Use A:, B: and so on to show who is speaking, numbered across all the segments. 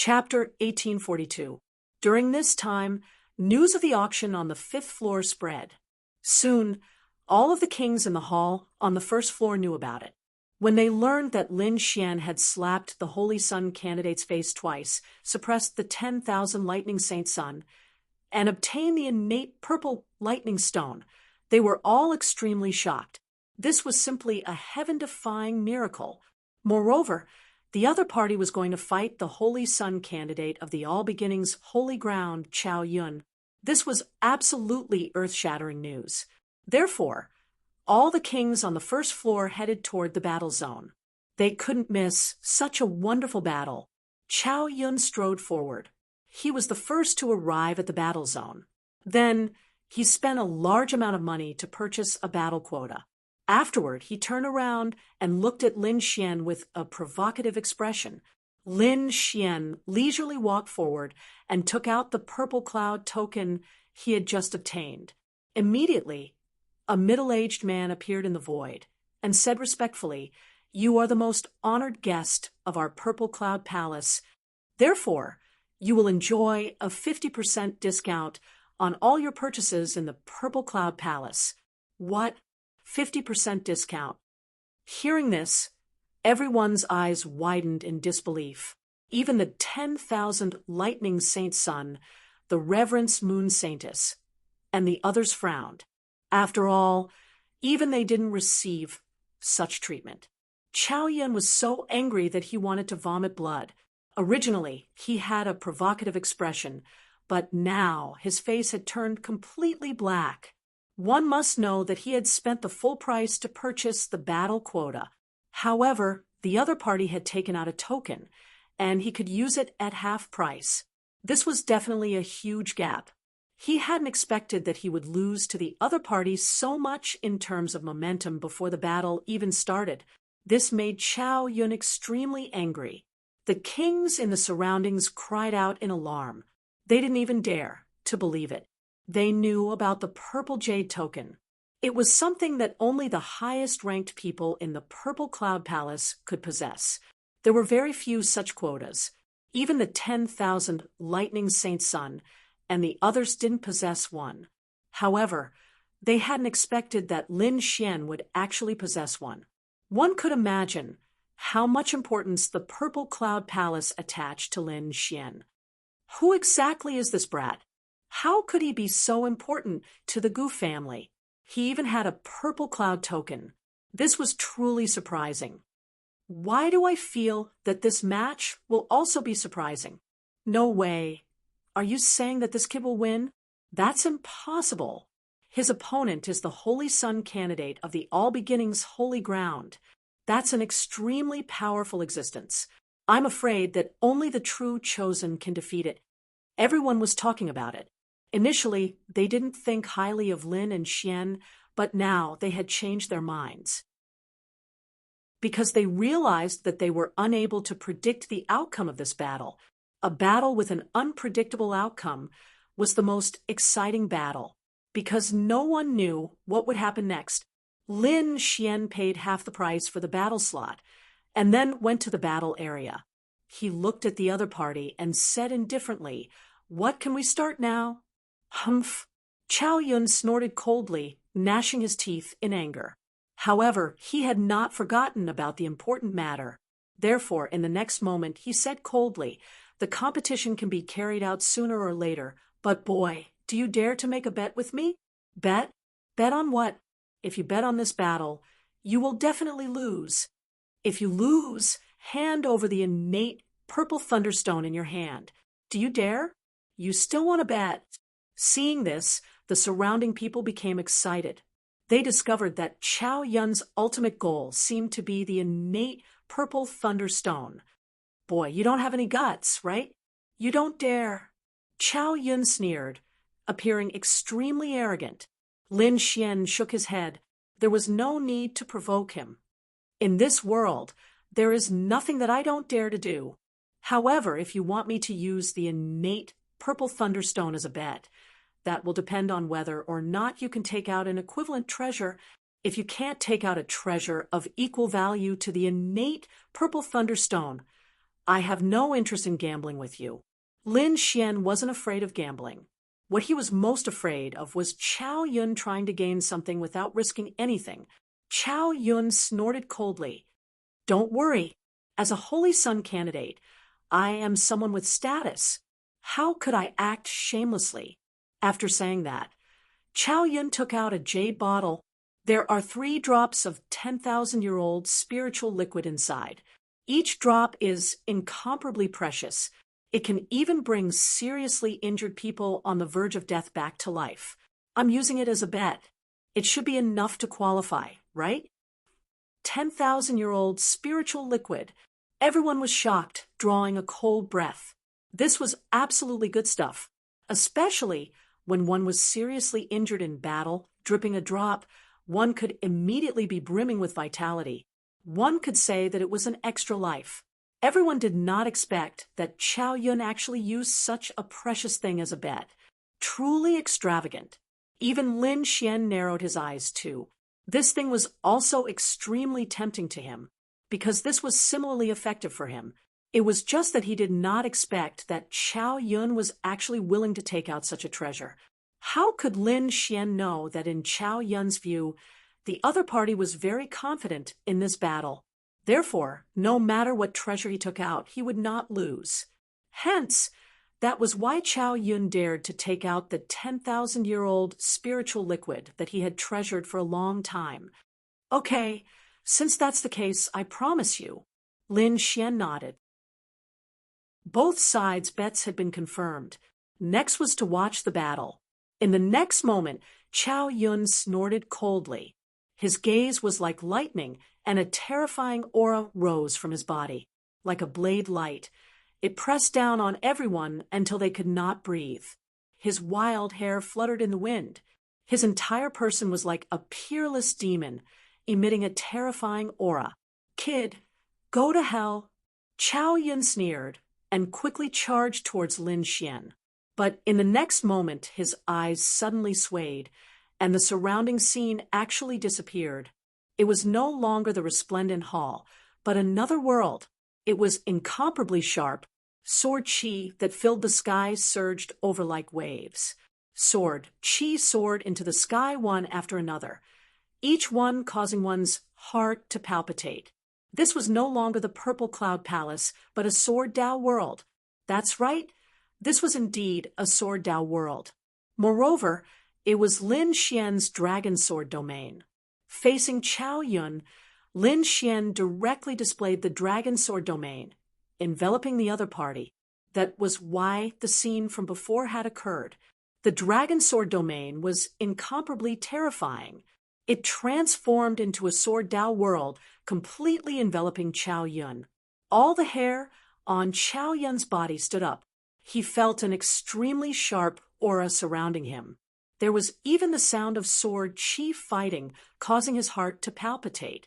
A: Chapter 1842. During this time, news of the auction on the 5th floor spread. Soon, all of the kings in the hall on the 1st floor knew about it. When they learned that Lin Xian had slapped the Holy Sun candidate's face twice, suppressed the 10,000 lightning saint sun, and obtained the innate purple lightning stone, they were all extremely shocked. This was simply a heaven-defying miracle. Moreover, the other party was going to fight the Holy Sun candidate of the All Beginnings Holy Ground, Chao Yun. This was absolutely earth-shattering news. Therefore, all the kings on the 1st floor headed toward the battle zone. They couldn't miss such a wonderful battle. Chao Yun strode forward. He was the first to arrive at the battle zone. Then, he spent a large amount of money to purchase a battle quota. Afterward, he turned around and looked at Lin Xian with a provocative expression. Lin Xian leisurely walked forward and took out the purple cloud token he had just obtained. Immediately, a middle-aged man appeared in the void and said respectfully, "You are the most honored guest of our Purple Cloud Palace. Therefore, you will enjoy a 50% discount on all your purchases in the Purple Cloud Palace." What? 50% discount. Hearing this, everyone's eyes widened in disbelief. Even the 10,000 lightning saint sun, the reverence moon saintess, and the others frowned. After all, even they didn't receive such treatment. Chao Yun was so angry that he wanted to vomit blood. Originally, he had a provocative expression, but now his face had turned completely black. One must know that he had spent the full price to purchase the battle quota. However, the other party had taken out a token, and he could use it at half price. This was definitely a huge gap. He hadn't expected that he would lose to the other party so much in terms of momentum before the battle even started. This made Chao Yun extremely angry. The kings in the surroundings cried out in alarm. They didn't even dare to believe it. They knew about the purple jade token. It was something that only the highest-ranked people in the Purple Cloud Palace could possess. There were very few such quotas. Even the 10,000 lightning saint sun and the others didn't possess one. However, they hadn't expected that Lin Xian would actually possess one. One could imagine how much importance the Purple Cloud Palace attached to Lin Xian. Who exactly is this brat? How could he be so important to the Gu family? He even had a purple cloud token. This was truly surprising. Why do I feel that this match will also be surprising? No way. Are you saying that this kid will win? That's impossible. His opponent is the Holy Sun candidate of the All Beginnings Holy Ground. That's an extremely powerful existence. I'm afraid that only the true chosen can defeat it. Everyone was talking about it. Initially, they didn't think highly of Lin and Xian, but now they had changed their minds. Because they realized that they were unable to predict the outcome of this battle. A battle with an unpredictable outcome was the most exciting battle, because no one knew what would happen next. Lin Xian paid half the price for the battle slot, and then went to the battle area. He looked at the other party and said indifferently, "What can we start now?" Humph! Chao Yun snorted coldly, gnashing his teeth in anger. However, he had not forgotten about the important matter. Therefore, in the next moment, he said coldly, "The competition can be carried out sooner or later, but boy, do you dare to make a bet with me?" Bet? Bet on what? If you bet on this battle, you will definitely lose. If you lose, hand over the innate purple thunderstone in your hand. Do you dare? You still want to bet? Seeing this, the surrounding people became excited. They discovered that Chao Yun's ultimate goal seemed to be the innate purple thunderstone. Boy, you don't have any guts, right? You don't dare. Chao Yun sneered, appearing extremely arrogant. Lin Xian shook his head. There was no need to provoke him. In this world, there is nothing that I don't dare to do. However, if you want me to use the innate purple thunderstone as a bet, that will depend on whether or not you can take out an equivalent treasure. If you can't take out a treasure of equal value to the innate purple thunderstone, I have no interest in gambling with you. Lin Xian wasn't afraid of gambling. What he was most afraid of was Chao Yun trying to gain something without risking anything. Chao Yun snorted coldly. Don't worry. As a Holy Sun candidate, I am someone with status. How could I act shamelessly? After saying that, Chao Yun took out a jade bottle. There are 3 drops of 10,000-year-old spiritual liquid inside. Each drop is incomparably precious. It can even bring seriously injured people on the verge of death back to life. I'm using it as a bet. It should be enough to qualify, right? 10,000-year-old spiritual liquid. Everyone was shocked, drawing a cold breath. This was absolutely good stuff, especially when one was seriously injured in battle. Dripping a drop, one could immediately be brimming with vitality. One could say that it was an extra life. Everyone did not expect that Chao Yun actually used such a precious thing as a bet. Truly extravagant. Even Lin Xian narrowed his eyes too. This thing was also extremely tempting to him, because this was similarly effective for him. It was just that he did not expect that Chao Yun was actually willing to take out such a treasure. How could Lin Xian know that in Chao Yun's view, the other party was very confident in this battle? Therefore, no matter what treasure he took out, he would not lose. Hence, that was why Chao Yun dared to take out the 10,000-year-old spiritual liquid that he had treasured for a long time. Okay, since that's the case, I promise you. Lin Xian nodded. Both sides' bets had been confirmed. Next was to watch the battle. In the next moment, Chao Yun snorted coldly. His gaze was like lightning, and a terrifying aura rose from his body. Like a blade light, it pressed down on everyone until they could not breathe. His wild hair fluttered in the wind. His entire person was like a peerless demon, emitting a terrifying aura. Kid, go to hell. Chao Yun sneered and quickly charged towards Lin Xian. But in the next moment, his eyes suddenly swayed, and the surrounding scene actually disappeared. It was no longer the resplendent hall, but another world. It was incomparably sharp. Sword chi that filled the sky surged over like waves. Sword chi soared into the sky one after another, each one causing one's heart to palpitate. This was no longer the purple cloud palace, but a sword Dao world. That's right, this was indeed a sword Dao world. Moreover, it was Lin Xian's dragon sword domain. Facing Chao Yun, Lin Xian directly displayed the dragon sword domain, enveloping the other party. That was why the scene from before had occurred. The dragon sword domain was incomparably terrifying. It transformed into a sword Dao world, completely enveloping Chao Yun. All the hair on Chao Yun's body stood up. He felt an extremely sharp aura surrounding him. There was even the sound of sword chi fighting, causing his heart to palpitate.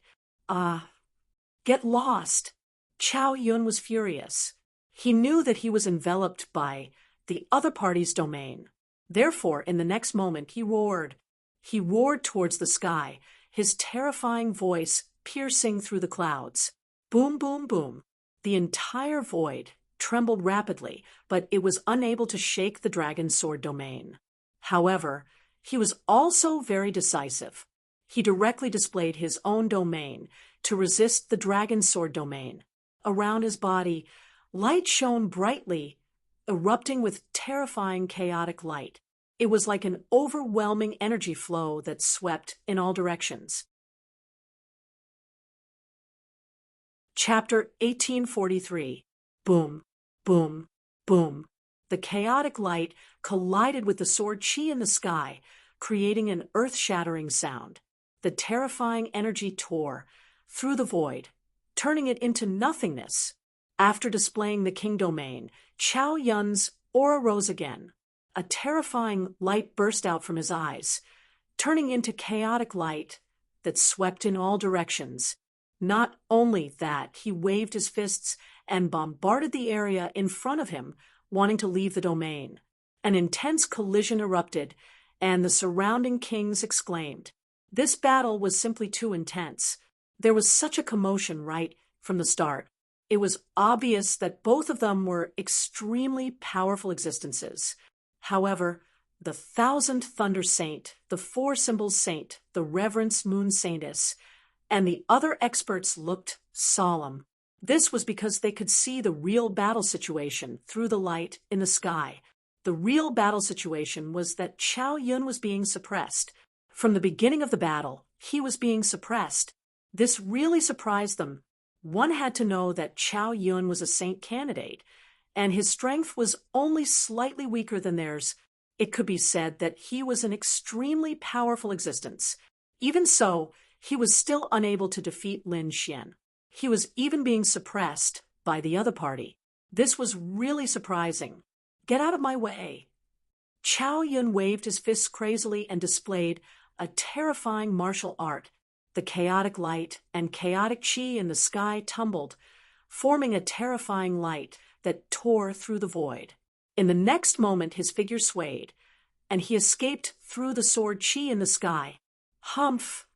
A: Get lost. Chao Yun was furious. He knew that he was enveloped by the other party's domain. Therefore, in the next moment, he roared. He roared towards the sky, his terrifying voice piercing through the clouds. Boom, boom, boom. The entire void trembled rapidly, but it was unable to shake the dragon sword domain. However, he was also very decisive. He directly displayed his own domain to resist the dragon sword domain. Around his body, light shone brightly, erupting with terrifying chaotic light. It was like an overwhelming energy flow that swept in all directions. Chapter 1843. Boom, boom, boom. The chaotic light collided with the sword chi in the sky, creating an earth-shattering sound. The terrifying energy tore through the void, turning it into nothingness. After displaying the king domain, Chao Yun's aura rose again. A terrifying light burst out from his eyes, turning into chaotic light that swept in all directions. Not only that, he waved his fists and bombarded the area in front of him, wanting to leave the domain. An intense collision erupted, and the surrounding kings exclaimed. This battle was simply too intense. There was such a commotion right from the start. It was obvious that both of them were extremely powerful existences. However, the thousand thunder saint, the four symbols saint, the reverence moon saintess, and the other experts looked solemn. This was because they could see the real battle situation through the light in the sky. The real battle situation was that Chow Yun was being suppressed. From the beginning of the battle, he was being suppressed. This really surprised them. One had to know that Chow Yun was a saint candidate, and his strength was only slightly weaker than theirs. It could be said that he was an extremely powerful existence. Even so, he was still unable to defeat Lin Xian. He was even being suppressed by the other party. This was really surprising. Get out of my way. Chow Yun waved his fists crazily and displayed a terrifying martial art. The chaotic light and chaotic chi in the sky tumbled, forming a terrifying light that tore through the void. In the next moment, his figure swayed, and he escaped through the sword chi in the sky. Humph!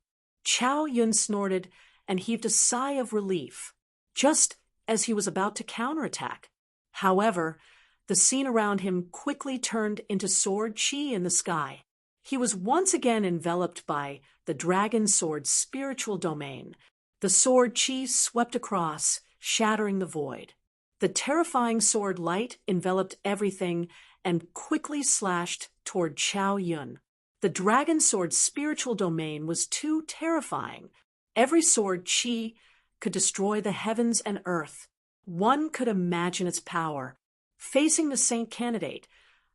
A: Chow Yun snorted and heaved a sigh of relief, just as he was about to counterattack. However, the scene around him quickly turned into sword chi in the sky. He was once again enveloped by the dragon sword's spiritual domain. The sword chi swept across, shattering the void. The terrifying sword light enveloped everything and quickly slashed toward Chow Yun. The dragon sword's spiritual domain was too terrifying. Every sword chi could destroy the heavens and earth. One could imagine its power. Facing the saint candidate,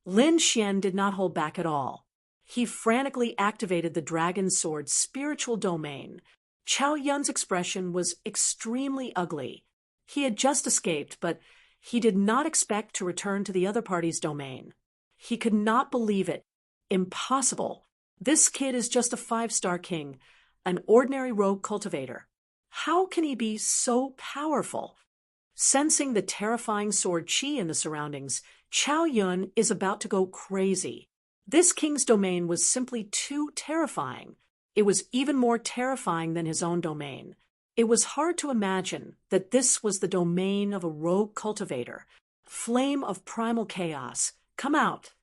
A: Lin Xian did not hold back at all. He frantically activated the dragon sword's spiritual domain. Chow Yun's expression was extremely ugly. He had just escaped, but he did not expect to return to the other party's domain. He could not believe it. Impossible. This kid is just a 5-star king, an ordinary rogue cultivator. How can he be so powerful? Sensing the terrifying sword chi in the surroundings, Chow Yun is about to go crazy. This king's domain was simply too terrifying. It was even more terrifying than his own domain. It was hard to imagine that this was the domain of a rogue cultivator. Flame of primal chaos, come out.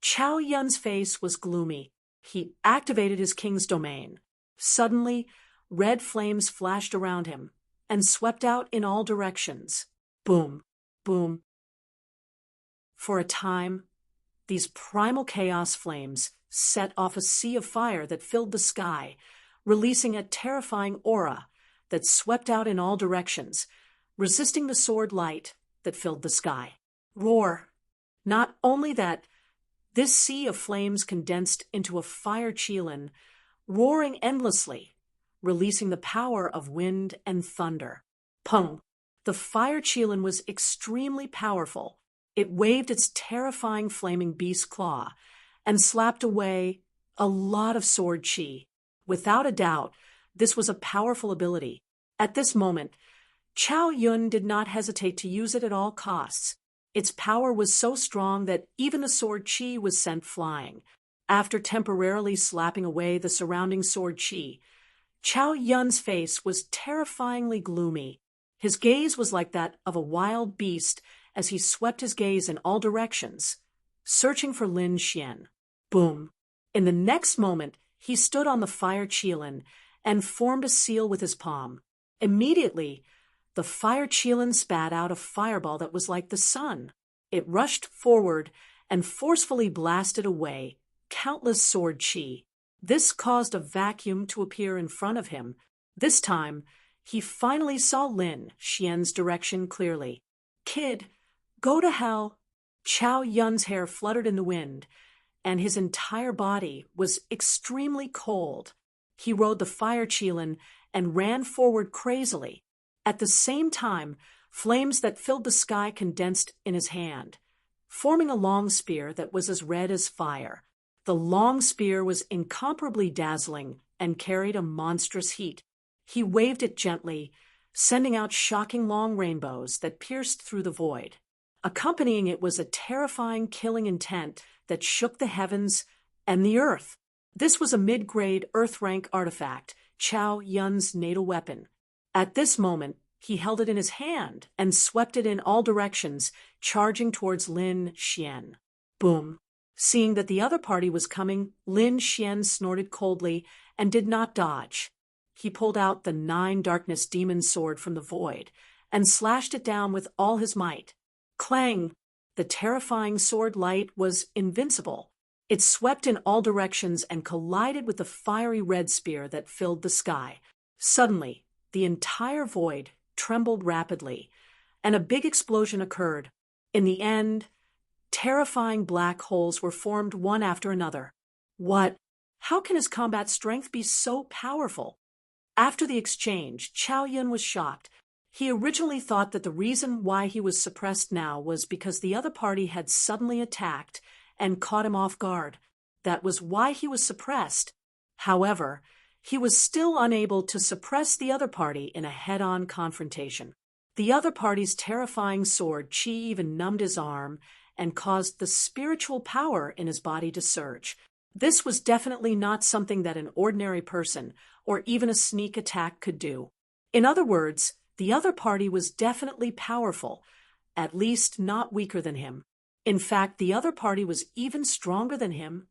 A: Chow Yun's face was gloomy. He activated his king's domain. Suddenly, red flames flashed around him and swept out in all directions. Boom, boom. For a time, these primal chaos flames set off a sea of fire that filled the sky, releasing a terrifying aura that swept out in all directions, resisting the sword light that filled the sky. Roar! Not only that, this sea of flames condensed into a fire qilin, roaring endlessly, releasing the power of wind and thunder. Pung! The fire qilin was extremely powerful. It waved its terrifying flaming beast claw and slapped away a lot of sword chi. Without a doubt, this was a powerful ability. At this moment, Chow Yun did not hesitate to use it at all costs. Its power was so strong that even the sword chi was sent flying. After temporarily slapping away the surrounding sword chi, Chow Yun's face was terrifyingly gloomy. His gaze was like that of a wild beast as he swept his gaze in all directions, searching for Lin Xian. Boom! In the next moment, he stood on the fire qilin and formed a seal with his palm. Immediately, the fire qilin spat out a fireball that was like the sun. It rushed forward and forcefully blasted away countless sword chi. This caused a vacuum to appear in front of him. This time, he finally saw Lin Xian's direction clearly. Kid, go to hell. Chow Yun's hair fluttered in the wind, and his entire body was extremely cold. He rode the fire qilin and ran forward crazily. At the same time, flames that filled the sky condensed in his hand, forming a long spear that was as red as fire. The long spear was incomparably dazzling and carried a monstrous heat. He waved it gently, sending out shocking long rainbows that pierced through the void. Accompanying it was a terrifying killing intent that shook the heavens and the earth. This was a mid-grade Earth-rank artifact, Chow Yun's natal weapon. At this moment, He held it in his hand and swept it in all directions, charging towards Lin Xian. Boom! Seeing that the other party was coming, Lin Xian snorted coldly and did not dodge. He pulled out the 9 darkness demon sword from the void and slashed it down with all his might. Clang! The terrifying sword light was invincible. It swept in all directions and collided with the fiery red spear that filled the sky. Suddenly, the entire void trembled rapidly, and a big explosion occurred. In the end, terrifying black holes were formed one after another. What? How can his combat strength be so powerful? After the exchange, Chao Yun was shocked. He originally thought that the reason why he was suppressed now was because the other party had suddenly attacked and caught him off guard. That was why he was suppressed. However, he was still unable to suppress the other party in a head-on confrontation. The other party's terrifying sword chi even numbed his arm and caused the spiritual power in his body to surge. This was definitely not something that an ordinary person or even a sneak attack could do. In other words, the other party was definitely powerful, at least not weaker than him. In fact, the other party was even stronger than him.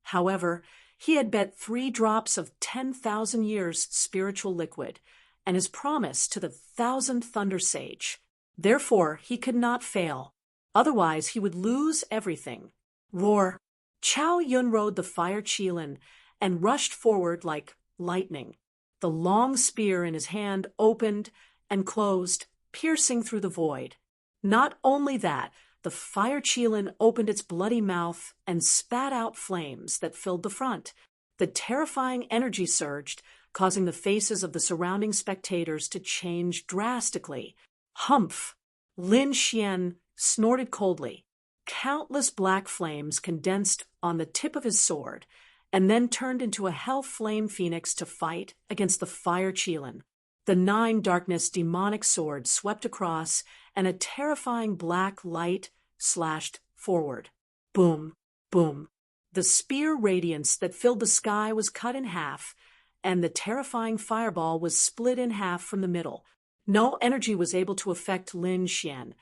A: However, he had bet 3 drops of 10,000 years spiritual liquid and his promise to the 1,000th Thunder Sage. Therefore, he could not fail. Otherwise, he would lose everything. Roar! Chao Yun rode the fire Qilin and rushed forward like lightning. The long spear in his hand opened and closed, piercing through the void. Not only that, the fire Qilin opened its bloody mouth and spat out flames that filled the front. The terrifying energy surged, causing the faces of the surrounding spectators to change drastically. Humph! Lin Xian snorted coldly. Countless black flames condensed on the tip of his sword and then turned into a hell flame phoenix to fight against the fire Qilin. The 9 darkness demonic sword swept across and a terrifying black light slashed forward. Boom! Boom! The spear radiance that filled the sky was cut in half, and the terrifying fireball was split in half from the middle. No energy was able to affect Lin Xian,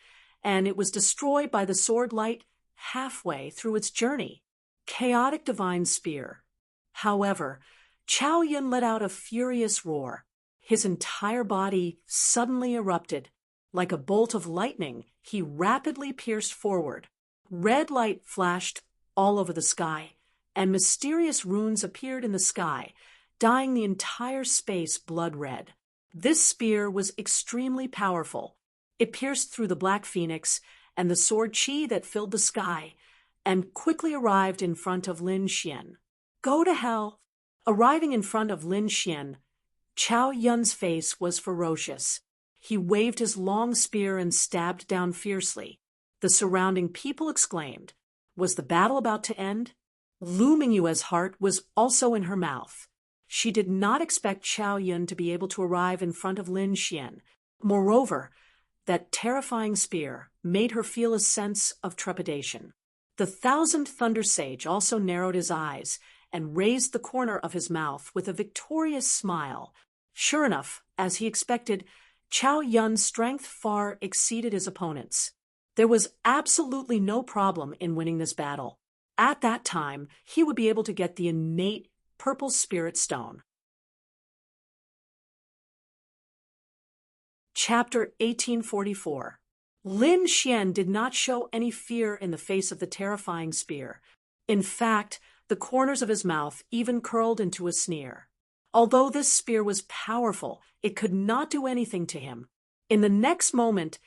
A: and it was destroyed by the sword light halfway through its journey. Chaotic divine spear. However, Chao Yun let out a furious roar. His entire body suddenly erupted. Like a bolt of lightning, he rapidly pierced forward. Red light flashed all over the sky, and mysterious runes appeared in the sky, dyeing the entire space blood red. This spear was extremely powerful. It pierced through the black phoenix and the sword chi that filled the sky, and quickly arrived in front of Lin Xian. Go to hell! Arriving in front of Lin Xian, Chao Yun's face was ferocious. He waved his long spear and stabbed down fiercely. The surrounding people exclaimed. Was the battle about to end? Lu Mingyue's heart was also in her mouth. She did not expect Chao Yun to be able to arrive in front of Lin Xian. Moreover, that terrifying spear made her feel a sense of trepidation. The 1,000th Thunder Sage also narrowed his eyes and raised the corner of his mouth with a victorious smile. Sure enough, as he expected, Chao Yun's strength far exceeded his opponent's. There was absolutely no problem in winning this battle. At that time, he would be able to get the innate purple spirit stone. Chapter 1844. Lin Xian did not show any fear in the face of the terrifying spear. In fact, the corners of his mouth even curled into a sneer. Although this spear was powerful, it could not do anything to him. In the next moment,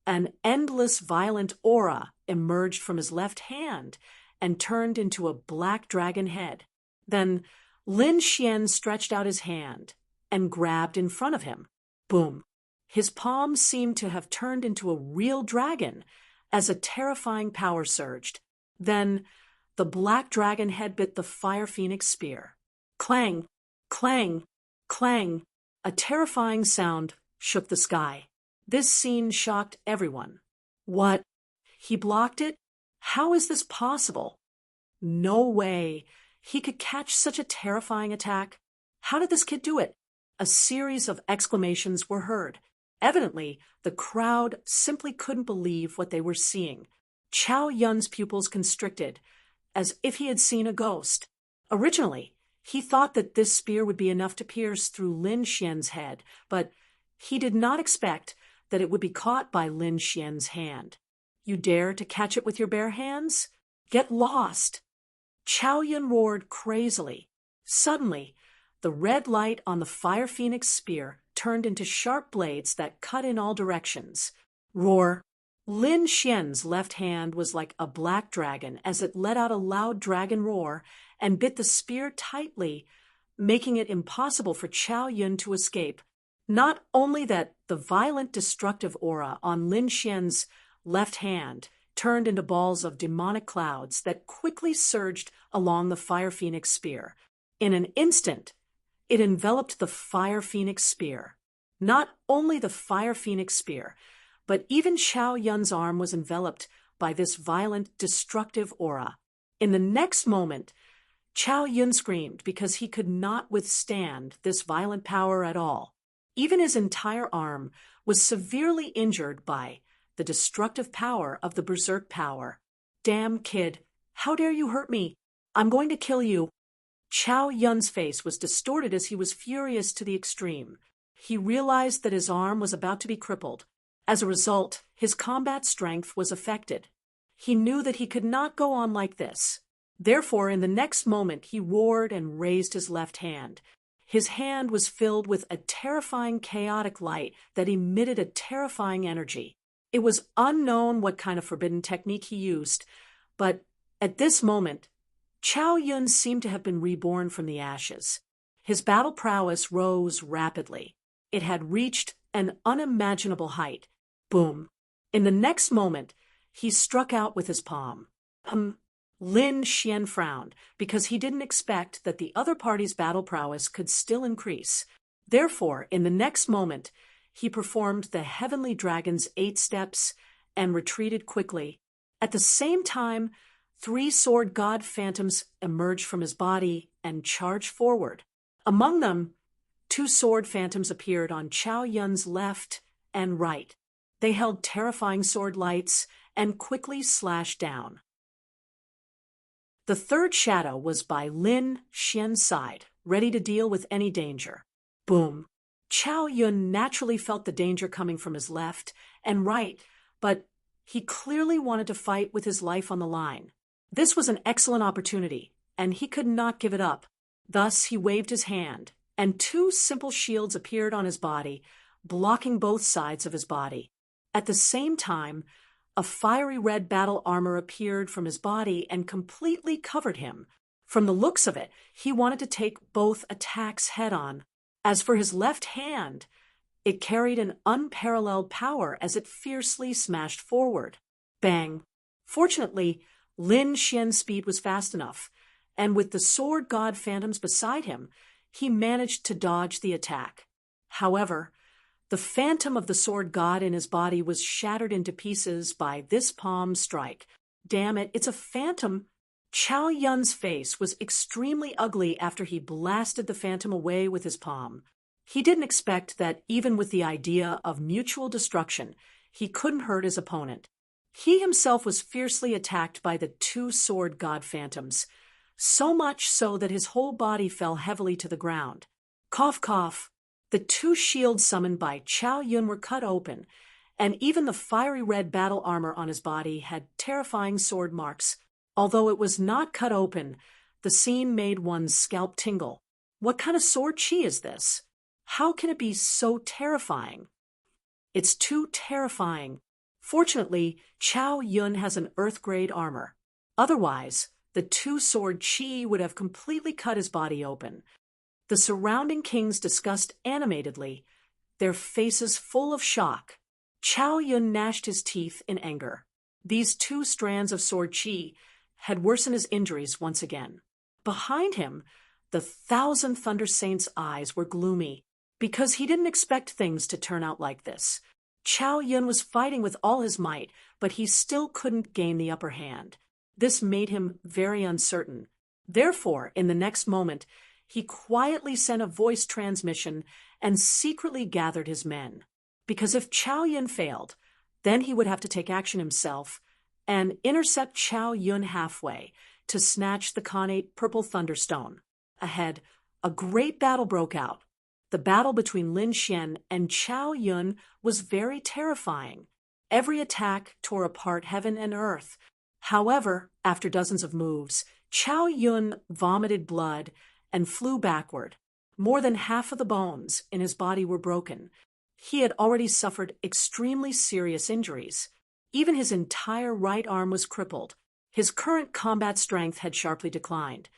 A: an endless violent aura emerged from his left hand and turned into a black dragon head. Then Lin Xian stretched out his hand and grabbed in front of him. Boom! His palm seemed to have turned into a real dragon as a terrifying power surged. Then the black dragon head bit the fire phoenix spear. Clang! Clang! Clang! A terrifying sound shook the sky. This scene shocked everyone. What? He blocked it? How is this possible? No way. He could catch such a terrifying attack. How did this kid do it? a series of exclamations were heard. Evidently, the crowd simply couldn't believe what they were seeing. Chow Yun's pupils constricted, as if he had seen a ghost. Originally, he thought that this spear would be enough to pierce through Lin Xian's head, but he did not expect that it would be caught by Lin Xian's hand. "You dare to catch it with your bare hands? Get lost!" Chow Yun roared crazily. Suddenly, the red light on the Fire Phoenix spear turned into sharp blades that cut in all directions. Roar! Lin Xian's left hand was like a black dragon as it let out a loud dragon roar and bit the spear tightly, making it impossible for Chow Yun to escape. Not only that, the violent destructive aura on Lin Xian's left hand turned into balls of demonic clouds that quickly surged along the Fire Phoenix spear. In an instant, it enveloped the Fire Phoenix spear. Not only the Fire Phoenix spear, but even Chow Yun's arm was enveloped by this violent, destructive aura. In the next moment, Chow Yun screamed because he could not withstand this violent power at all. Even his entire arm was severely injured by the destructive power of the berserk power. "Damn kid, how dare you hurt me? I'm going to kill you." Chow Yun's face was distorted as he was furious to the extreme. He realized that his arm was about to be crippled. As a result, his combat strength was affected. He knew that he could not go on like this. Therefore, in the next moment, he roared and raised his left hand. His hand was filled with a terrifying chaotic light that emitted a terrifying energy. It was unknown what kind of forbidden technique he used, but at this moment, Chow Yun seemed to have been reborn from the ashes. His battle prowess rose rapidly. It had reached an unimaginable height. Boom. In the next moment, he struck out with his palm. Lin Xian frowned, because he didn't expect that the other party's battle prowess could still increase. Therefore, in the next moment, he performed the Heavenly Dragon's 8 steps and retreated quickly. At the same time, 3 sword god phantoms emerged from his body and charged forward. Among them, 2 sword phantoms appeared on Chow Yun's left and right. They held terrifying sword lights and quickly slashed down. The third shadow was by Lin Xian's side, ready to deal with any danger. Boom. Chow Yun naturally felt the danger coming from his left and right, but he clearly wanted to fight with his life on the line. This was an excellent opportunity, and he could not give it up. Thus he waved his hand, and 2 simple shields appeared on his body, blocking both sides of his body. At the same time, a fiery red battle armor appeared from his body and completely covered him. From the looks of it, he wanted to take both attacks head-on. As for his left hand, it carried an unparalleled power as it fiercely smashed forward. Bang! Fortunately, Lin Xian's speed was fast enough, and with the sword god phantoms beside him, he managed to dodge the attack. However, the phantom of the sword god in his body was shattered into pieces by this palm strike. Damn it, it's a phantom! Chow Yun's face was extremely ugly after he blasted the phantom away with his palm. He didn't expect that even with the idea of mutual destruction, he couldn't hurt his opponent. He himself was fiercely attacked by the 2 sword god phantoms, so much so that his whole body fell heavily to the ground. Cough, cough. The 2 shields summoned by Chow Yun were cut open, and even the fiery red battle armor on his body had terrifying sword marks. Although it was not cut open, the scene made one's scalp tingle. What kind of sword chi is this? How can it be so terrifying? It's too terrifying. Fortunately, Chow Yun has an earth-grade armor. Otherwise, the 2 sword chi would have completely cut his body open. The surrounding kings discussed animatedly, their faces full of shock. Chow Yun gnashed his teeth in anger. These 2 strands of sword chi had worsened his injuries once again. Behind him, the 1,000 Thunder Saints' eyes were gloomy, because he didn't expect things to turn out like this. Chow Yun was fighting with all his might, but he still couldn't gain the upper hand. This made him very uncertain. Therefore, in the next moment, he quietly sent a voice transmission and secretly gathered his men. Because if Chow Yun failed, then he would have to take action himself and intercept Chow Yun halfway to snatch the Khanate Purple Thunderstone. Ahead, a great battle broke out. The battle between Lin Xian and Chow Yun was very terrifying. Every attack tore apart heaven and earth. However, after dozens of moves, Chow Yun vomited blood and flew backward. More than half of the bones in his body were broken. He had already suffered extremely serious injuries. Even his entire right arm was crippled. His current combat strength had sharply declined.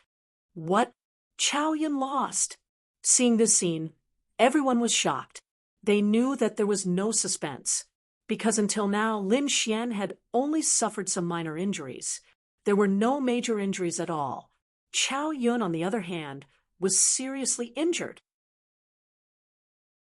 A: What? Chow Yun lost. Seeing this scene, everyone was shocked. They knew that there was no suspense, because until now Lin Xian had only suffered some minor injuries. There were no major injuries at all. Chow Yun, on the other hand, was seriously injured.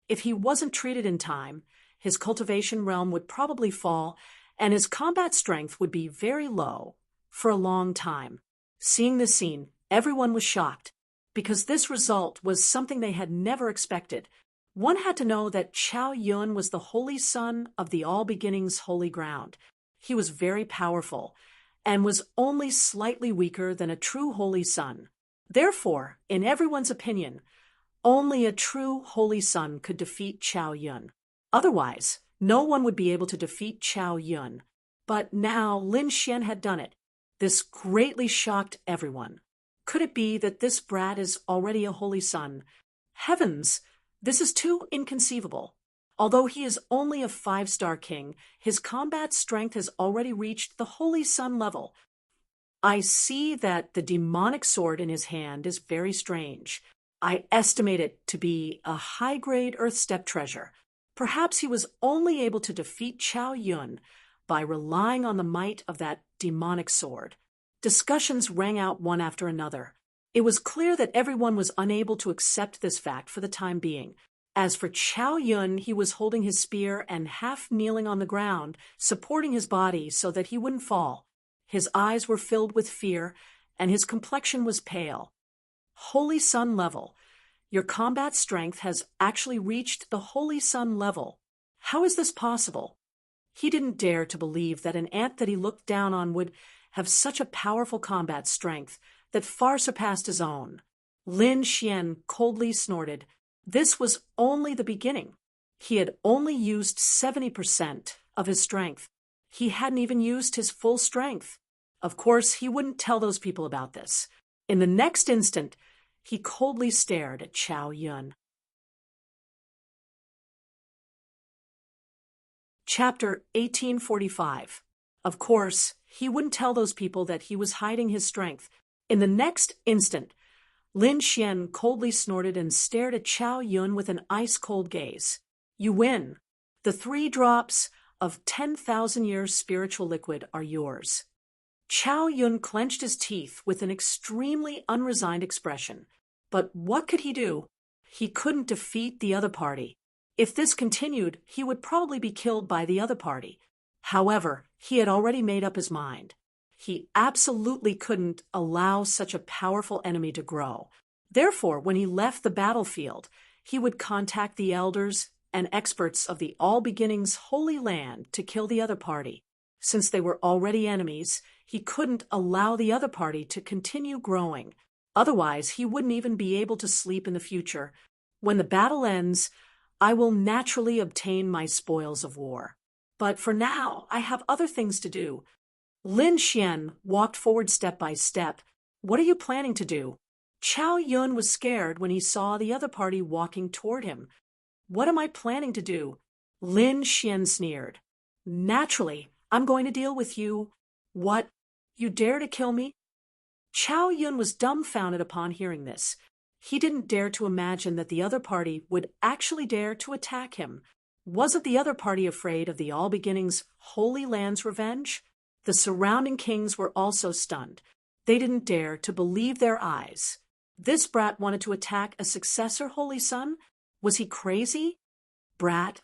A: If he wasn't treated in time, his cultivation realm would probably fall, and his combat strength would be very low for a long time. Seeing this scene, everyone was shocked, because this result was something they had never expected. One had to know that Chow Yun was the holy son of the All Beginnings Holy Ground. He was very powerful, and was only slightly weaker than a true holy son. Therefore, in everyone's opinion, only a true holy son could defeat Chow Yun. Otherwise, no one would be able to defeat Chow Yun. But now Lin Xian had done it. This greatly shocked everyone. Could it be that this brat is already a holy son? Heavens, this is too inconceivable. Although he is only a 5-star king, his combat strength has already reached the holy son level. I see that the demonic sword in his hand is very strange. I estimate it to be a high-grade Earth-step treasure. Perhaps he was only able to defeat Chow Yun by relying on the might of that demonic sword. Discussions rang out one after another. It was clear that everyone was unable to accept this fact for the time being. As for Chow Yun, he was holding his spear and half kneeling on the ground, supporting his body so that he wouldn't fall. His eyes were filled with fear, and his complexion was pale. Holy Sun level. Your combat strength has actually reached the Holy Sun level. How is this possible? He didn't dare to believe that an ant that he looked down on would have such a powerful combat strength that far surpassed his own. Lin Xian coldly snorted. This was only the beginning. He had only used 70% of his strength. He hadn't even used his full strength. Of course, he wouldn't tell those people about this. In the next instant, he coldly stared at Chow Yun. Chapter 1845. Of course, he wouldn't tell those people that he was hiding his strength. In the next instant, Lin Xian coldly snorted and stared at Chow Yun with an ice-cold gaze. You win. The 3 drops of 10,000 years spiritual liquid are yours. Chow Yun clenched his teeth with an extremely unresigned expression. But what could he do? He couldn't defeat the other party. If this continued, he would probably be killed by the other party. However, he had already made up his mind. He absolutely couldn't allow such a powerful enemy to grow. Therefore, when he left the battlefield, he would contact the elders and experts of the All Beginnings Holy Land to kill the other party. Since they were already enemies, he couldn't allow the other party to continue growing. Otherwise, he wouldn't even be able to sleep in the future. When the battle ends, I will naturally obtain my spoils of war. But for now, I have other things to do. Lin Xian walked forward step by step. What are you planning to do? Chow Yun was scared when he saw the other party walking toward him. What am I planning to do? Lin Xian sneered. Naturally, I'm going to deal with you. What? You dare to kill me? Chow Yun was dumbfounded upon hearing this. He didn't dare to imagine that the other party would actually dare to attack him. Wasn't the other party afraid of the All Beginnings Holy Land's revenge? The surrounding kings were also stunned. They didn't dare to believe their eyes. This brat wanted to attack a successor holy son? Was he crazy? Brat,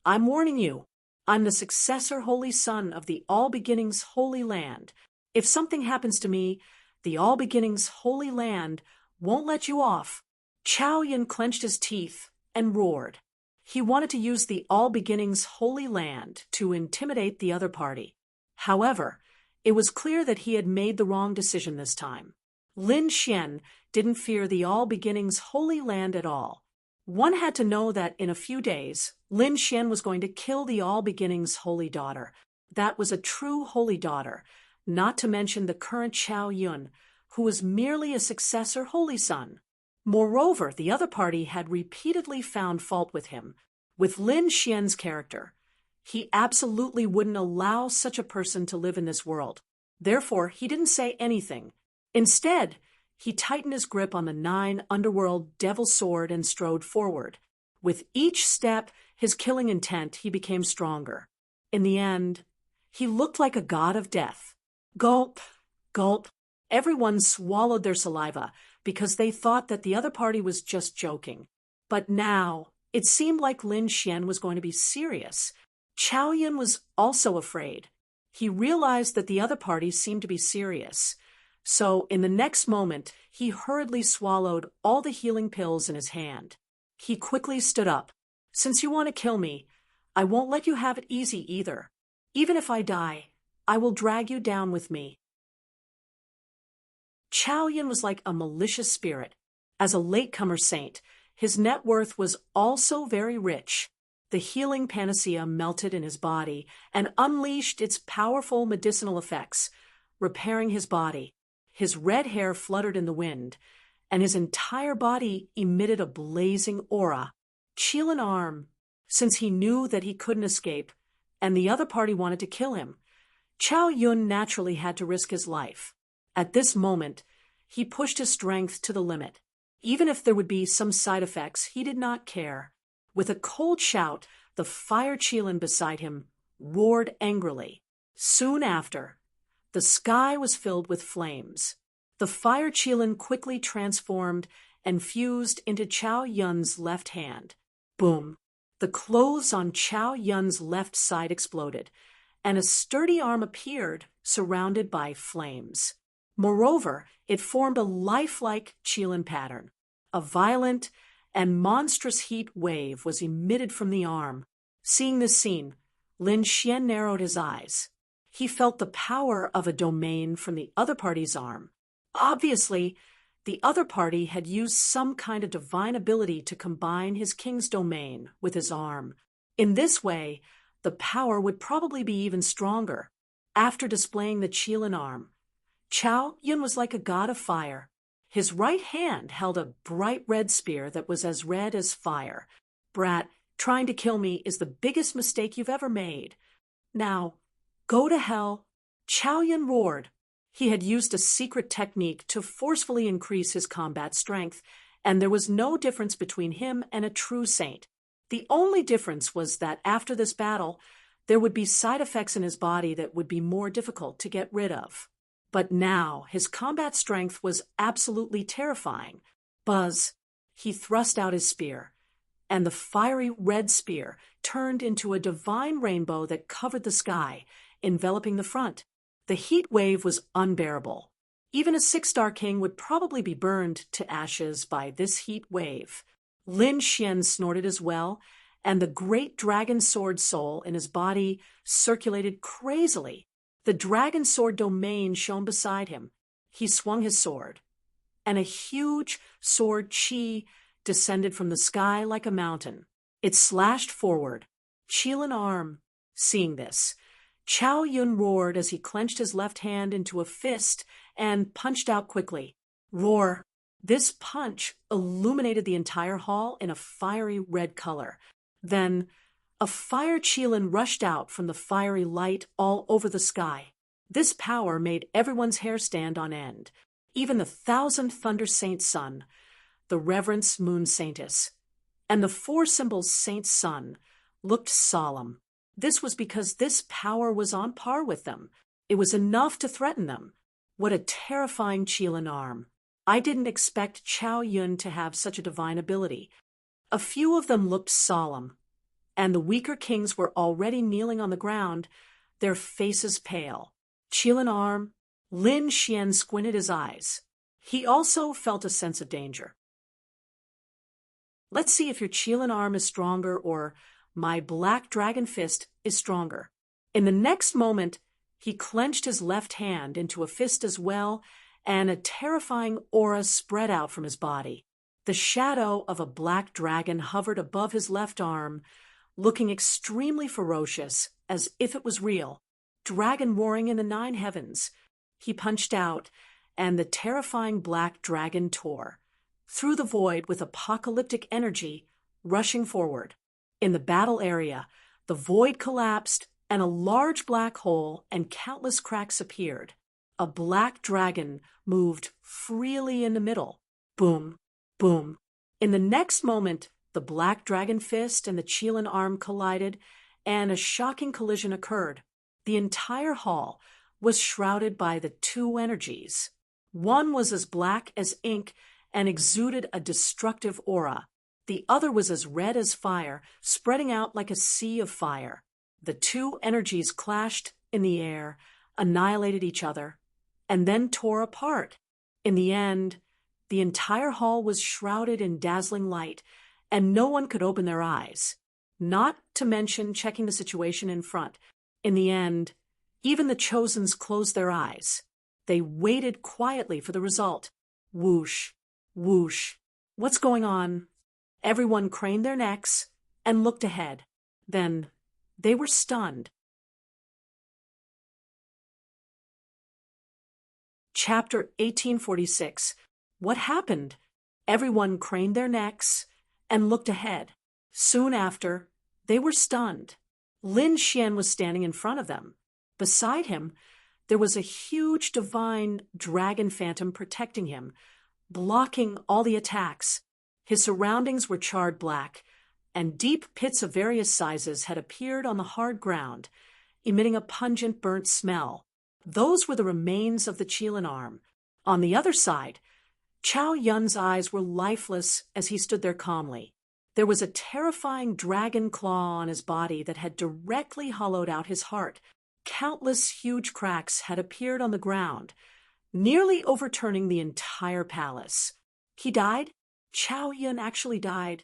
A: I'm warning you. I'm the successor holy son of the All Beginnings Holy Land. If something happens to me, the All Beginnings Holy Land won't let you off. Chow Yun clenched his teeth and roared. He wanted to use the All Beginnings Holy Land to intimidate the other party. However, it was clear that he had made the wrong decision this time. Lin Xian didn't fear the All Beginnings Holy Land at all. One had to know that in a few days, Lin Xian was going to kill the All Beginnings Holy Daughter. That was a true holy daughter, not to mention the current Chao Yun, who was merely a successor holy son. Moreover, the other party had repeatedly found fault with him, with Lin Xian's character. He absolutely wouldn't allow such a person to live in this world. Therefore, he didn't say anything. Instead, he tightened his grip on the 9 underworld devil sword and strode forward. With each step, his killing intent, he became stronger. In the end, he looked like a god of death. Gulp, gulp. Everyone swallowed their saliva because they thought that the other party was just joking. But now, it seemed like Lin Xian was going to be serious. Chao Yun was also afraid. He realized that the other party seemed to be serious. So, in the next moment, he hurriedly swallowed all the healing pills in his hand. He quickly stood up. Since you want to kill me, I won't let you have it easy either. Even if I die, I will drag you down with me. Chao Yun was like a malicious spirit. As a latecomer saint, his net worth was also very rich. The healing panacea melted in his body and unleashed its powerful medicinal effects, repairing his body. His red hair fluttered in the wind, and his entire body emitted a blazing aura. Qilin arm, since he knew that he couldn't escape, and the other party wanted to kill him. Chao Yun naturally had to risk his life. At this moment, he pushed his strength to the limit. Even if there would be some side effects, he did not care. With a cold shout, the fire Qilin beside him roared angrily. Soon after, the sky was filled with flames. The fire Qilin quickly transformed and fused into Chao Yun's left hand. Boom! The clothes on Chao Yun's left side exploded, and a sturdy arm appeared, surrounded by flames. Moreover, it formed a lifelike Qilin pattern. A violent and monstrous heat wave was emitted from the arm. Seeing this scene, Lin Xian narrowed his eyes. He felt the power of a domain from the other party's arm. Obviously, the other party had used some kind of divine ability to combine his king's domain with his arm. In this way, the power would probably be even stronger. After displaying the Qilin arm, Chao Yun was like a god of fire. His right hand held a bright red spear that was as red as fire. Brat, trying to kill me is the biggest mistake you've ever made. Now, go to hell. Chao Yun roared. He had used a secret technique to forcefully increase his combat strength, and there was no difference between him and a true saint. The only difference was that after this battle, there would be side effects in his body that would be more difficult to get rid of. But now his combat strength was absolutely terrifying. Buzz! He thrust out his spear, and the fiery red spear turned into a divine rainbow that covered the sky, enveloping the front. The heat wave was unbearable. Even a 6-star king would probably be burned to ashes by this heat wave. Lin Xian snorted as well, and the great dragon sword soul in his body circulated crazily. The dragon sword domain shone beside him. He swung his sword, and a huge sword chi descended from the sky like a mountain. It slashed forward. Qilin arm. Seeing this, Chao Yun roared as he clenched his left hand into a fist and punched out quickly. Roar! This punch illuminated the entire hall in a fiery red color. Then, a fire Qilin rushed out from the fiery light all over the sky. This power made everyone's hair stand on end. Even the 1,000 Thunder Saint's son, the Reverence Moon Saintess, and the 4 symbols Saint's son looked solemn. This was because this power was on par with them. It was enough to threaten them. What a terrifying Qilin arm. I didn't expect Chao Yun to have such a divine ability. A few of them looked solemn, and the weaker kings were already kneeling on the ground, their faces pale. Qilin arm. Lin Xian squinted his eyes. He also felt a sense of danger. Let's see if your Qilin arm is stronger or my black dragon fist is stronger. In the next moment, he clenched his left hand into a fist as well, and a terrifying aura spread out from his body. The shadow of a black dragon hovered above his left arm, looking extremely ferocious, as if it was real. Dragon warring in the 9 heavens. He punched out, and the terrifying black dragon tore through the void with apocalyptic energy, rushing forward. In the battle area, the void collapsed, and a large black hole and countless cracks appeared. A black dragon moved freely in the middle. Boom, boom. In the next moment, the black dragon fist and the Qilin arm collided, and a shocking collision occurred. The entire hall was shrouded by the 2 energies. One was as black as ink and exuded a destructive aura. The other was as red as fire, spreading out like a sea of fire. The 2 energies clashed in the air, annihilated each other, and then tore apart. In the end, the entire hall was shrouded in dazzling light, and no one could open their eyes, not to mention checking the situation in front. In the end, even the Chosens closed their eyes. They waited quietly for the result. Whoosh, whoosh. What's going on? Everyone craned their necks and looked ahead. Then they were stunned. Chapter 1846. What happened? Everyone craned their necks and looked ahead. Soon after, they were stunned. Lin Xian was standing in front of them. Beside him, there was a huge divine dragon phantom protecting him, blocking all the attacks. His surroundings were charred black, and deep pits of various sizes had appeared on the hard ground, emitting a pungent burnt smell. Those were the remains of the Qilin arm. On the other side, Chao Yun's eyes were lifeless as he stood there calmly. There was a terrifying dragon claw on his body that had directly hollowed out his heart. Countless huge cracks had appeared on the ground, nearly overturning the entire palace. He died? Chao Yun actually died.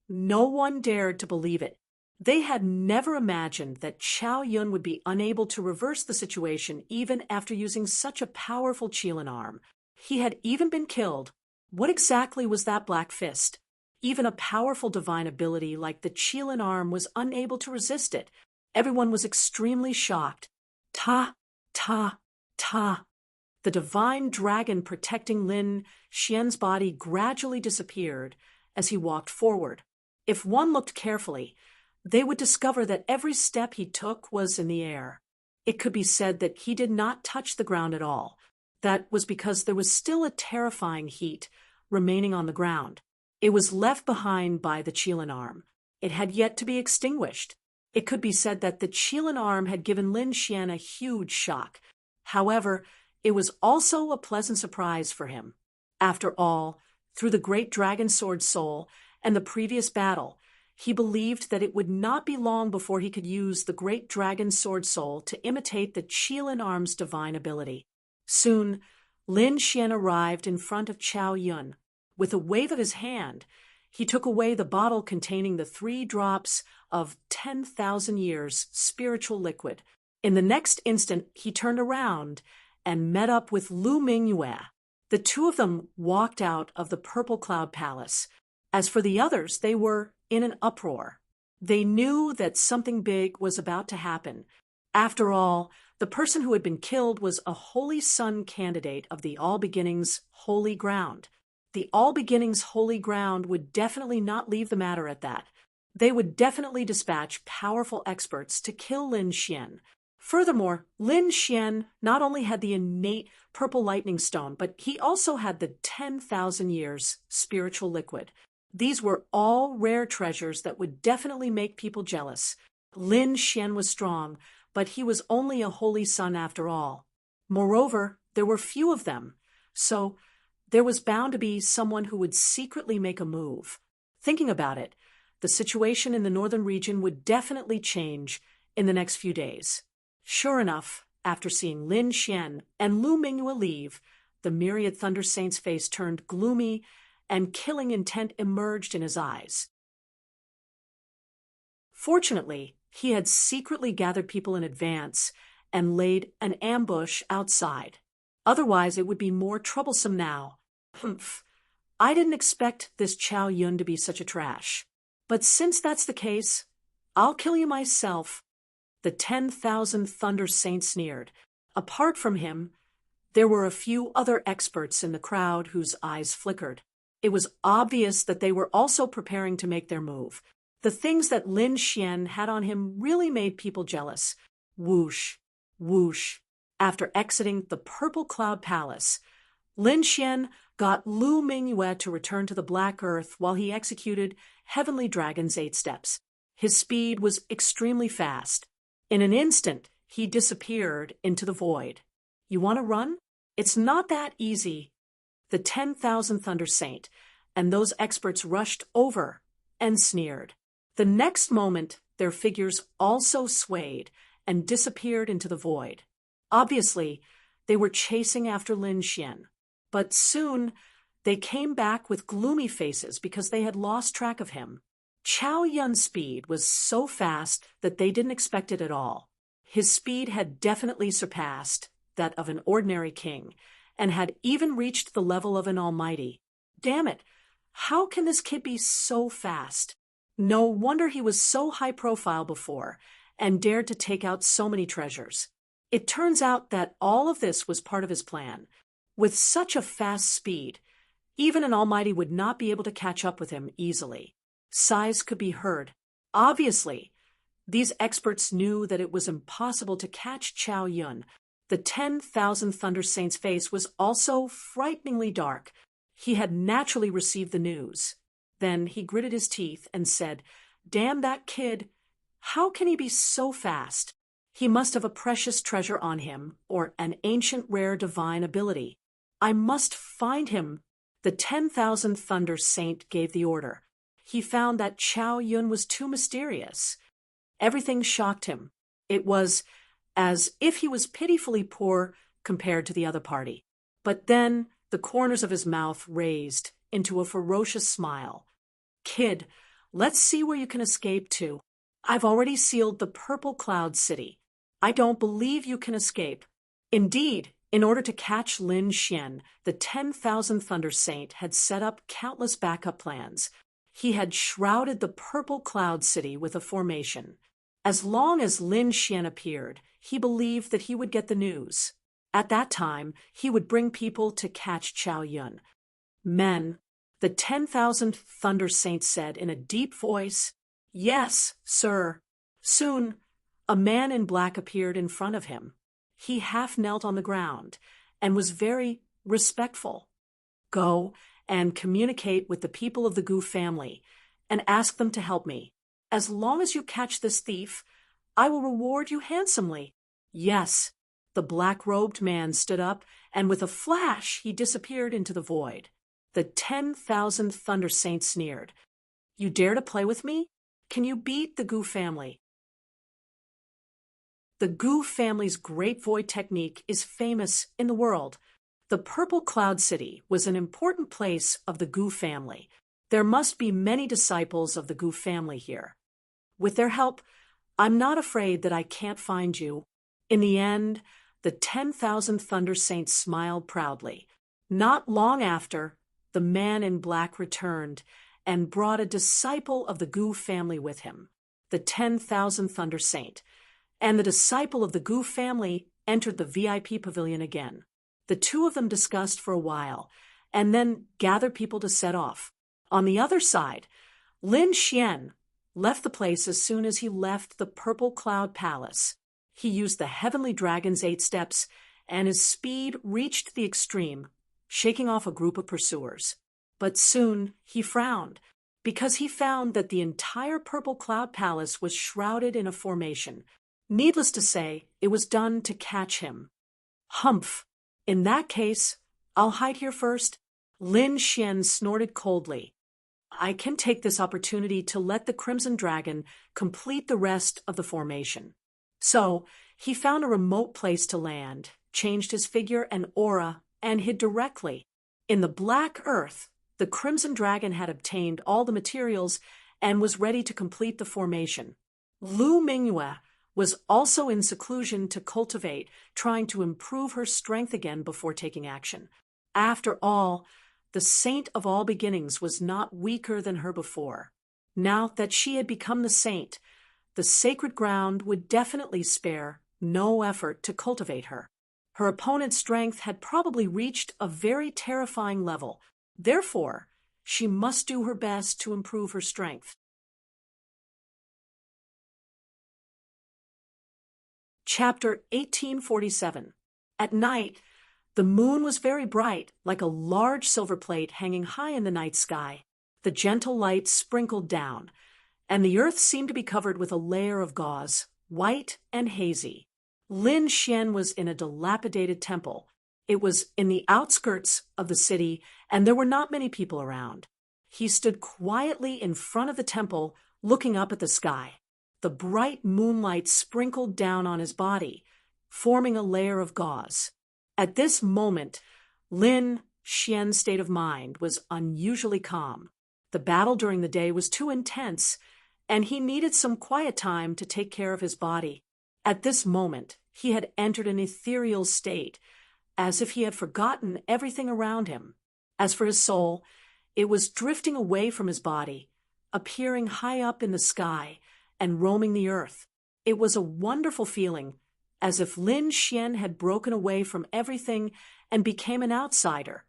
A: No one dared to believe it. They had never imagined that Chao Yun would be unable to reverse the situation even after using such a powerful Qilin arm. He had even been killed. What exactly was that black fist? Even a powerful divine ability like the Qilin arm was unable to resist it. Everyone was extremely shocked. Ta, ta, ta. The divine dragon protecting Lin Xian's body gradually disappeared as he walked forward. If one looked carefully, they would discover that every step he took was in the air. It could be said that he did not touch the ground at all. That was because there was still a terrifying heat remaining on the ground. It was left behind by the Qilin arm. It had yet to be extinguished. It could be said that the Qilin arm had given Lin Xian a huge shock. However, it was also a pleasant surprise for him. After all, through the great dragon sword soul and the previous battle, he believed that it would not be long before he could use the great dragon sword soul to imitate the Qilin arm's divine ability. Soon, Lin Xian arrived in front of Chao Yun. With a wave of his hand, he took away the bottle containing the 3 drops of 10,000 years spiritual liquid. In the next instant, he turned around and met up with Lu Mingyue. The 2 of them walked out of the Purple Cloud Palace. As for the others, they were in an uproar. They knew that something big was about to happen. After all, the person who had been killed was a Holy Sun candidate of the All Beginnings Holy Ground. The All Beginnings Holy Ground would definitely not leave the matter at that. They would definitely dispatch powerful experts to kill Lin Xian. Furthermore, Lin Xian not only had the innate purple lightning stone, but he also had the 10,000 years spiritual liquid. These were all rare treasures that would definitely make people jealous. Lin Xian was strong, but he was only a holy son after all. Moreover, there were few of them, so there was bound to be someone who would secretly make a move. Thinking about it, the situation in the northern region would definitely change in the next few days. Sure enough, after seeing Lin Xian and Lu Mingyue leave, the myriad Thunder Saints' face turned gloomy, and killing intent emerged in his eyes. Fortunately, he had secretly gathered people in advance and laid an ambush outside. Otherwise, it would be more troublesome now. Humph. I didn't expect this Chow Yun to be such a trash. But since that's the case, I'll kill you myself. The 10,000 Thunder Saint sneered. Apart from him, there were a few other experts in the crowd whose eyes flickered. It was obvious that they were also preparing to make their move. The things that Lin Xian had on him really made people jealous. Whoosh, whoosh. After exiting the Purple Cloud Palace, Lin Xian got Lu Mingyue to return to the Black Earth while he executed Heavenly Dragon's 8 steps. His speed was extremely fast. In an instant, he disappeared into the void. You want to run? It's not that easy. The 10,000 Thunder Saint and those experts rushed over and sneered. The next moment, their figures also swayed and disappeared into the void. Obviously, they were chasing after Lin Xian, but soon they came back with gloomy faces because they had lost track of him. Chow Yun's speed was so fast that they didn't expect it at all. His speed had definitely surpassed that of an ordinary king, and had even reached the level of an almighty. Damn it, how can this kid be so fast? No wonder he was so high profile before, and dared to take out so many treasures. It turns out that all of this was part of his plan. With such a fast speed, even an almighty would not be able to catch up with him easily. Sighs could be heard. Obviously, these experts knew that it was impossible to catch Chow Yun. The 10,000 Thunder Saint's face was also frighteningly dark. He had naturally received the news. Then he gritted his teeth and said, "Damn that kid! How can he be so fast? He must have a precious treasure on him, or an ancient rare divine ability. I must find him." The 10,000 Thunder Saint gave the order. He found that Chow Yun was too mysterious. Everything shocked him. It was as if he was pitifully poor compared to the other party. But then the corners of his mouth raised into a ferocious smile. "Kid, let's see where you can escape to. I've already sealed the Purple Cloud City. I don't believe you can escape." Indeed, in order to catch Lin Xian, the 10,000 Thunder Saint had set up countless backup plans. He had shrouded the Purple Cloud City with a formation. As long as Lin Xian appeared, he believed that he would get the news. At that time, he would bring people to catch Chow Yun. "Men," the 10,000 Thunder Saint said in a deep voice. "Yes, sir." Soon, a man in black appeared in front of him. He half knelt on the ground and was very respectful. "Go and communicate with the people of the Gu family and ask them to help me. As long as you catch this thief, I will reward you handsomely." "Yes." The black-robed man stood up, and with a flash he disappeared into the void. The 10,000 Thunder Saints sneered. "You dare to play with me? Can you beat the Gu family?" The Gu family's Great Void technique is famous in the world. The Purple Cloud City was an important place of the Gu family. There must be many disciples of the Gu family here. With their help, I'm not afraid that I can't find you. In the end, the 10,000 Thunder Saints smiled proudly. Not long after, the man in black returned and brought a disciple of the Gu family with him, the 10,000 Thunder Saint, and the disciple of the Gu family entered the VIP pavilion again. The two of them discussed for a while, and then gathered people to set off. On the other side, Lin Xian left the place as soon as he left the Purple Cloud Palace. He used the Heavenly Dragon's 8 steps, and his speed reached the extreme, shaking off a group of pursuers. But soon he frowned, because he found that the entire Purple Cloud Palace was shrouded in a formation. Needless to say, it was done to catch him. "Humph! In that case, I'll hide here first." Lin Xian snorted coldly. "I can take this opportunity to let the Crimson Dragon complete the rest of the formation." So, he found a remote place to land, changed his figure and aura, and hid directly. In the Black Earth, The Crimson Dragon had obtained all the materials and was ready to complete the formation. Lu Mingyue was also in seclusion to cultivate, trying to improve her strength again before taking action. After all, the saint of all beginnings was not weaker than her before. Now that she had become the saint, the sacred ground would definitely spare no effort to cultivate her. Her opponent's strength had probably reached a very terrifying level. Therefore, she must do her best to improve her strength. Chapter 1847. At night, the moon was very bright, like a large silver plate hanging high in the night sky. The gentle light sprinkled down, and the earth seemed to be covered with a layer of gauze, white and hazy. Lin Xian was in a dilapidated temple. It was in the outskirts of the city, and there were not many people around. He stood quietly in front of the temple, looking up at the sky. The bright moonlight sprinkled down on his body, forming a layer of gauze. At this moment, Lin Xian's state of mind was unusually calm. The battle during the day was too intense, and he needed some quiet time to take care of his body. At this moment, he had entered an ethereal state, as if he had forgotten everything around him. As for his soul, it was drifting away from his body, appearing high up in the sky and roaming the earth. It was a wonderful feeling, as if Lin Xian had broken away from everything and became an outsider,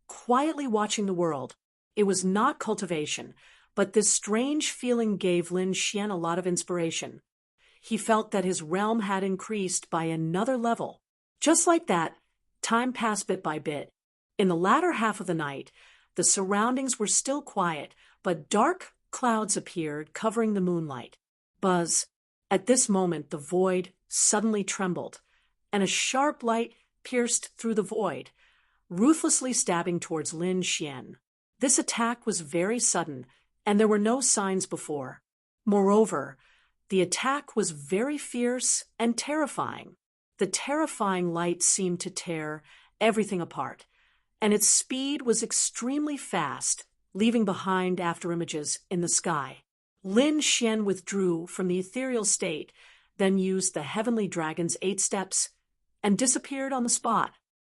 A: quietly watching the world. It was not cultivation, but this strange feeling gave Lin Xian a lot of inspiration. He felt that his realm had increased by another level. Just like that, time passed bit by bit. In the latter half of the night, the surroundings were still quiet, but dark clouds appeared, covering the moonlight. Buzz. At this moment, the void suddenly trembled, and a sharp light pierced through the void, ruthlessly stabbing towards Lin Xian. This attack was very sudden, and there were no signs before. Moreover, the attack was very fierce and terrifying. The terrifying light seemed to tear everything apart, and its speed was extremely fast, leaving behind afterimages in the sky. Lin Xian withdrew from the ethereal state, then used the heavenly dragon's 8 steps, and disappeared on the spot.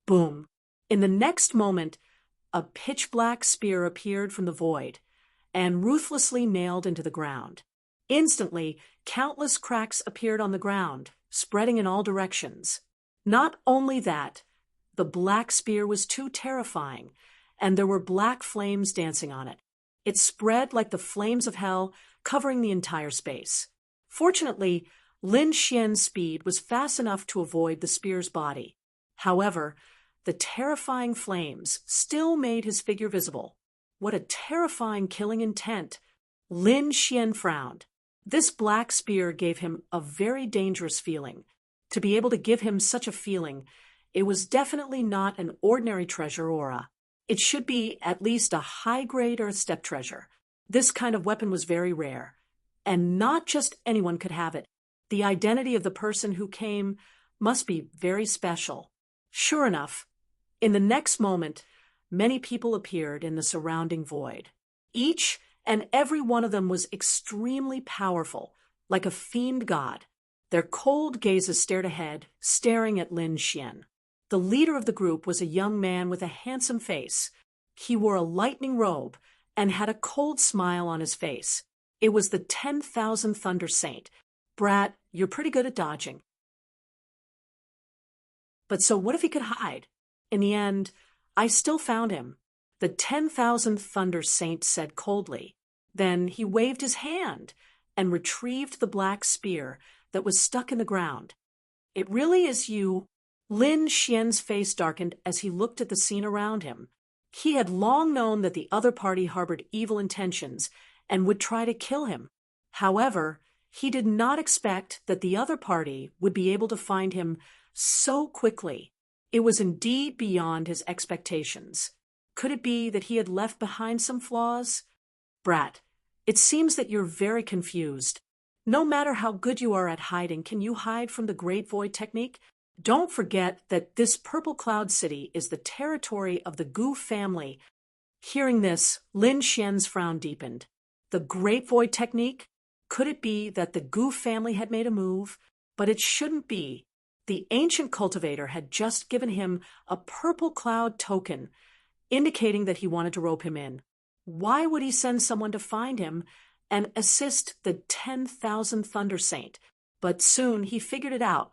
A: Boom! In the next moment, a pitch-black spear appeared from the void, and ruthlessly nailed into the ground. Instantly, countless cracks appeared on the ground, spreading in all directions. Not only that, the black spear was too terrifying, and there were black flames dancing on it. It spread like the flames of hell, covering the entire space. Fortunately, Lin Xian's speed was fast enough to avoid the spear's body. However, the terrifying flames still made his figure visible. What a terrifying killing intent! Lin Xian frowned. This black spear gave him a very dangerous feeling. To be able to give him such a feeling, it was definitely not an ordinary treasure aura. It should be at least a high-grade or step treasure. This kind of weapon was very rare, and not just anyone could have it. The identity of the person who came must be very special. Sure enough, in the next moment, many people appeared in the surrounding void. Each and every one of them was extremely powerful, like a fiend god. Their cold gazes stared ahead, staring at Lin Xian. The leader of the group was a young man with a handsome face. He wore a lightning robe and had a cold smile on his face. It was the 10,000 Thunder Saint. Brat, you're pretty good at dodging. But so what if he could hide? In the end, I still found him. The 10,000 Thunder Saint said coldly. Then he waved his hand and retrieved the black spear that was stuck in the ground. It really is you. Lin Xian's face darkened as he looked at the scene around him. He had long known that the other party harbored evil intentions and would try to kill him. However, he did not expect that the other party would be able to find him so quickly. It was indeed beyond his expectations. Could it be that he had left behind some flaws? Brat, it seems that you're very confused. No matter how good you are at hiding, can you hide from the Great Void technique? Don't forget that this Purple Cloud City is the territory of the Gu family. Hearing this, Lin Xian's frown deepened. The Great Void technique? Could it be that the Gu family had made a move? But it shouldn't be. The ancient cultivator had just given him a purple cloud token, indicating that he wanted to rope him in. Why would he send someone to find him and assist the 10,000th Thunder Saint? But soon he figured it out,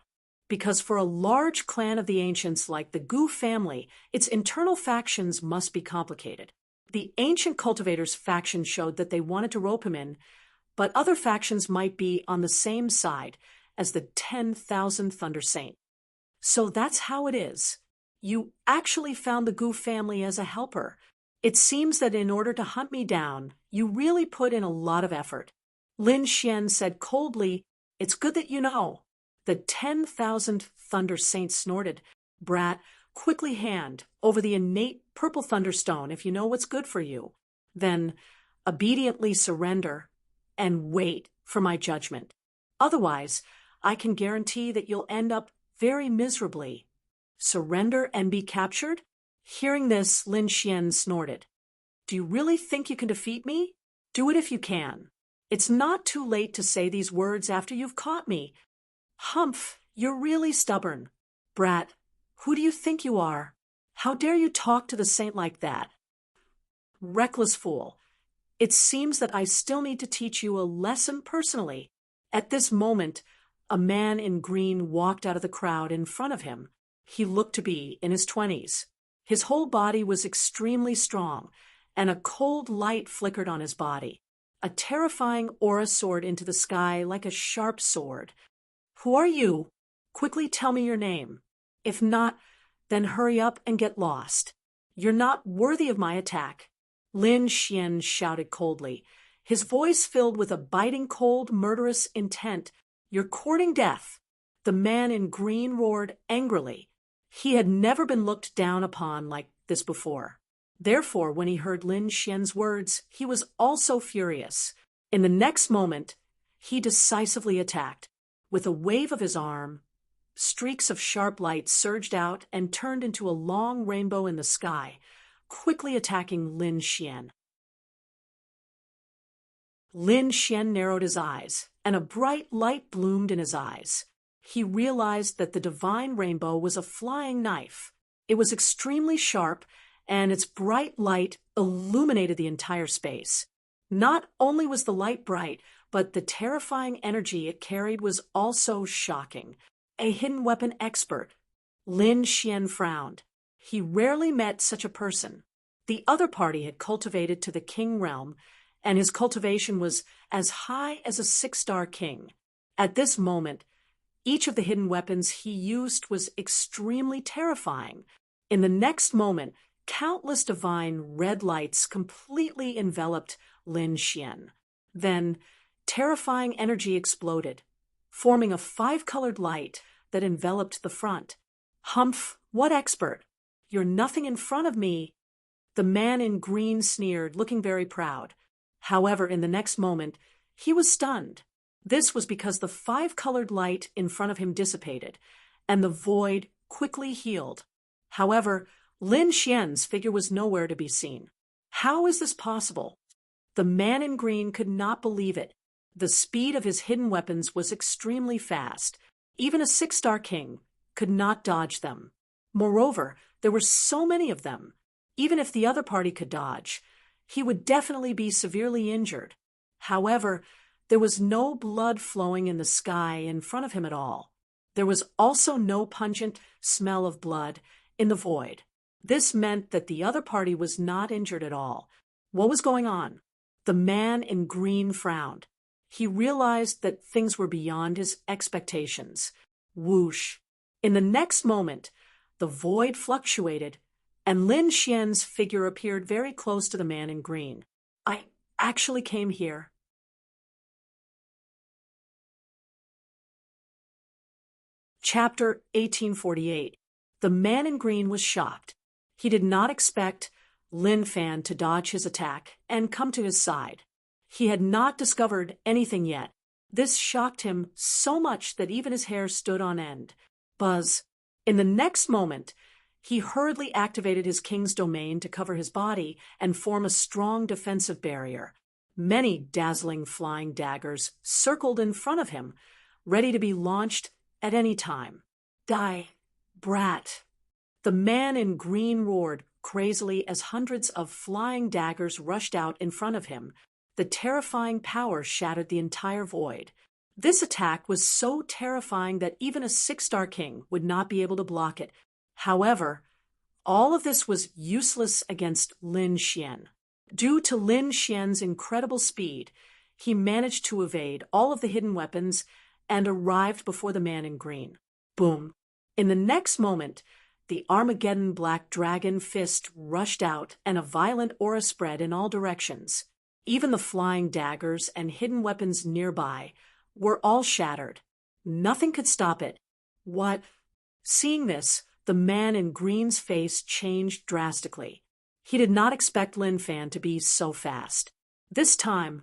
A: because for a large clan of the ancients like the Gu family, its internal factions must be complicated. The ancient cultivator's faction showed that they wanted to rope him in, but other factions might be on the same side as the 10,000th Thunder Saint. So that's how it is. You actually found the Gu family as a helper. It seems that in order to hunt me down, you really put in a lot of effort. Lin Xian said coldly, "It's good that you know." The 10,000th Thunder Saint snorted. "Brat, quickly hand over the innate purple thunderstone if you know what's good for you. Then obediently surrender and wait for my judgment. Otherwise, I can guarantee that you'll end up very miserably." "Surrender and be captured?" Hearing this, Lin Xian snorted. "Do you really think you can defeat me? Do it if you can. It's not too late to say these words after you've caught me. Humph, you're really stubborn. Brat, who do you think you are? How dare you talk to the saint like that? Reckless fool. It seems that I still need to teach you a lesson personally." At this moment, a man in green walked out of the crowd in front of him. He looked to be in his 20s. His whole body was extremely strong, and a cold light flickered on his body. A terrifying aura soared into the sky like a sharp sword. "Who are you? Quickly tell me your name. If not, then hurry up and get lost. You're not worthy of my attack." Lin Xian shouted coldly, his voice filled with a biting cold, murderous intent. "You're courting death." The man in green roared angrily. He had never been looked down upon like this before. Therefore, when he heard Lin Xian's words, he was also furious. In the next moment, he decisively attacked. With a wave of his arm, streaks of sharp light surged out and turned into a long rainbow in the sky, quickly attacking Lin Xian. Lin Xian narrowed his eyes, and a bright light bloomed in his eyes. He realized that the divine rainbow was a flying knife. It was extremely sharp, and its bright light illuminated the entire space. Not only was the light bright, but the terrifying energy it carried was also shocking. A hidden weapon expert. Lin Xian frowned. He rarely met such a person. The other party had cultivated to the king realm, and his cultivation was as high as a 6-star king. At this moment, each of the hidden weapons he used was extremely terrifying. In the next moment, countless divine red lights completely enveloped Lin Xian. Then, terrifying energy exploded, forming a 5-colored light that enveloped the front. "Humph, what expert? You're nothing in front of me." The man in green sneered, looking very proud. However, in the next moment, he was stunned. This was because the 5-colored light in front of him dissipated, and the void quickly healed. However, Lin Xian's figure was nowhere to be seen. How is this possible? The man in green could not believe it. The speed of his hidden weapons was extremely fast. Even a 6-star king could not dodge them. Moreover, there were so many of them. Even if the other party could dodge, he would definitely be severely injured. However, there was no blood flowing in the sky in front of him at all. There was also no pungent smell of blood in the void. This meant that the other party was not injured at all. What was going on? The man in green frowned. He realized that things were beyond his expectations. Whoosh! In the next moment, the void fluctuated, and Lin Xian's figure appeared very close to the man in green. "I actually came here." Chapter 1848. The man in green was shocked. He did not expect Lin Fan to dodge his attack and come to his side. He had not discovered anything yet. This shocked him so much that even his hair stood on end. Buzz. In the next moment, He hurriedly activated his king's domain to cover his body and form a strong defensive barrier. Many dazzling flying daggers circled in front of him, ready to be launched at any time. Die, brat! The man in green roared crazily as hundreds of flying daggers rushed out in front of him. The terrifying power shattered the entire void. This attack was so terrifying that even a 6-star king would not be able to block it. However, all of this was useless against Lin Xian. Due to Lin Xian's incredible speed, he managed to evade all of the hidden weapons and arrived before the man in green. Boom! In the next moment, the Armageddon Black Dragon fist rushed out and a violent aura spread in all directions. Even the flying daggers and hidden weapons nearby were all shattered. Nothing could stop it. What? Seeing this, the man in green's face changed drastically. He did not expect Lin Fan to be so fast. This time,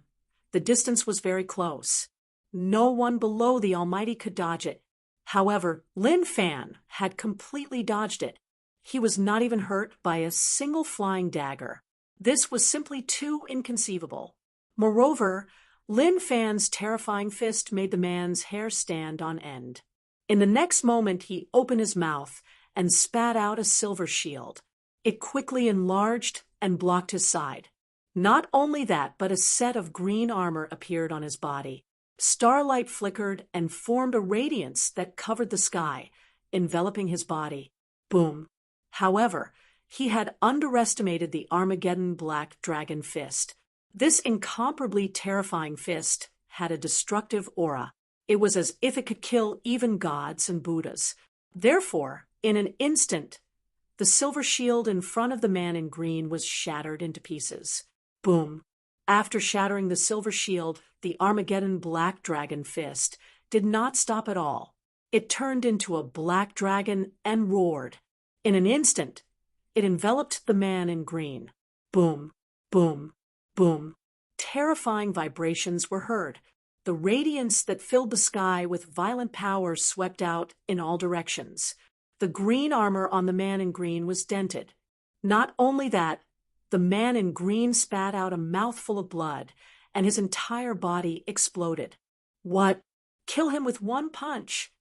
A: the distance was very close. No one below the Almighty could dodge it. However, Lin Fan had completely dodged it. He was not even hurt by a single flying dagger. This was simply too inconceivable. Moreover, Lin Fan's terrifying fist made the man's hair stand on end. In the next moment, he opened his mouth and spat out a silver shield. It quickly enlarged and blocked his side. Not only that, but a set of green armor appeared on his body. Starlight flickered and formed a radiance that covered the sky, enveloping his body. Boom! However, he had underestimated the Armageddon Black Dragon fist. This incomparably terrifying fist had a destructive aura. It was as if it could kill even gods and Buddhas. Therefore, in an instant, the silver shield in front of the man in green was shattered into pieces. Boom! After shattering the silver shield, the Armageddon Black Dragon fist did not stop at all. It turned into a black dragon and roared. In an instant, it enveloped the man in green. Boom! Boom! Boom! Terrifying vibrations were heard. The radiance that filled the sky with violent power swept out in all directions. The green armor on the man in green was dented. Not only that, the man in green spat out a mouthful of blood, and his entire body exploded. What? Kill him with one punch?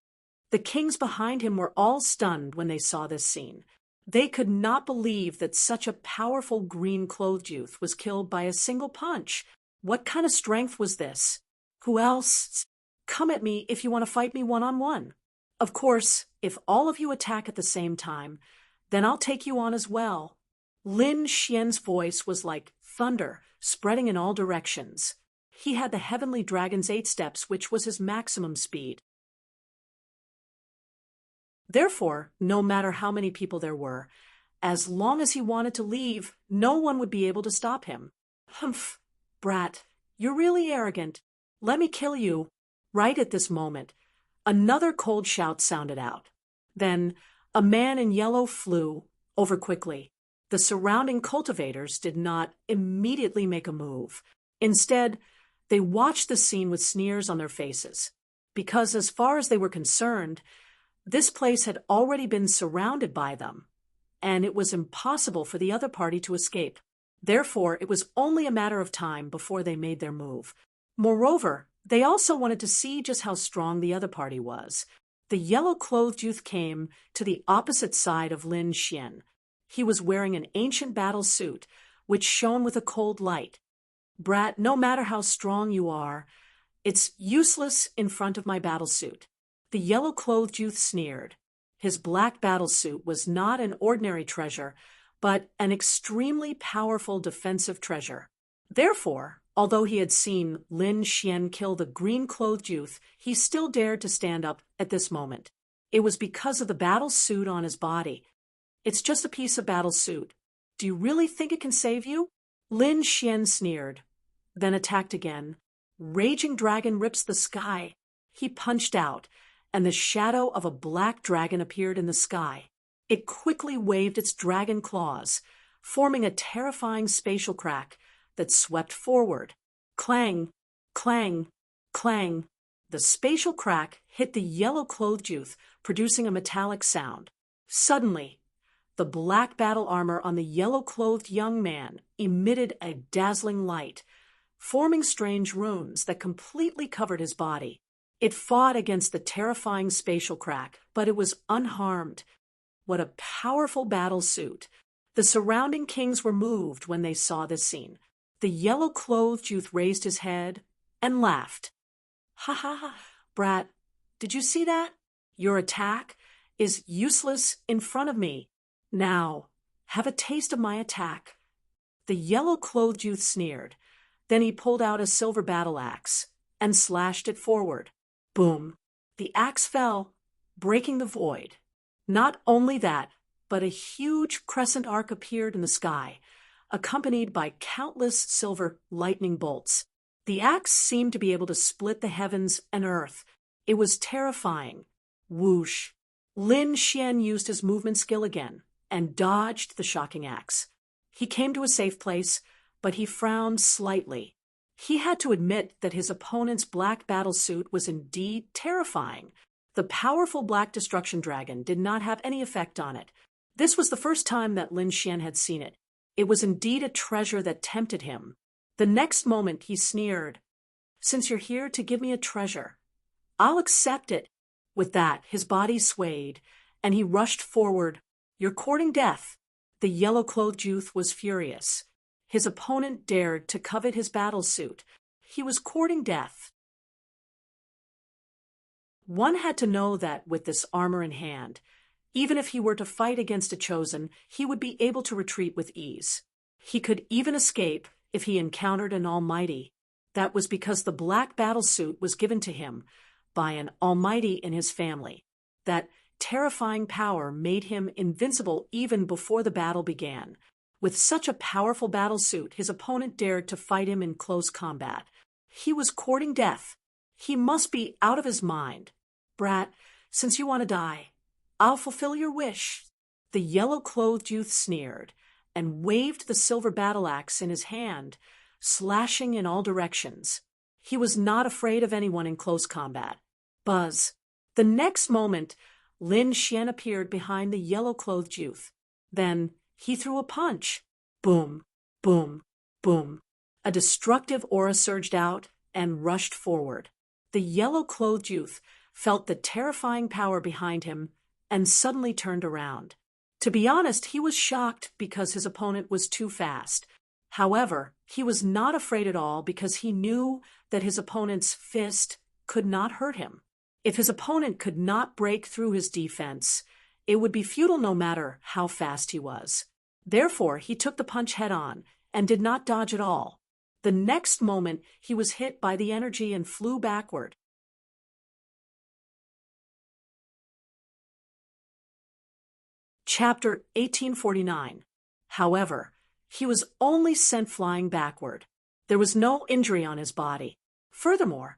A: The kings behind him were all stunned when they saw this scene. They could not believe that such a powerful green-clothed youth was killed by a single punch. What kind of strength was this? Who else? Come at me if you want to fight me one-on-one. Of course, if all of you attack at the same time, then I'll take you on as well. Lin Xian's voice was like thunder, spreading in all directions. He had the Heavenly Dragon's 8 steps, which was his maximum speed. Therefore, no matter how many people there were, as long as he wanted to leave, no one would be able to stop him. Humph, brat, you're really arrogant. Let me kill you. Right at this moment, another cold shout sounded out. Then, a man in yellow flew over quickly. The surrounding cultivators did not immediately make a move. Instead, they watched the scene with sneers on their faces, because as far as they were concerned, this place had already been surrounded by them, and it was impossible for the other party to escape. Therefore, it was only a matter of time before they made their move. Moreover, they also wanted to see just how strong the other party was. The yellow-clothed youth came to the opposite side of Lin Xian. He was wearing an ancient battle suit, which shone with a cold light. Brat, no matter how strong you are, it's useless in front of my battle suit. The yellow-clothed youth sneered. His black battle suit was not an ordinary treasure, but an extremely powerful defensive treasure. Therefore, although he had seen Lin Xian kill the green-clothed youth, he still dared to stand up at this moment. It was because of the battle suit on his body. It's just a piece of battle suit. Do you really think it can save you? Lin Xian sneered, then attacked again. Raging dragon rips the sky. He punched out, and the shadow of a black dragon appeared in the sky. It quickly waved its dragon claws, forming a terrifying spatial crack that swept forward. Clang, clang, clang. The spatial crack hit the yellow-clothed youth, producing a metallic sound. Suddenly, The black battle armor on the yellow-clothed young man emitted a dazzling light, forming strange runes that completely covered his body. It fought against the terrifying spatial crack, but it was unharmed. What a powerful battle suit! The surrounding kings were moved when they saw this scene. The yellow-clothed youth raised his head and laughed. "Ha ha ha, brat, did you see that? Your attack is useless in front of me. Now, have a taste of my attack." The yellow-clothed youth sneered. Then he pulled out a silver battle axe and slashed it forward. Boom! The axe fell, breaking the void. Not only that, but a huge crescent arc appeared in the sky, accompanied by countless silver lightning bolts. The axe seemed to be able to split the heavens and earth. It was terrifying. Whoosh! Lin Xian used his movement skill again and dodged the shocking axe. He came to a safe place, but he frowned slightly. He had to admit that his opponent's black battlesuit was indeed terrifying. The powerful black destruction dragon did not have any effect on it. This was the first time that Lin Xian had seen it. It was indeed a treasure that tempted him. The next moment he sneered, "Since you're here to give me a treasure, I'll accept it." With that, his body swayed, and he rushed forward. "You're courting death." The yellow-clothed youth was furious. His opponent dared to covet his battlesuit. He was courting death. One had to know that with this armor in hand, even if he were to fight against a chosen, he would be able to retreat with ease. He could even escape if he encountered an almighty. That was because the black battlesuit was given to him by an almighty in his family. That terrifying power made him invincible even before the battle began. With such a powerful battlesuit, his opponent dared to fight him in close combat. He was courting death. He must be out of his mind. "Brat, since you want to die, I'll fulfill your wish." The yellow-clothed youth sneered and waved the silver battle axe in his hand, slashing in all directions. He was not afraid of anyone in close combat. Buzz! The next moment, Lin Xian appeared behind the yellow-clothed youth. Then he threw a punch. Boom, boom, boom. A destructive aura surged out and rushed forward. The yellow-clothed youth felt the terrifying power behind him and suddenly turned around. To be honest, he was shocked because his opponent was too fast. However, he was not afraid at all because he knew that his opponent's fist could not hurt him. If his opponent could not break through his defense, it would be futile no matter how fast he was. Therefore, he took the punch head-on and did not dodge at all. The next moment, he was hit by the energy and flew backward. Chapter 1849. However, he was only sent flying backward. There was no injury on his body. Furthermore,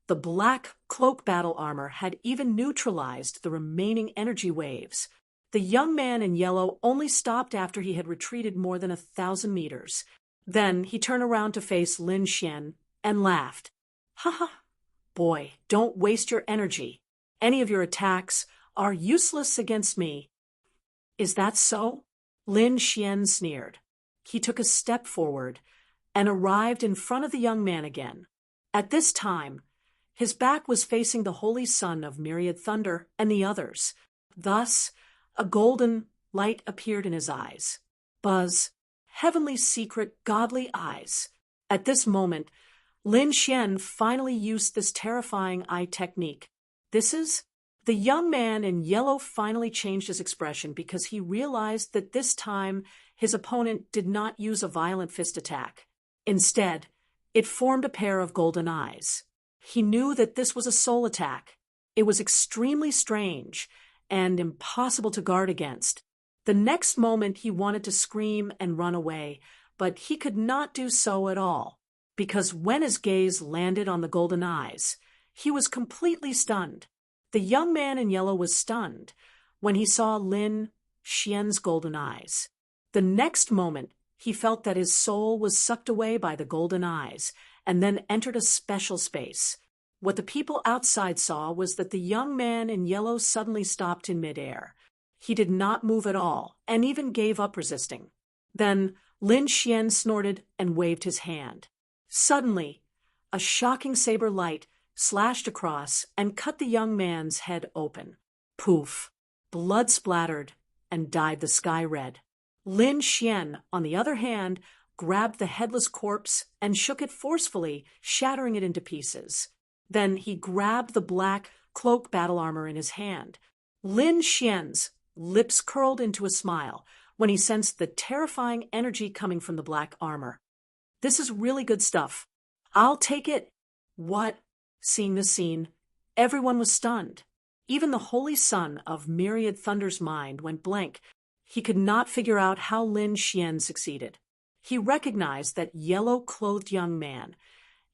A: the black cloak battle armor had even neutralized the remaining energy waves. The young man in yellow only stopped after he had retreated more than 1,000 meters. Then he turned around to face Lin Xian and laughed. "Ha ha! Boy, don't waste your energy. Any of your attacks are useless against me." "Is that so?" Lin Xian sneered. He took a step forward and arrived in front of the young man again. At this time, his back was facing the holy son of myriad thunder and the others. Thus, a golden light appeared in his eyes. Buzz, heavenly secret, godly eyes. At this moment, Lin Xian finally used this terrifying eye technique. The young man in yellow finally changed his expression because he realized that this time his opponent did not use a violent fist attack. Instead, it formed a pair of golden eyes. He knew that this was a soul attack. It was extremely strange and impossible to guard against. The next moment he wanted to scream and run away, but he could not do so at all, because when his gaze landed on the golden eyes, he was completely stunned. The young man in yellow was stunned when he saw Lin Xian's golden eyes. The next moment, he felt that his soul was sucked away by the golden eyes and then entered a special space. What the people outside saw was that the young man in yellow suddenly stopped in midair. He did not move at all, and even gave up resisting. Then Lin Xian snorted and waved his hand. Suddenly, a shocking saber light slashed across and cut the young man's head open. Poof! Blood splattered and dyed the sky red. Lin Xian, on the other hand, grabbed the headless corpse and shook it forcefully, shattering it into pieces. Then he grabbed the black cloak battle armor in his hand. Lin Xian's lips curled into a smile when he sensed the terrifying energy coming from the black armor. This is really good stuff. I'll take it. What? Seeing this scene, everyone was stunned. Even the holy son of Myriad Thunder's mind went blank. He could not figure out how Lin Xian succeeded. He recognized that yellow-clothed young man,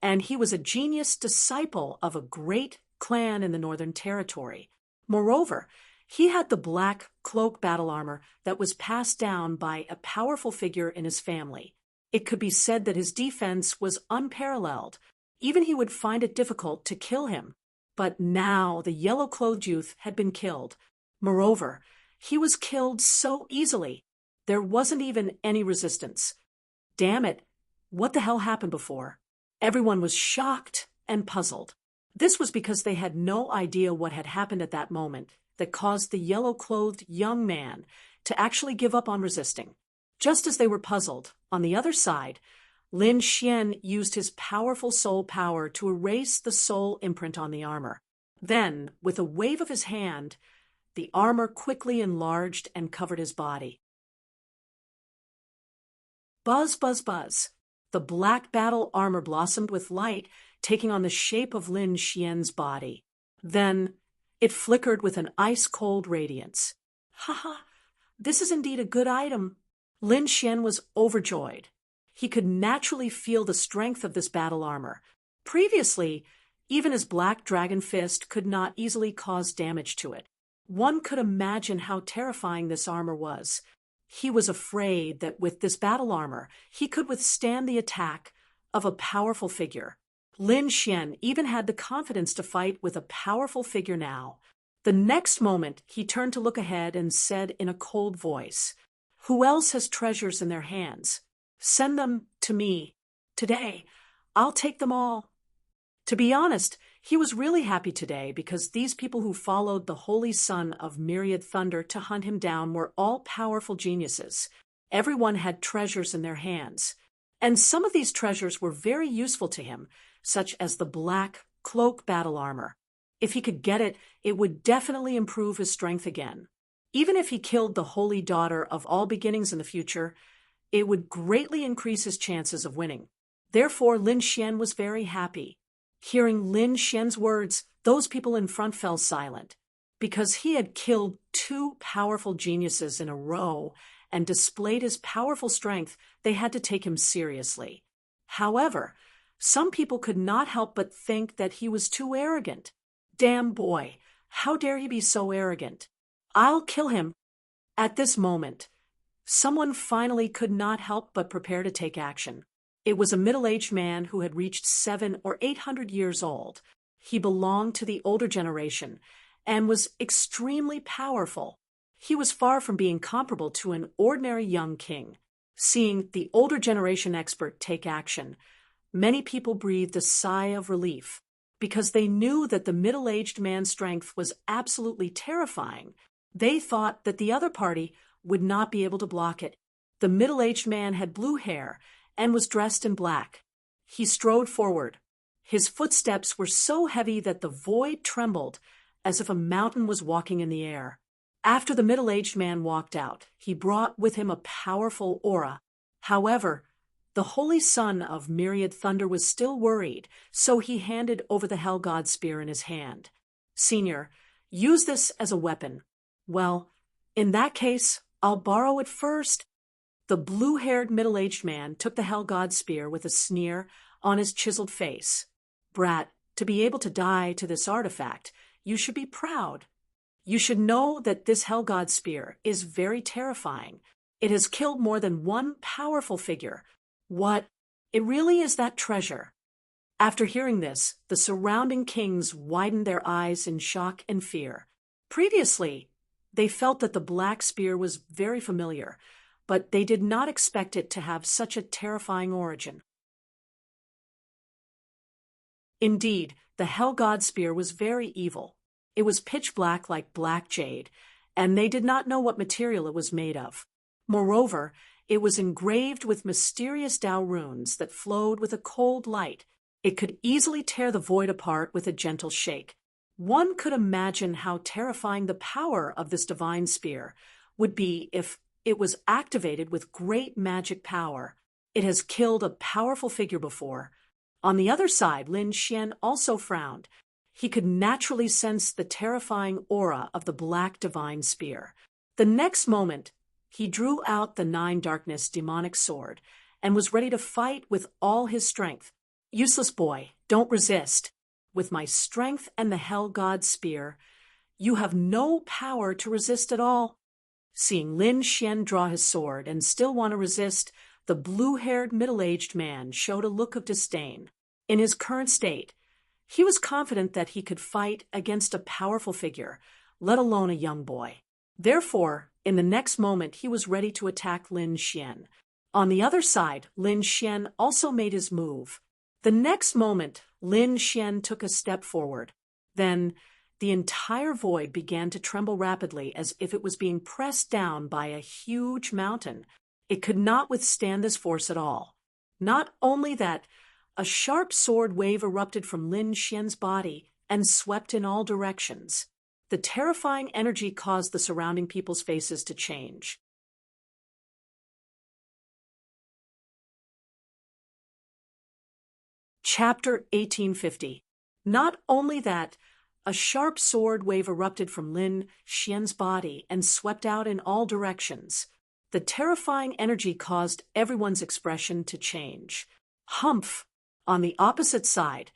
A: and he was a genius disciple of a great clan in the Northern Territory. Moreover, he had the black cloak battle armor that was passed down by a powerful figure in his family. It could be said that his defense was unparalleled. Even he would find it difficult to kill him. But now the yellow-clothed youth had been killed. Moreover, he was killed so easily. There wasn't even any resistance. Damn it, what the hell happened before? Everyone was shocked and puzzled. This was because they had no idea what had happened at that moment that caused the yellow-clothed young man to actually give up on resisting. Just as they were puzzled, on the other side, Lin Xian used his powerful soul power to erase the soul imprint on the armor. Then, with a wave of his hand, the armor quickly enlarged and covered his body. Buzz, buzz, buzz. The black battle armor blossomed with light, taking on the shape of Lin Xian's body. Then, it flickered with an ice-cold radiance. Ha ha! This is indeed a good item. Lin Xian was overjoyed. He could naturally feel the strength of this battle armor. Previously, even his black dragon fist could not easily cause damage to it. One could imagine how terrifying this armor was. He was afraid that with this battle armor, he could withstand the attack of a powerful figure. Lin Xian even had the confidence to fight with a powerful figure now. The next moment, he turned to look ahead and said in a cold voice, "Who else has treasures in their hands? Send them to me. Today, I'll take them all." To be honest, he was really happy today because these people who followed the holy son of Myriad Thunder to hunt him down were all powerful geniuses. Everyone had treasures in their hands. And some of these treasures were very useful to him, such as the black cloak battle armor. If he could get it, it would definitely improve his strength again. Even if he killed the holy daughter of all beginnings in the future, it would greatly increase his chances of winning. Therefore, Lin Xian was very happy. Hearing Lin Xian's words, those people in front fell silent. Because he had killed two powerful geniuses in a row and displayed his powerful strength, they had to take him seriously. However, some people could not help but think that he was too arrogant. Damn boy, how dare he be so arrogant? I'll kill him. At this moment, someone finally could not help but prepare to take action. It was a middle-aged man who had reached 700 or 800 years old. He belonged to the older generation and was extremely powerful. He was far from being comparable to an ordinary young king. Seeing the older generation expert take action, many people breathed a sigh of relief because they knew that the middle-aged man's strength was absolutely terrifying. They thought that the other party would not be able to block it. The middle-aged man had blue hair and was dressed in black. He strode forward. His footsteps were so heavy that the void trembled as if a mountain was walking in the air. After the middle-aged man walked out, he brought with him a powerful aura. However, the holy son of Myriad Thunder was still worried, so he handed over the Hell God spear in his hand. "Senior, use this as a weapon." "Well, in that case, I'll borrow it first." The blue-haired middle-aged man took the Hell God spear with a sneer on his chiseled face. "Brat, to be able to die to this artifact, you should be proud. You should know that this Hell God spear is very terrifying. It has killed more than one powerful figure. What? It really is that treasure." After hearing this, the surrounding kings widened their eyes in shock and fear. Previously, They felt that the black spear was very familiar, but they did not expect it to have such a terrifying origin. Indeed, the Hell God spear was very evil. It was pitch black like black jade, and they did not know what material it was made of. Moreover, it was engraved with mysterious Tao runes that flowed with a cold light. It could easily tear the void apart with a gentle shake. One could imagine how terrifying the power of this divine spear would be if it was activated with great magic power. It has killed a powerful figure before. On the other side, Lin Xian also frowned. He could naturally sense the terrifying aura of the black divine spear. The next moment, he drew out the 9 darkness demonic sword and was ready to fight with all his strength. Useless boy, don't resist. With my strength and the Hell God spear, you have no power to resist at all. Seeing Lin Xian draw his sword and still want to resist, the blue-haired middle-aged man showed a look of disdain. In his current state, he was confident that he could fight against a powerful figure, let alone a young boy. Therefore, in the next moment, he was ready to attack Lin Xian. On the other side, Lin Xian also made his move. The next moment, Lin Xian took a step forward. Then, the entire void began to tremble rapidly as if it was being pressed down by a huge mountain. It could not withstand this force at all. Not only that, a sharp sword wave erupted from Lin Xian's body and swept in all directions. The terrifying energy caused the surrounding people's faces to change. Chapter 1850. Not only that, a sharp sword wave erupted from Lin Xian's body and swept out in all directions. The terrifying energy caused everyone's expression to change. Humph! On the opposite side,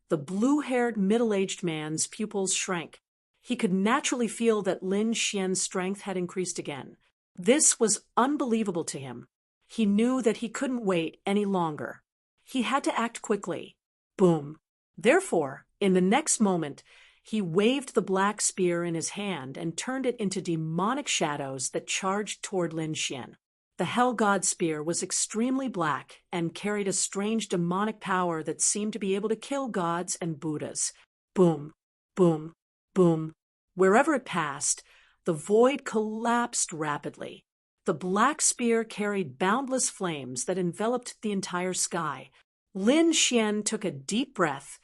A: the blue-haired middle-aged man's pupils shrank. He could naturally feel that Lin Xian's strength had increased again. This was unbelievable to him. He knew that he couldn't wait any longer. He had to act quickly. Boom! Therefore, in the next moment, he waved the black spear in his hand and turned it into demonic shadows that charged toward Lin Xian. The Hell God spear was extremely black and carried a strange demonic power that seemed to be able to kill gods and Buddhas. Boom! Boom! Boom! Wherever it passed, the void collapsed rapidly. The black spear carried boundless flames that enveloped the entire sky. Lin Xian took a deep breath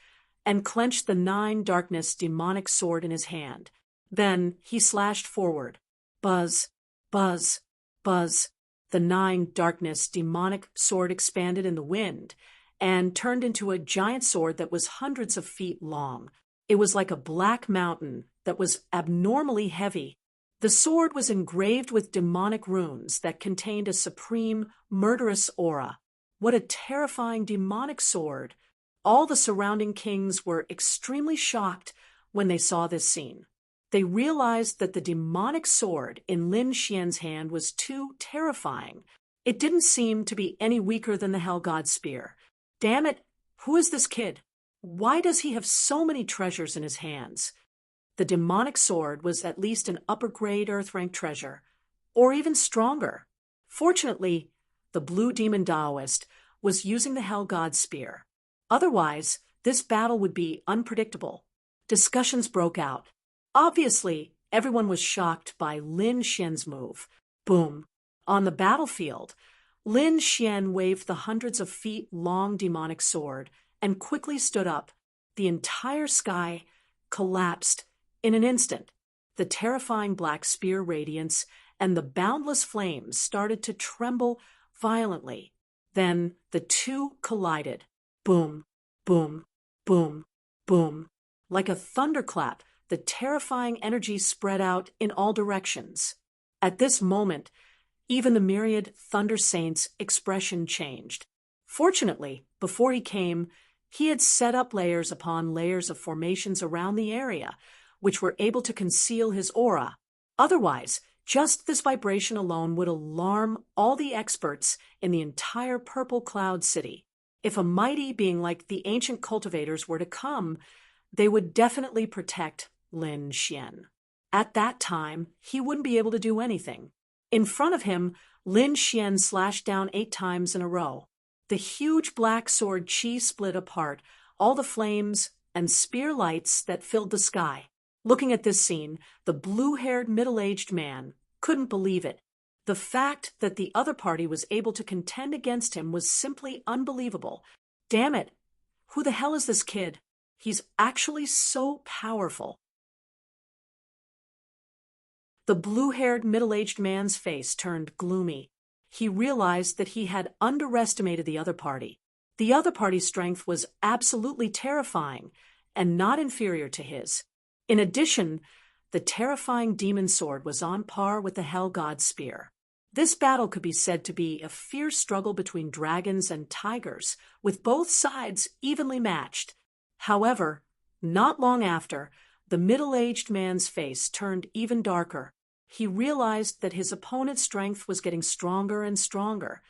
A: and clenched the 9 darkness demonic sword in his hand. Then he slashed forward. Buzz! Buzz! Buzz! The 9 darkness demonic sword expanded in the wind and turned into a giant sword that was hundreds of feet long. It was like a black mountain that was abnormally heavy. The sword was engraved with demonic runes that contained a supreme, murderous aura. What a terrifying demonic sword! All the surrounding kings were extremely shocked when they saw this scene. They realized that the demonic sword in Lin Xian's hand was too terrifying. It didn't seem to be any weaker than the Hell God spear. Damn it, who is this kid? Why does he have so many treasures in his hands? The demonic sword was at least an upper-grade Earth-rank treasure, or even stronger. Fortunately, the blue demon Taoist was using the Hell God spear. Otherwise, this battle would be unpredictable. Discussions broke out. Obviously, everyone was shocked by Lin Xian's move. Boom! On the battlefield, Lin Xian waved the hundreds of feet long demonic sword and quickly stood up. The entire sky collapsed in an instant. The terrifying black spear radiance and the boundless flames started to tremble violently. Then the two collided. Boom! Boom! Boom! Boom! Like a thunderclap, the terrifying energy spread out in all directions. At this moment, even the myriad Thunder Saints' expression changed. Fortunately, before he came, he had set up layers upon layers of formations around the area, which were able to conceal his aura. Otherwise, just this vibration alone would alarm all the experts in the entire Purple Cloud City. If a mighty being like the ancient cultivators were to come, they would definitely protect Lin Xian. At that time, he wouldn't be able to do anything. In front of him, Lin Xian slashed down 8 times in a row. The huge black sword Qi split apart all the flames and spear lights that filled the sky. Looking at this scene, the blue-haired middle-aged man couldn't believe it. The fact that the other party was able to contend against him was simply unbelievable. Damn it! Who the hell is this kid? He's actually so powerful. The blue-haired middle-aged man's face turned gloomy. He realized that he had underestimated the other party. The other party's strength was absolutely terrifying and not inferior to his. In addition, the terrifying demon sword was on par with the Hell God spear. This battle could be said to be a fierce struggle between dragons and tigers, with both sides evenly matched. However, not long after, the middle-aged man's face turned even darker. He realized that his opponent's strength was getting stronger and stronger,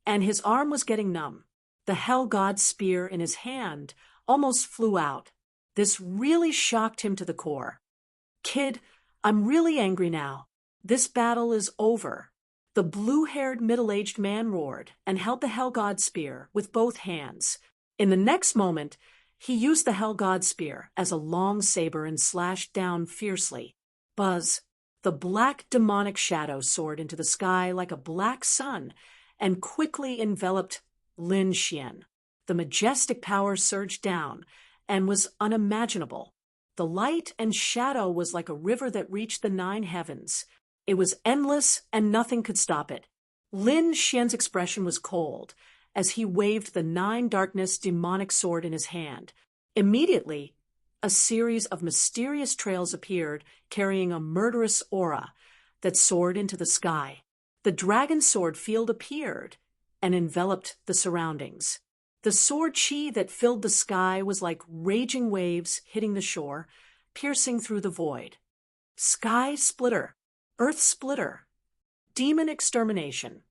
A: and his arm was getting numb. The Hell God spear in his hand almost flew out. This really shocked him to the core. Kid, I'm really angry now. This battle is over. The blue-haired middle-aged man roared and held the Hell God spear with both hands. In the next moment, he used the Hell God spear as a long saber and slashed down fiercely. Buzz! The black demonic shadow soared into the sky like a black sun and quickly enveloped Lin Xian. The majestic power surged down and was unimaginable. The light and shadow was like a river that reached the 9 heavens. It was endless and nothing could stop it. Lin Xian's expression was cold as he waved the 9 darkness demonic sword in his hand. Immediately, a series of mysterious trails appeared carrying a murderous aura that soared into the sky. The dragon sword field appeared and enveloped the surroundings. The sword Qi that filled the sky was like raging waves hitting the shore, piercing through the void. Sky splitter, earth splitter, demon extermination.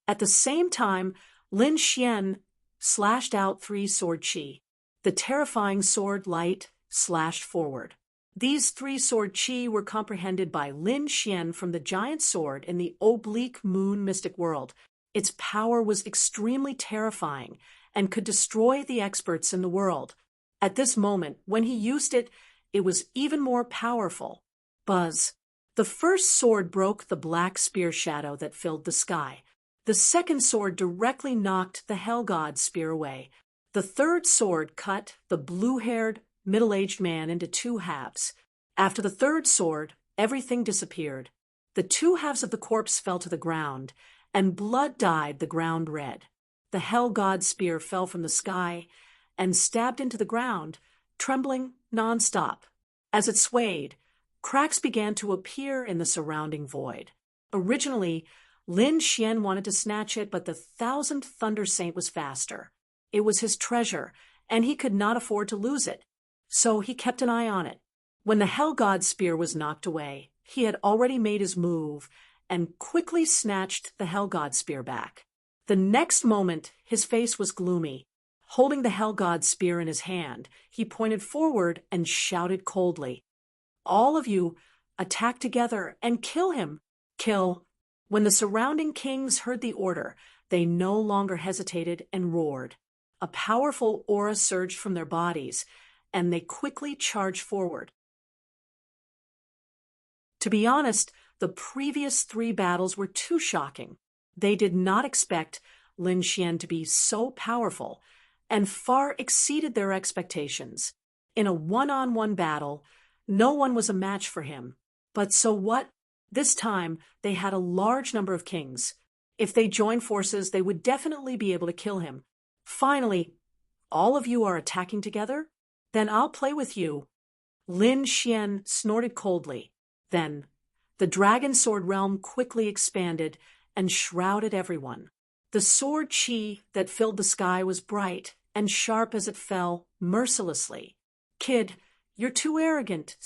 A: At the same time, Lin Xian slashed out 3 sword Qi. The terrifying sword light slashed forward. These 3 sword Qi were comprehended by Lin Xian from the giant sword in the oblique moon mystic world. Its power was extremely terrifying and could destroy the experts in the world. At this moment, when he used it, it was even more powerful. Buzz! The first sword broke the black spear shadow that filled the sky. The second sword directly knocked the Hell God spear away. The third sword cut the blue-haired, middle-aged man into 2 halves. After the third sword, everything disappeared. The 2 halves of the corpse fell to the ground, and blood dyed the ground red. The Hell God spear fell from the sky and stabbed into the ground, trembling non-stop. As it swayed, cracks began to appear in the surrounding void. Originally, Lin Xian wanted to snatch it, but the 1000th Thunder Saint was faster. It was his treasure, and he could not afford to lose it. So he kept an eye on it. When the Hell God spear was knocked away, he had already made his move and quickly snatched the Hell God spear back. The next moment, his face was gloomy. Holding the Hell God spear in his hand, he pointed forward and shouted coldly, "All of you, attack together and kill him! Kill!" When the surrounding kings heard the order, they no longer hesitated and roared. A powerful aura surged from their bodies, and they quickly charged forward. To be honest, the previous 3 battles were too shocking. They did not expect Lin Xian to be so powerful, and far exceeded their expectations. In a one-on-one battle, no one was a match for him. But so what? This time, they had a large number of kings. If they joined forces, they would definitely be able to kill him. Finally, all of you are attacking together? Then I'll play with you. Lin Xian snorted coldly. Then, the dragon sword realm quickly expanded and shrouded everyone. The sword Qi that filled the sky was bright and sharp as it fell mercilessly. Kid, you're too arrogant.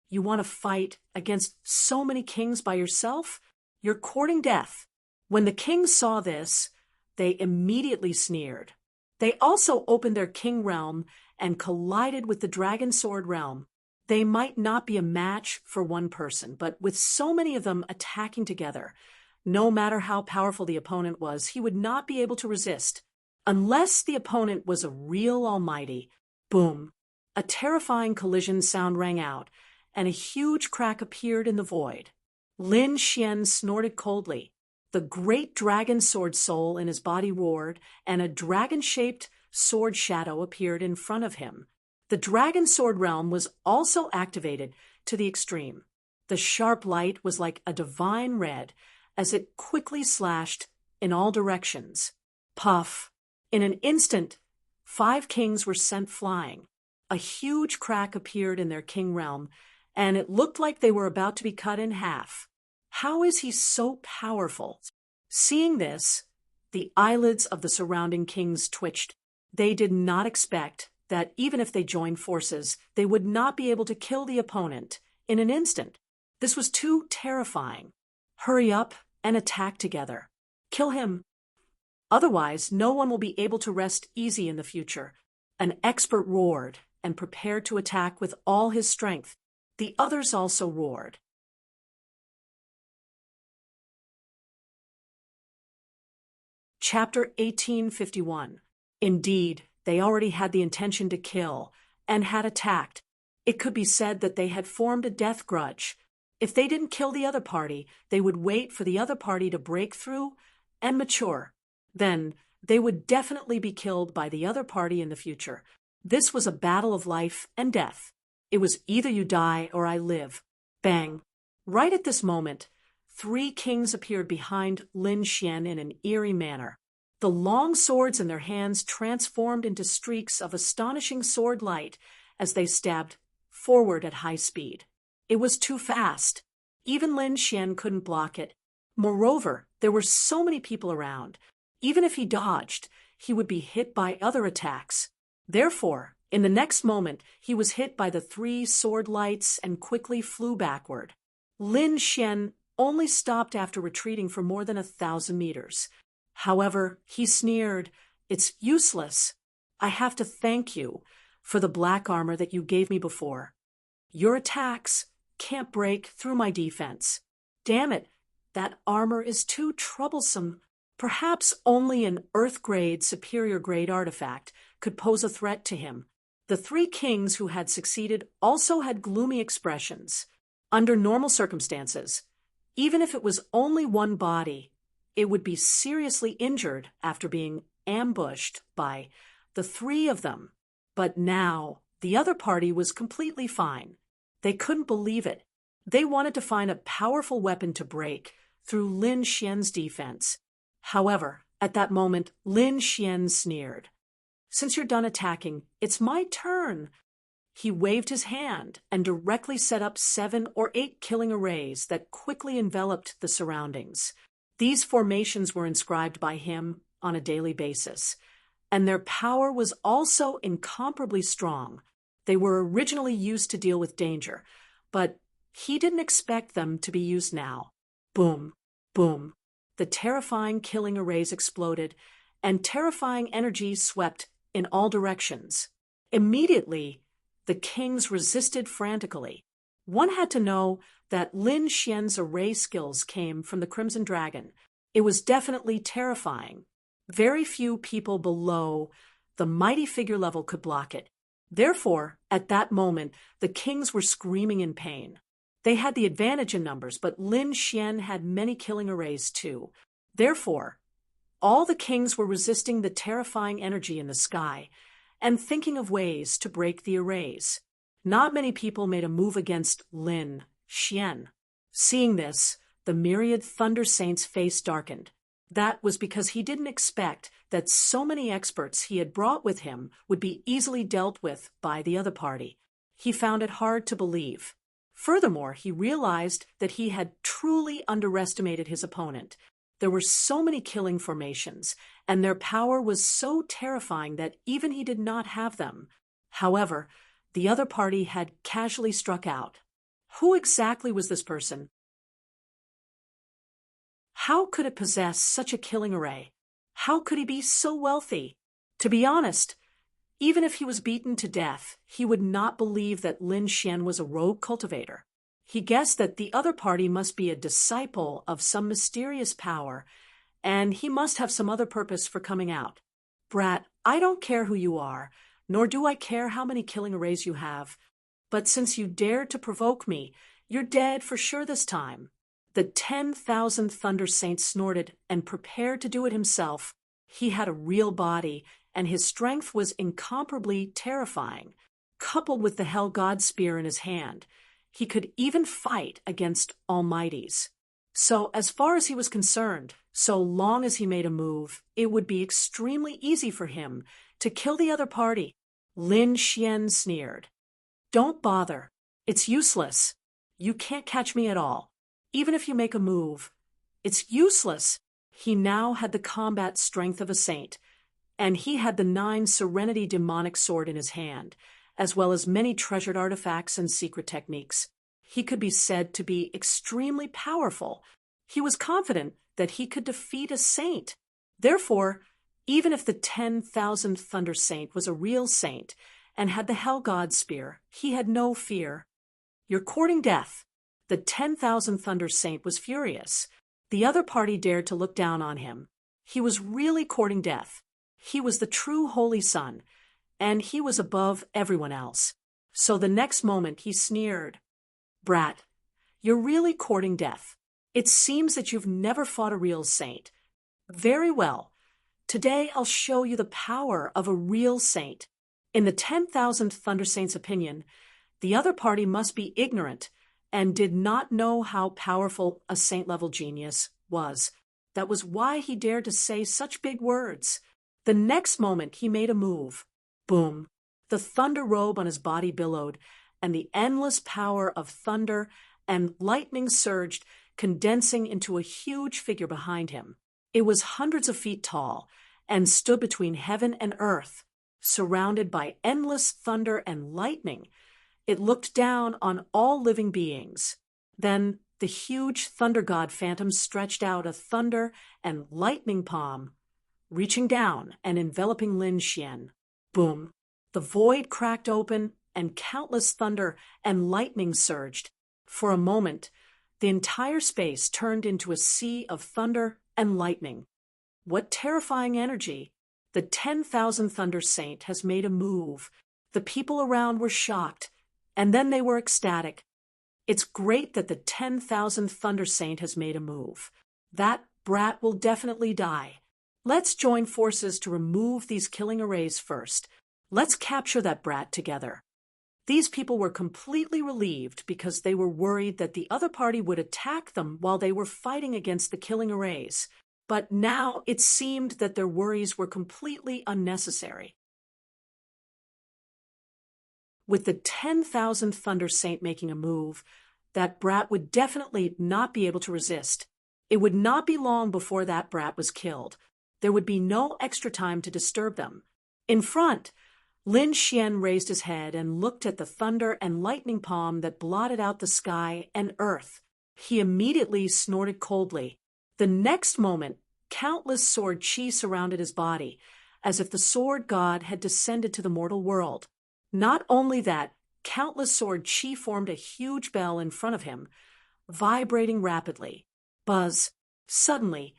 A: You want to fight against so many kings by yourself? You're courting death. When the kings saw this, they immediately sneered. They also opened their king realm and collided with the dragon sword realm. They might not be a match for one person, but with so many of them attacking together, no matter how powerful the opponent was, he would not be able to resist. Unless the opponent was a real almighty. Boom. A terrifying collision sound rang out, and a huge crack appeared in the void. Lin Xian snorted coldly. The great dragon sword soul in his body roared, and a dragon-shaped sword shadow appeared in front of him. The dragon sword realm was also activated to the extreme. The sharp light was like a divine red as it quickly slashed in all directions. Puff! In an instant, 5 kings were sent flying. A huge crack appeared in their king realm, and it looked like they were about to be cut in half. How is he so powerful? Seeing this, the eyelids of the surrounding kings twitched. They did not expect that even if they joined forces, they would not be able to kill the opponent in an instant. This was too terrifying. Hurry up and attack together. Kill him. Otherwise, no one will be able to rest easy in the future. An expert roared and prepared to attack with all his strength. The others also roared. Chapter 1851. Indeed, they already had the intention to kill, and had attacked. It could be said that they had formed a death grudge. If they didn't kill the other party, they would wait for the other party to break through and mature. Then, they would definitely be killed by the other party in the future. This was a battle of life and death. It was either you die or I live. Bang! Right at this moment, 3 kings appeared behind Lin Xian in an eerie manner. The long swords in their hands transformed into streaks of astonishing sword light as they stabbed forward at high speed. It was too fast. Even Lin Xian couldn't block it. Moreover, there were so many people around. Even if he dodged, he would be hit by other attacks. Therefore, in the next moment, he was hit by the 3 sword lights and quickly flew backward. Lin Xian only stopped after retreating for more than 1,000 meters. However, he sneered, "It's useless. I have to thank you for the black armor that you gave me before. Your attacks can't break through my defense. Damn it, that armor is too troublesome. Perhaps only an Earth-grade, superior-grade artifact could pose a threat to him." The 3 kings who had succeeded also had gloomy expressions. Under normal circumstances, even if it was only one body, it would be seriously injured after being ambushed by the 3 of them. But now, the other party was completely fine. They couldn't believe it. They wanted to find a powerful weapon to break through Lin Xian's defense. However, at that moment, Lin Xian sneered. "Since you're done attacking, it's my turn." He waved his hand and directly set up 7 or 8 killing arrays that quickly enveloped the surroundings. These formations were inscribed by him on a daily basis, and their power was also incomparably strong. They were originally used to deal with danger, but he didn't expect them to be used now. Boom, boom. The terrifying killing arrays exploded, and terrifying energy swept in all directions. Immediately, the kings resisted frantically. One had to know that Lin Xian's array skills came from the Crimson Dragon. It was definitely terrifying. Very few people below the mighty figure level could block it. Therefore, at that moment, the kings were screaming in pain. They had the advantage in numbers, but Lin Xian had many killing arrays too. Therefore, all the kings were resisting the terrifying energy in the sky and thinking of ways to break the arrays. Not many people made a move against Lin Xian. Seeing this, the myriad Thunder Saints' face darkened. That was because he didn't expect that so many experts he had brought with him would be easily dealt with by the other party. He found it hard to believe. Furthermore, he realized that he had truly underestimated his opponent. There were so many killing formations, and their power was so terrifying that even he did not have them. However, the other party had casually struck out. Who exactly was this person? How could it possess such a killing array? How could he be so wealthy? To be honest, Even if he was beaten to death, he would not believe that Lin Xian was a rogue cultivator. He guessed that the other party must be a disciple of some mysterious power, and he must have some other purpose for coming out. Brat, I don't care who you are, nor do I care how many killing arrays you have, but since you dared to provoke me, you're dead for sure this time. The 10,000 Thunder Saint snorted and prepared to do it himself. He had a real body, and his strength was incomparably terrifying. Coupled with the Hell God Spear in his hand, he could even fight against almighties. So, as far as he was concerned, so long as he made a move, it would be extremely easy for him to kill the other party. Lin Xian sneered. Don't bother. It's useless. You can't catch me at all. Even if you make a move, it's useless. He now had the combat strength of a saint, and he had the 9 Serenity demonic sword in his hand, as well as many treasured artifacts and secret techniques. He could be said to be extremely powerful. He was confident that he could defeat a saint. Therefore, even if the 10,000 Thunder Saint was a real saint and had the Hell God Spear, he had no fear. You're courting death. The 10,000 Thunder Saint was furious. The other party dared to look down on him. He was really courting death. He was the true Holy Son, and he was above everyone else. So the next moment he sneered. Brat, you're really courting death. It seems that you've never fought a real saint. Very well. Today I'll show you the power of a real saint. In the 10,000 Thunder Saint's opinion, the other party must be ignorant and did not know how powerful a saint-level genius was. That was why he dared to say such big words. The next moment he made a move. Boom. The thunder robe on his body billowed, and the endless power of thunder and lightning surged, condensing into a huge figure behind him. It was hundreds of feet tall and stood between heaven and earth, surrounded by endless thunder and lightning. It looked down on all living beings. Then the huge thunder god phantom stretched out a thunder and lightning palm, reaching down and enveloping Lin Xian. Boom! The void cracked open, and countless thunder and lightning surged. For a moment, the entire space turned into a sea of thunder and lightning. What terrifying energy! The 10,000 Thunder Saint has made a move. The people around were shocked, and then they were ecstatic. It's great that the 10,000 Thunder Saint has made a move. That brat will definitely die. Let's join forces to remove these killing arrays first. Let's capture that brat together. These people were completely relieved because they were worried that the other party would attack them while they were fighting against the killing arrays. But now it seemed that their worries were completely unnecessary. With the 10,000 Thunder Saint making a move, that brat would definitely not be able to resist. It would not be long before that brat was killed. There would be no extra time to disturb them. In front, Lin Xian raised his head and looked at the thunder and lightning palm that blotted out the sky and earth. He immediately snorted coldly. The next moment, countless sword chi surrounded his body, as if the sword god had descended to the mortal world. Not only that, countless sword chi formed a huge bell in front of him, vibrating rapidly. Buzz. Suddenly,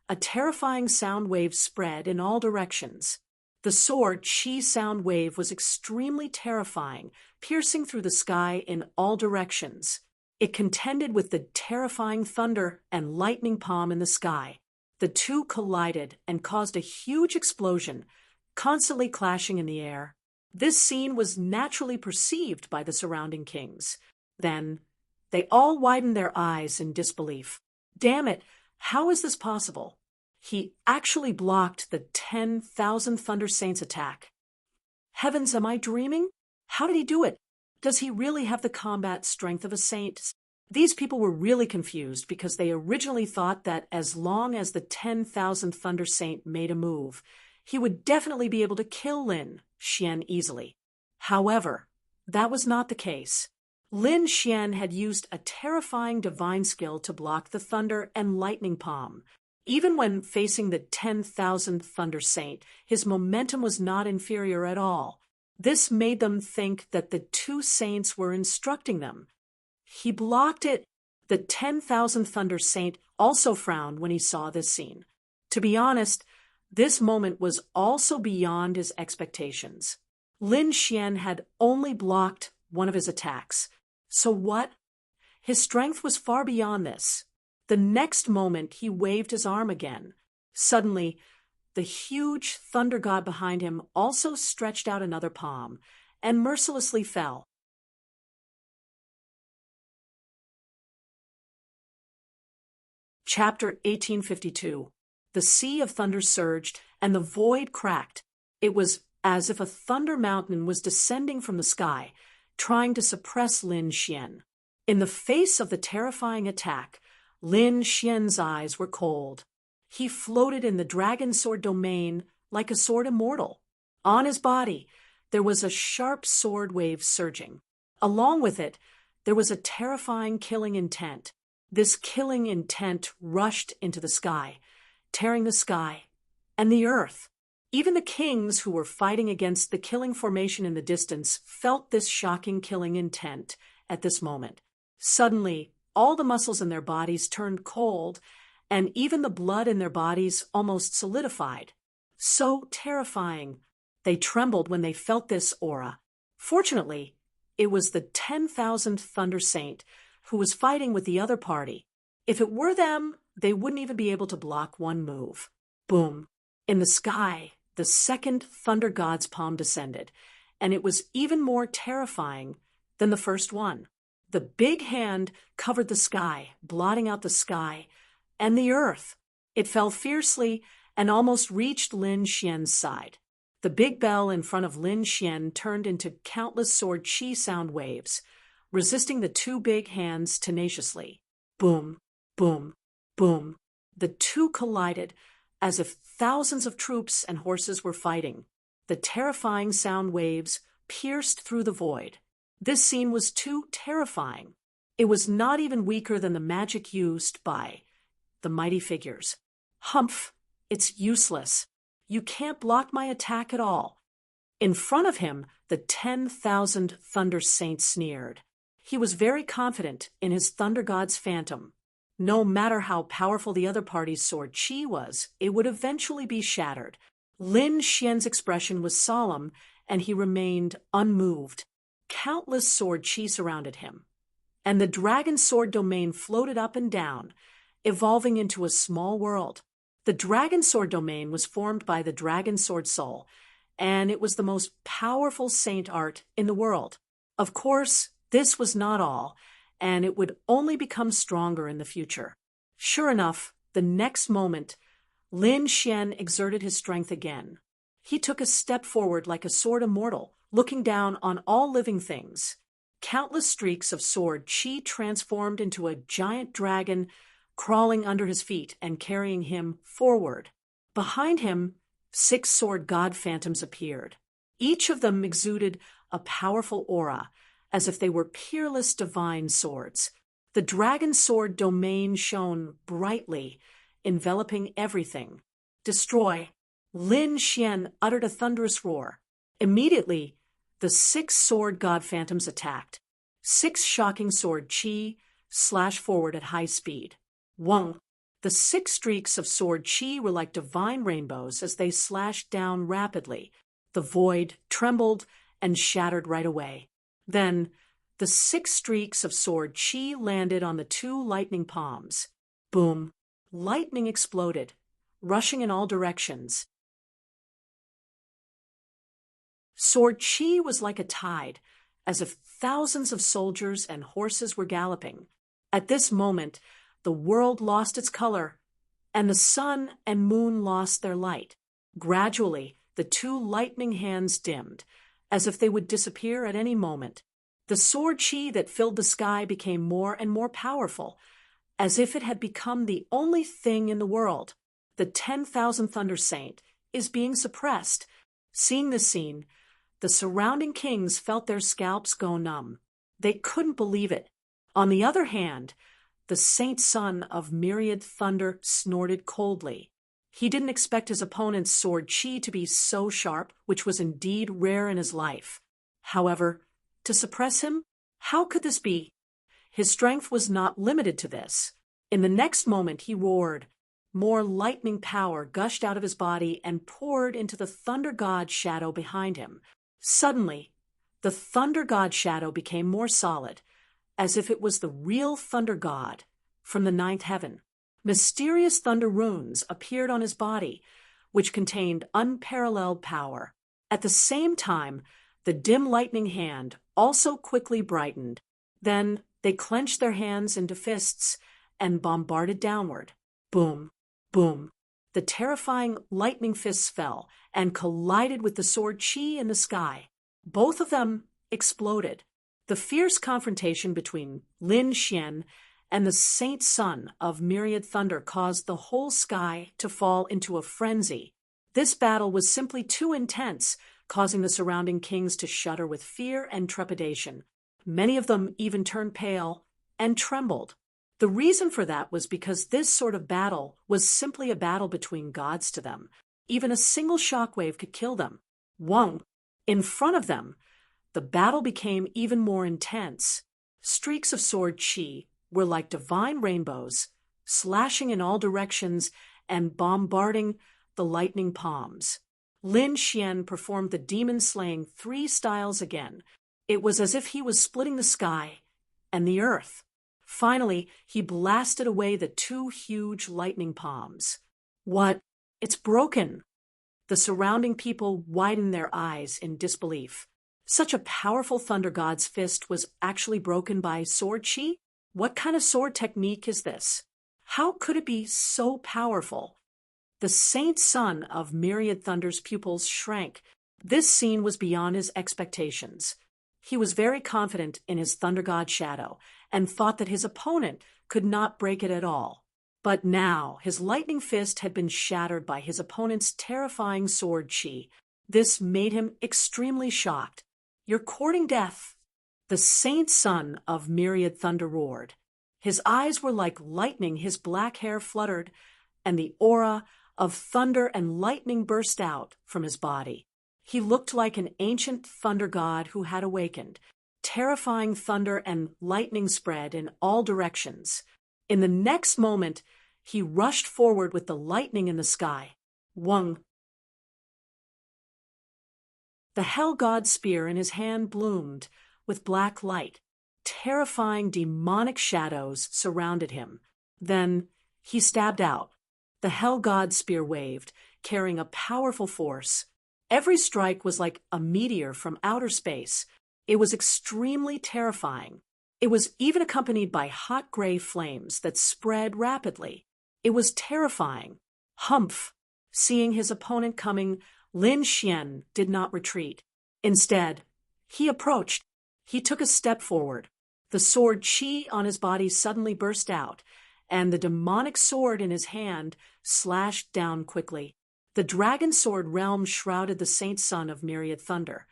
A: a terrifying sound wave spread in all directions. The sword chi sound wave was extremely terrifying, piercing through the sky in all directions. It contended with the terrifying thunder and lightning palm in the sky. The two collided and caused a huge explosion, constantly clashing in the air. This scene was naturally perceived by the surrounding kings. Then, they all widened their eyes in disbelief. Damn it, how is this possible? He actually blocked the 10,000 Thunder Saints' attack. Heavens, am I dreaming? How did he do it? Does he really have the combat strength of a saint? These people were really confused because they originally thought that as long as the 10,000 Thunder Saint made a move, he would definitely be able to kill Lin Xian easily. However, that was not the case. Lin Xian had used a terrifying divine skill to block the thunder and lightning palm. Even when facing the 10,000th Thunder Saint, his momentum was not inferior at all. This made them think that the two saints were instructing them. He blocked it. The 10,000th Thunder Saint also frowned when he saw this scene. To be honest, this moment was also beyond his expectations. Lin Xian had only blocked one of his attacks. So what? His strength was far beyond this. The next moment, he waved his arm again. Suddenly, the huge thunder god behind him also stretched out another palm and mercilessly fell. Chapter 1852. The sea of thunder surged, and the void cracked. It was as if a thunder mountain was descending from the sky, trying to suppress Lin Xian. In the face of the terrifying attack, Lin Xian's eyes were cold. He floated in the dragon sword domain like a sword immortal. On his body, there was a sharp sword wave surging. Along with it, there was a terrifying killing intent. This killing intent rushed into the sky, tearing the sky and the earth. Even the kings who were fighting against the killing formation in the distance felt this shocking killing intent at this moment. Suddenly, all the muscles in their bodies turned cold, and even the blood in their bodies almost solidified. So terrifying. They trembled when they felt this aura. Fortunately, it was the 10,000th Thunder Saint who was fighting with the other party. If it were them, they wouldn't even be able to block one move. Boom. In the sky, the second thunder god's palm descended, and it was even more terrifying than the first one. The big hand covered the sky, blotting out the sky and the earth. It fell fiercely and almost reached Lin Xian's side. The big bell in front of Lin Xian turned into countless sword chi sound waves, resisting the two big hands tenaciously. Boom, boom, boom. The two collided as if thousands of troops and horses were fighting. The terrifying sound waves pierced through the void. This scene was too terrifying. It was not even weaker than the magic used by the mighty figures. Humph, it's useless. You can't block my attack at all. In front of him, the 10,000 Thunder Saint sneered. He was very confident in his Thunder God's phantom. No matter how powerful the other party's sword chi was, it would eventually be shattered. Lin Xian's expression was solemn, and he remained unmoved. Countless sword chi surrounded him, and the dragon sword domain floated up and down, evolving into a small world. The dragon sword domain was formed by the dragon sword soul, and it was the most powerful saint art in the world. Of course, this was not all, and it would only become stronger in the future. Sure enough, the next moment, Lin Xian exerted his strength again. He took a step forward like a sword immortal, looking down on all living things. Countless streaks of sword chi transformed into a giant dragon, crawling under his feet and carrying him forward. Behind him, 6 sword god phantoms appeared. Each of them exuded a powerful aura, as if they were peerless divine swords. The dragon sword domain shone brightly, enveloping everything. Destroy! Lin Xian uttered a thunderous roar. Immediately, the 6 sword god phantoms attacked. 6 shocking sword chi slashed forward at high speed. Wong! The 6 streaks of sword chi were like divine rainbows as they slashed down rapidly. The void trembled and shattered right away. Then, the 6 streaks of sword chi landed on the 2 lightning palms. Boom! Lightning exploded, rushing in all directions. Sword chi was like a tide, as if thousands of soldiers and horses were galloping. At this moment, the world lost its color, and the sun and moon lost their light. Gradually, the 2 lightning hands dimmed, as if they would disappear at any moment. The sword chi that filled the sky became more and more powerful, as if it had become the only thing in the world. The 10,000 Thunder Saint is being suppressed. Seeing this scene, the surrounding kings felt their scalps go numb. They couldn't believe it. On the other hand, The saint son of myriad thunder snorted coldly. He didn't expect his opponent's sword chi to be so sharp, which was indeed rare in his life. However, to suppress him? How could this be? His strength was not limited to this. In the next moment he roared. More lightning power gushed out of his body and poured into the thunder god shadow behind him. Suddenly, the thunder god shadow became more solid, as if it was the real thunder god from the ninth heaven. Mysterious thunder runes appeared on his body, which contained unparalleled power. At the same time, the dim lightning hand also quickly brightened. Then they clenched their hands into fists and bombarded downward. Boom, boom. The terrifying lightning fists fell and collided with the sword chi in the sky. Both of them exploded. The fierce confrontation between Lin Xian and the saint son of myriad thunder caused the whole sky to fall into a frenzy. This battle was simply too intense, causing the surrounding kings to shudder with fear and trepidation. Many of them even turned pale and trembled. The reason for that was because this sort of battle was simply a battle between gods to them. Even a single shockwave could kill them. Whoa! In front of them, the battle became even more intense. Streaks of sword chi were like divine rainbows, slashing in all directions and bombarding the lightning palms. Lin Xian performed the demon-slaying 3 styles again. It was as if he was splitting the sky and the earth. Finally, he blasted away the 2 huge lightning palms. What? It's broken! The surrounding people widened their eyes in disbelief. Such a powerful thunder god's fist was actually broken by sword chi? What kind of sword technique is this? How could it be so powerful? The saint son of myriad thunder's pupils shrank. This scene was beyond his expectations. He was very confident in his thunder god shadow and thought that his opponent could not break it at all. But now his lightning fist had been shattered by his opponent's terrifying sword chi. This made him extremely shocked. "You're courting death," the saint son of myriad thunder roared. His eyes were like lightning, his black hair fluttered, and the aura of thunder and lightning burst out from his body. He looked like an ancient thunder god who had awakened. Terrifying thunder and lightning spread in all directions. In the next moment, he rushed forward with the lightning in the sky. Wung! The hell god's spear in his hand bloomed with black light. Terrifying demonic shadows surrounded him. Then he stabbed out. The hell god's spear waved, carrying a powerful force. Every strike was like a meteor from outer space. It was extremely terrifying. It was even accompanied by hot gray flames that spread rapidly. It was terrifying. Humph! Seeing his opponent coming, Lin Xian did not retreat. Instead, he approached. He took a step forward. The sword chi on his body suddenly burst out, and the demonic sword in his hand slashed down quickly. The dragon sword realm shrouded the saint son of myriad thunder,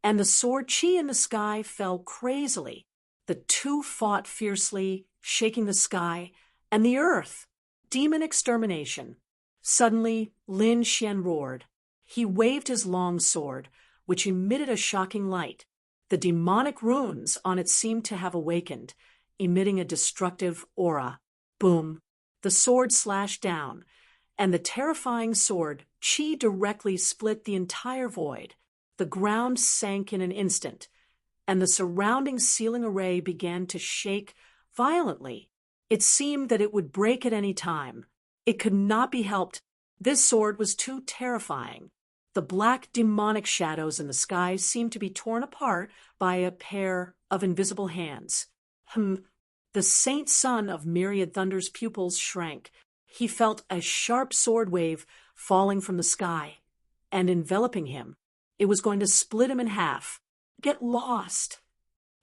A: and the sword chi in the sky fell crazily. The 2 fought fiercely, shaking the sky and the earth. Demon extermination. Suddenly, Lin Xian roared. He waved his long sword, which emitted a shocking light. The demonic runes on it seemed to have awakened, emitting a destructive aura. Boom! The sword slashed down, and the terrifying sword chi directly split the entire void. The ground sank in an instant, and the surrounding ceiling array began to shake violently. It seemed that it would break at any time. It could not be helped. This sword was too terrifying. The black demonic shadows in the sky seemed to be torn apart by a pair of invisible hands. The saint son of myriad thunder's pupils shrank. He felt a sharp sword wave falling from the sky and enveloping him. It was going to split him in half. Get lost!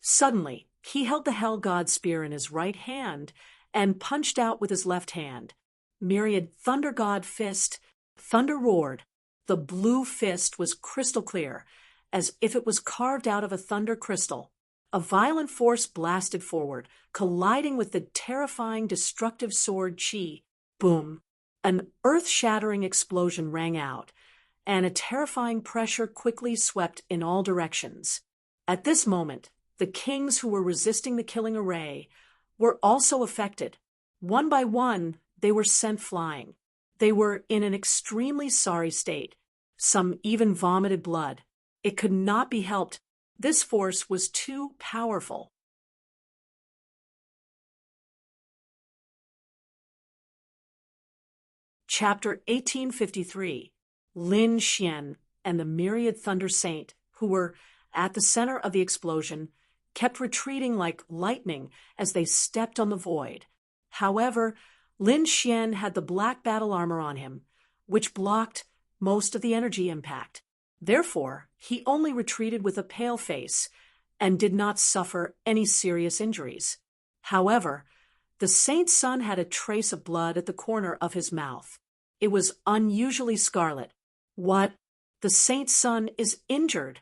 A: Suddenly, he held the hell god spear in his right hand and punched out with his left hand. Myriad thunder god fist. Thunder roared. The blue fist was crystal clear, as if it was carved out of a thunder crystal. A violent force blasted forward, colliding with the terrifying, destructive sword Qi. Boom! An earth-shattering explosion rang out, and a terrifying pressure quickly swept in all directions. At this moment, the kings who were resisting the killing array were also affected. One by one, they were sent flying. They were in an extremely sorry state. Some even vomited blood. It could not be helped. This force was too powerful. Chapter 1853. Lin Xian and the myriad Thunder Saint, who were at the center of the explosion, kept retreating like lightning as they stepped on the void. However, Lin Xian had the black battle armor on him, which blocked most of the energy impact. Therefore, he only retreated with a pale face and did not suffer any serious injuries. However, the Saint's son had a trace of blood at the corner of his mouth. It was unusually scarlet. What? The Saint's son is injured.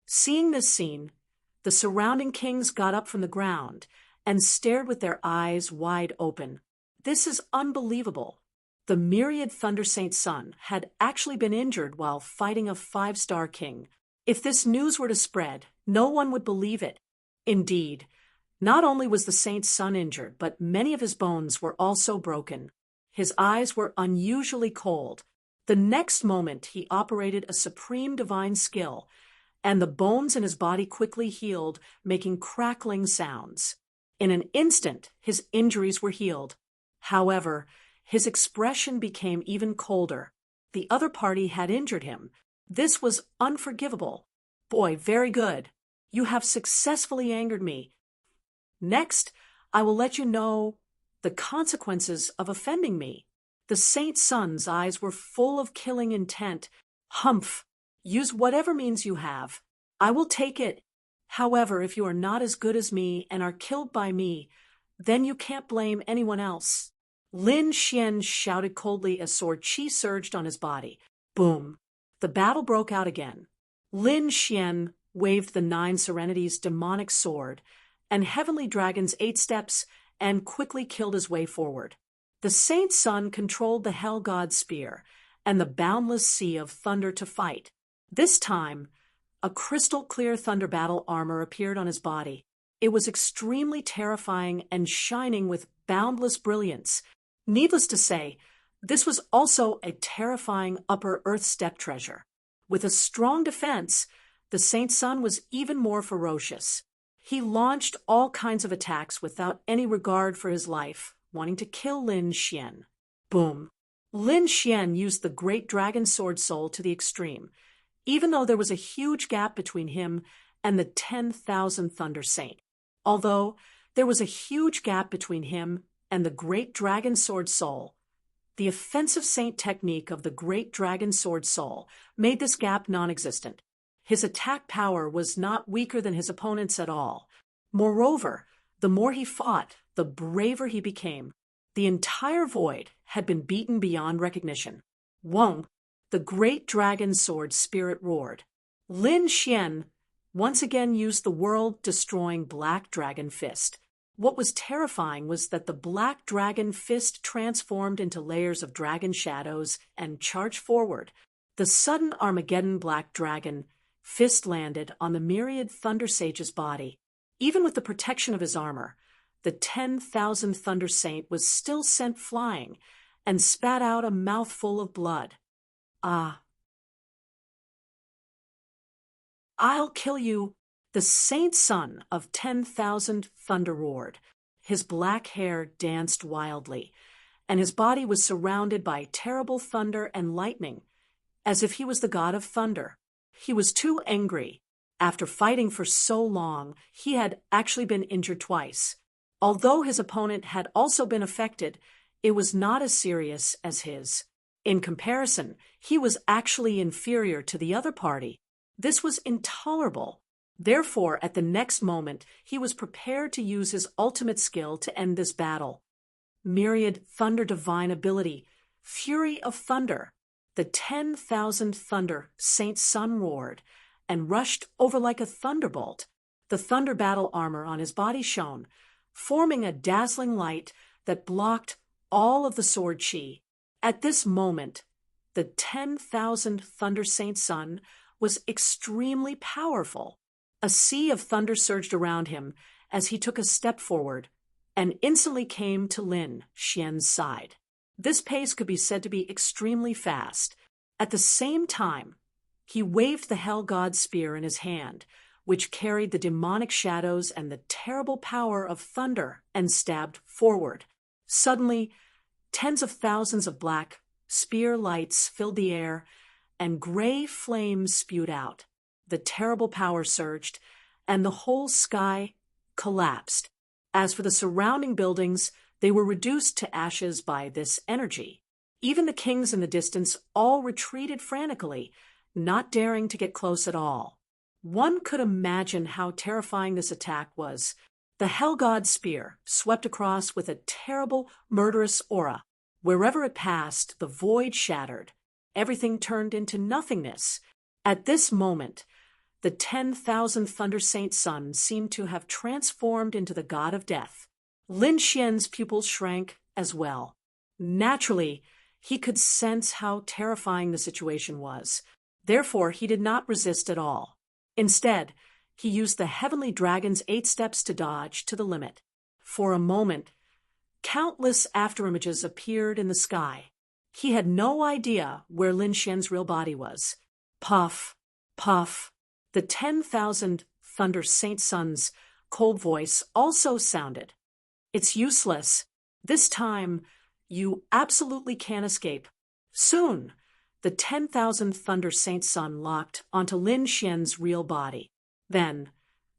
A: Seeing this scene, the surrounding kings got up from the ground and stared with their eyes wide open. This is unbelievable. The myriad Thunder Saint's son had actually been injured while fighting a 5-star king. If this news were to spread, no one would believe it. Indeed, not only was the Saint's son injured, but many of his bones were also broken. His eyes were unusually cold. The next moment, he operated a supreme divine skill, and the bones in his body quickly healed, making crackling sounds. In an instant, his injuries were healed. However, his expression became even colder. The other party had injured him. This was unforgivable. Boy, very good. You have successfully angered me. Next, I will let you know the consequences of offending me. The Saint's son's eyes were full of killing intent. Humph! Use whatever means you have. I will take it. However, if you are not as good as me and are killed by me, then you can't blame anyone else. Lin Xian shouted coldly as sword Qi surged on his body. Boom! The battle broke out again. Lin Xian waved the 9 Serenities' demonic sword and Heavenly Dragon's 8 steps and quickly killed his way forward. The Saint's son controlled the Hell God's spear and the boundless sea of thunder to fight. This time, a crystal-clear thunder battle armor appeared on his body. It was extremely terrifying and shining with boundless brilliance. Needless to say, this was also a terrifying upper earth step treasure. With a strong defense, the Saint's son was even more ferocious. He launched all kinds of attacks without any regard for his life, wanting to kill Lin Xian. Boom! Lin Xian used the great dragon sword soul to the extreme, even though there was a huge gap between him and the 10,000 Thunder Saint. Although there was a huge gap between him and the great dragon sword soul, the offensive saint technique of the great dragon sword soul made this gap non-existent. His attack power was not weaker than his opponent's at all. Moreover, the more he fought, the braver he became. The entire void had been beaten beyond recognition. Wong, the great dragon sword spirit roared. Lin Xian once again used the world-destroying Black Dragon Fist. What was terrifying was that the Black Dragon Fist transformed into layers of dragon shadows and charged forward. The sudden Armageddon Black Dragon Fist landed on the myriad Thunder Sage's body. Even with the protection of his armor, the 10,000 Thunder Saint was still sent flying and spat out a mouthful of blood. Ah! I'll kill you! The Saint's son of 10,000 Thunder roared. His black hair danced wildly, and his body was surrounded by terrible thunder and lightning, as if he was the god of thunder. He was too angry. After fighting for so long, he had actually been injured twice. Although his opponent had also been affected, it was not as serious as his. In comparison, he was actually inferior to the other party. This was intolerable. Therefore, at the next moment, he was prepared to use his ultimate skill to end this battle. Myriad Thunder Divine Ability, Fury of Thunder. The 10,000 Thunder Saint Sun roared and rushed over like a thunderbolt. The thunder battle armor on his body shone, forming a dazzling light that blocked all of the sword chi. At this moment, the 10,000 Thunder Saint Sun was extremely powerful. A sea of thunder surged around him as he took a step forward and instantly came to Lin Xian's side. This pace could be said to be extremely fast. At the same time, he waved the Hell God spear in his hand, which carried the demonic shadows and the terrible power of thunder, and stabbed forward. Suddenly, tens of thousands of black spear lights filled the air, and gray flames spewed out. The terrible power surged, and the whole sky collapsed. As for the surrounding buildings, they were reduced to ashes by this energy. Even the kings in the distance all retreated frantically, not daring to get close at all. One could imagine how terrifying this attack was. The Hell God spear swept across with a terrible, murderous aura. Wherever it passed, the void shattered. Everything turned into nothingness. At this moment, the 10,000 Thunder Saint Sun seemed to have transformed into the god of death. Lin Xian's pupils shrank as well. Naturally, he could sense how terrifying the situation was. Therefore, he did not resist at all. Instead, he used the Heavenly Dragon's 8 steps to dodge to the limit. For a moment, countless afterimages appeared in the sky. He had no idea where Lin Xian's real body was. Puff, puff. The 10,000 Thunder Saint Sun's cold voice also sounded. It's useless. This time, you absolutely can't escape. Soon, the 10,000 Thunder Saint Sun locked onto Lin Xian's real body. Then,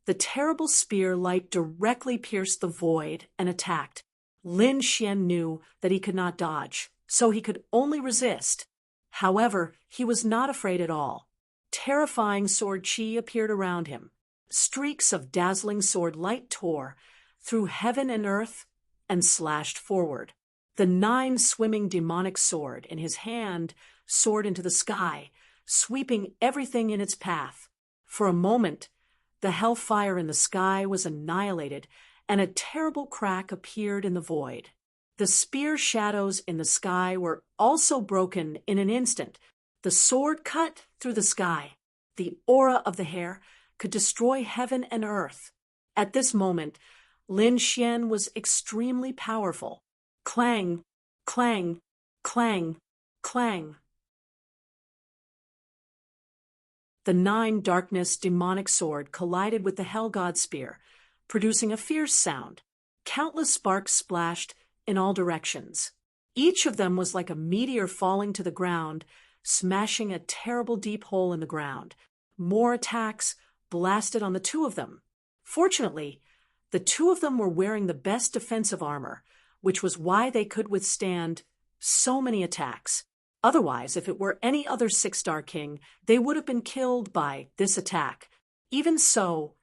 A: the terrible spear light directly pierced the void and attacked. Lin Xian knew that he could not dodge, so he could only resist. However, he was not afraid at all. Terrifying sword chi appeared around him. Streaks of dazzling sword light tore through heaven and earth and slashed forward. The 9 swimming demonic sword in his hand soared into the sky, sweeping everything in its path. For a moment, the hellfire in the sky was annihilated, and a terrible crack appeared in the void. The spear shadows in the sky were also broken in an instant. The sword cut through the sky. The aura of the hair could destroy heaven and earth. At this moment, Lin Xian was extremely powerful. Clang, clang, clang, clang. The 9 darkness demonic sword collided with the Hell God spear, producing a fierce sound. Countless sparks splashed in all directions. Each of them was like a meteor falling to the ground, smashing a terrible deep hole in the ground. More attacks blasted on the 2 of them. Fortunately, the 2 of them were wearing the best defensive armor, which was why they could withstand so many attacks. Otherwise, if it were any other 6-star king, they would have been killed by this attack. Even so,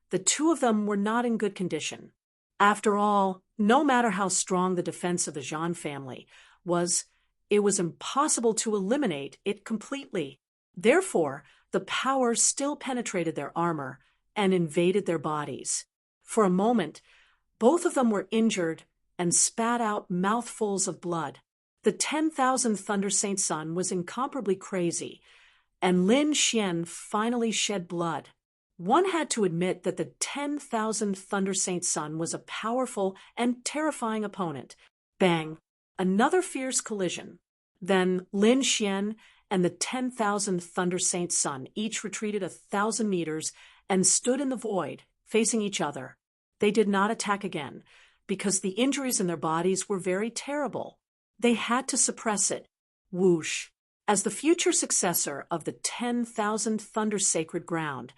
A: the 2 of them were not in good condition. After all, no matter how strong the defense of the Zhan family was, it was impossible to eliminate it completely. Therefore, the power still penetrated their armor and invaded their bodies. For a moment, both of them were injured and spat out mouthfuls of blood. The 10,000 Thunder Saint Sun was incomparably crazy, and Lin Xian finally shed blood. One had to admit that the 10,000 Thunder Saint Sun was a powerful and terrifying opponent. Bang! Another fierce collision. Then Lin Xian and the 10,000 Thunder Saint Sun each retreated 1,000 meters and stood in the void, facing each other. They did not attack again, because the injuries in their bodies were very terrible. They had to suppress it. Whoosh! As the future successor of the 10,000 Thunder Sacred Ground,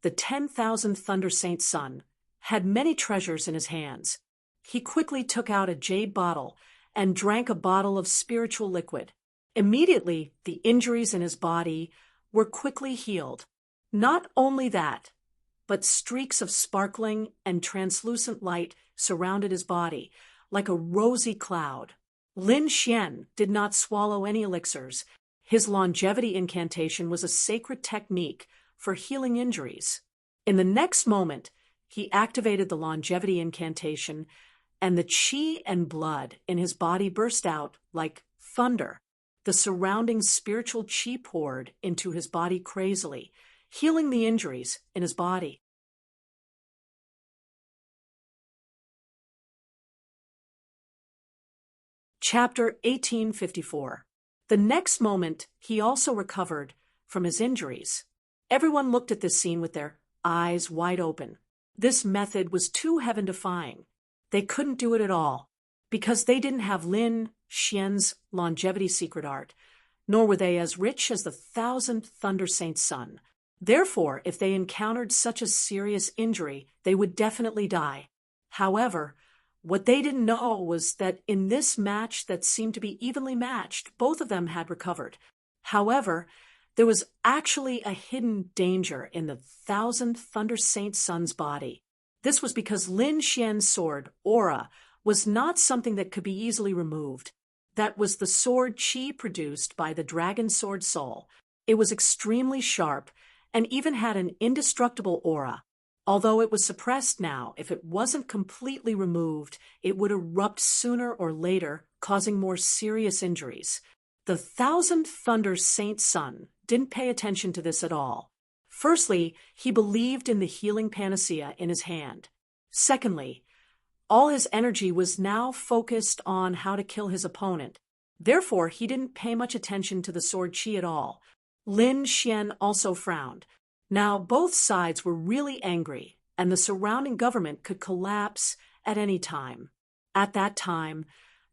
A: the 10,000 Thunder Saint Sun had many treasures in his hands. He quickly took out a jade bottle and drank a bottle of spiritual liquid. Immediately, the injuries in his body were quickly healed. Not only that, but streaks of sparkling and translucent light surrounded his body, like a rosy cloud. Lin Xian did not swallow any elixirs. His longevity incantation was a sacred technique for healing injuries. In the next moment, he activated the longevity incantation, and the chi and blood in his body burst out like thunder. The surrounding spiritual chi poured into his body crazily, healing the injuries in his body. Chapter 1854. The next moment, he also recovered from his injuries. Everyone looked at this scene with their eyes wide open. This method was too heaven-defying. They couldn't do it at all, because they didn't have Lin Xian's longevity secret art, nor were they as rich as the 1,000th Thunder Saint's son. Therefore, if they encountered such a serious injury, they would definitely die. However, what they didn't know was that in this match that seemed to be evenly matched, both of them had recovered. However, there was actually a hidden danger in the 1,000th Thunder Saint's son's body. This was because Lin Xian's sword, aura, was not something that could be easily removed. That was the sword qi produced by the dragon sword soul. It was extremely sharp and even had an indestructible aura. Although it was suppressed now, if it wasn't completely removed, it would erupt sooner or later, causing more serious injuries. The 1,000th Thunder Saint's son didn't pay attention to this at all. Firstly, he believed in the healing panacea in his hand. Secondly, all his energy was now focused on how to kill his opponent. Therefore, he didn't pay much attention to the sword qi at all. Lin Xian also frowned. Now, both sides were really angry, and the surrounding government could collapse at any time. At that time,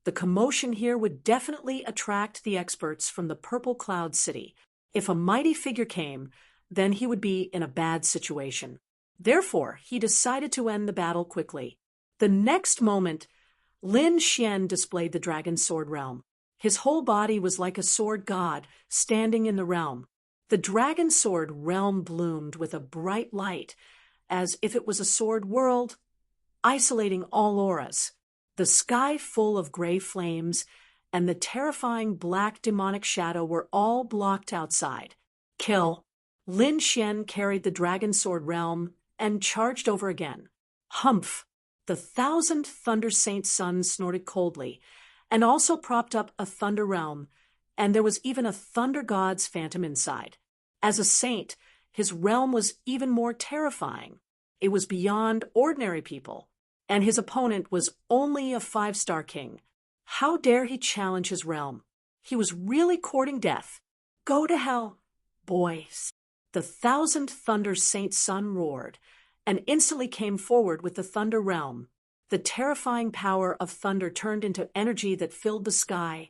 A: the commotion here would definitely attract the experts from the Purple Cloud City. If a mighty figure came, then he would be in a bad situation. Therefore, he decided to end the battle quickly. The next moment, Lin Xian displayed the dragon sword realm. His whole body was like a sword god standing in the realm. The dragon sword realm bloomed with a bright light, as if it was a sword world, isolating all auras. The sky full of gray flames and the terrifying black demonic shadow were all blocked outside. Kill. Lin Xian carried the dragon sword realm and charged over again. Humph! The 1,000th Thunder Saint's son snorted coldly, and also propped up a thunder realm, and there was even a thunder god's phantom inside. As a saint, his realm was even more terrifying. It was beyond ordinary people, and his opponent was only a 5-star king. How dare he challenge his realm? He was really courting death. Go to hell, boys. The 1,000th Thunder Saint's son roared, and instantly came forward with the thunder realm. The terrifying power of thunder turned into energy that filled the sky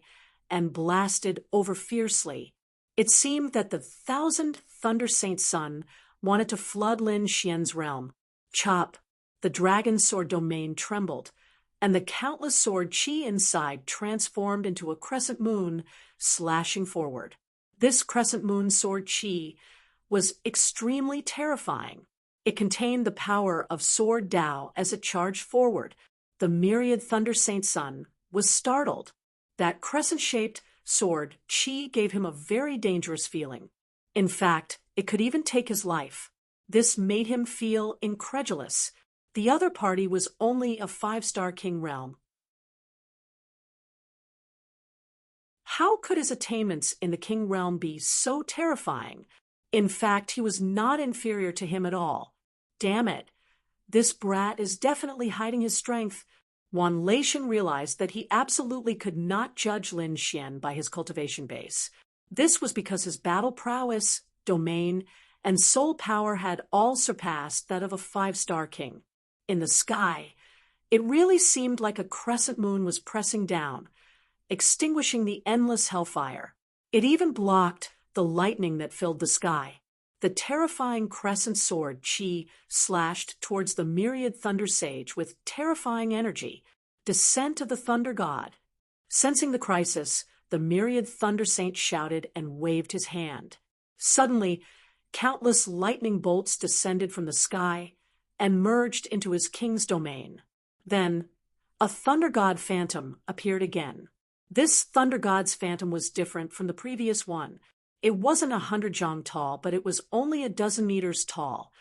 A: and blasted over fiercely. It seemed that the 1,000th Thunder Saint's son wanted to flood Lin Xian's realm. Chop! The dragon sword domain trembled, and the countless sword qi inside transformed into a crescent moon, slashing forward. This crescent moon sword qi was extremely terrifying. It contained the power of sword Tao as it charged forward. The myriad Thunder Saint son was startled. That crescent-shaped sword qi gave him a very dangerous feeling. In fact, it could even take his life. This made him feel incredulous. The other party was only a 5-star king realm. How could his attainments in the king realm be so terrifying? In fact, he was not inferior to him at all. Damn it. This brat is definitely hiding his strength. Wan Leishan realized that he absolutely could not judge Lin Xian by his cultivation base. This was because his battle prowess, domain, and soul power had all surpassed that of a 5-star king. In the sky, it really seemed like a crescent moon was pressing down, extinguishing the endless hellfire. It even blocked the lightning that filled the sky. The terrifying crescent sword qi slashed towards the myriad thunder sage with terrifying energy. Descent of the thunder god. Sensing the crisis, the myriad thunder saint shouted and waved his hand. Suddenly, countless lightning bolts descended from the sky and merged into his king's domain. Then, a thunder god phantom appeared again. This thunder god's phantom was different from the previous one. It wasn't 100 zhang tall, but it was only a dozen meters tall.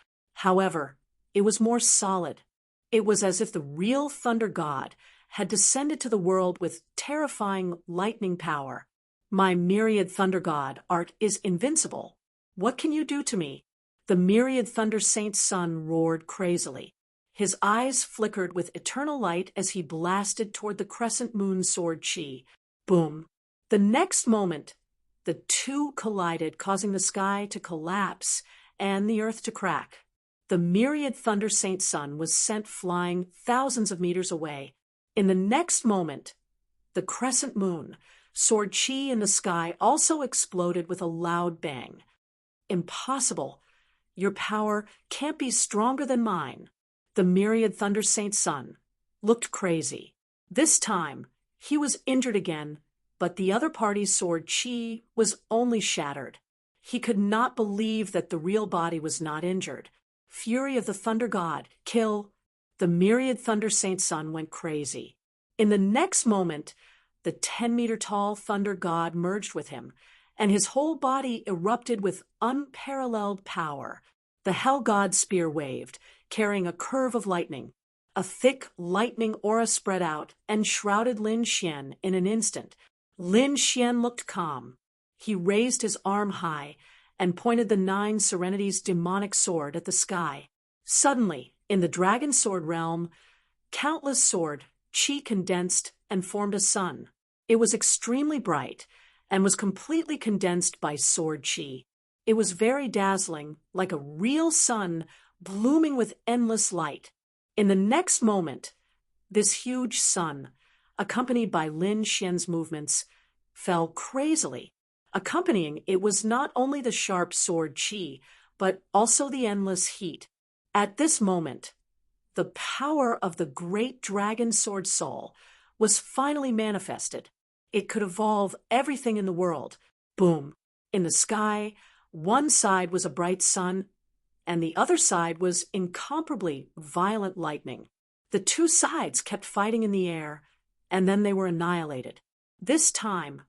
A: However, it was more solid. It was as if the real thunder god had descended to the world with terrifying lightning power. My myriad thunder god art is invincible. What can you do to me? The myriad thunder saint's son roared crazily. His eyes flickered with eternal light as he blasted toward the crescent moon sword chi. Boom. The next moment, the two collided, causing the sky to collapse and the earth to crack. The myriad thunder saint's son was sent flying thousands of meters away. In the next moment, the crescent moon, sword chi in the sky, also exploded with a loud bang. Impossible. Your power can't be stronger than mine. The myriad thunder saint's son looked crazy. This time, he was injured again, but the other party's sword chi was only shattered. He could not believe that the real body was not injured. Fury of the thunder god, kill. The myriad thunder saint's son went crazy. In the next moment, the 10-meter-tall thunder god merged with him, and his whole body erupted with unparalleled power. The hell god's spear waved, carrying a curve of lightning. A thick lightning aura spread out and shrouded Lin Xian in an instant. Lin Xian looked calm. He raised his arm high and pointed the 9 Serenity's demonic sword at the sky. Suddenly, in the dragon sword realm, countless sword chi condensed and formed a sun. It was extremely bright and was completely condensed by sword chi. It was very dazzling, like a real sun blooming with endless light. In the next moment, this huge sun, accompanied by Lin Xian's movements, fell crazily. Accompanying it was not only the sharp sword chi, but also the endless heat. At this moment, the power of the great dragon sword soul was finally manifested. It could evolve everything in the world. Boom. In the sky, one side was a bright sun, and the other side was incomparably violent lightning. The two sides kept fighting in the air, and then they were annihilated. This time,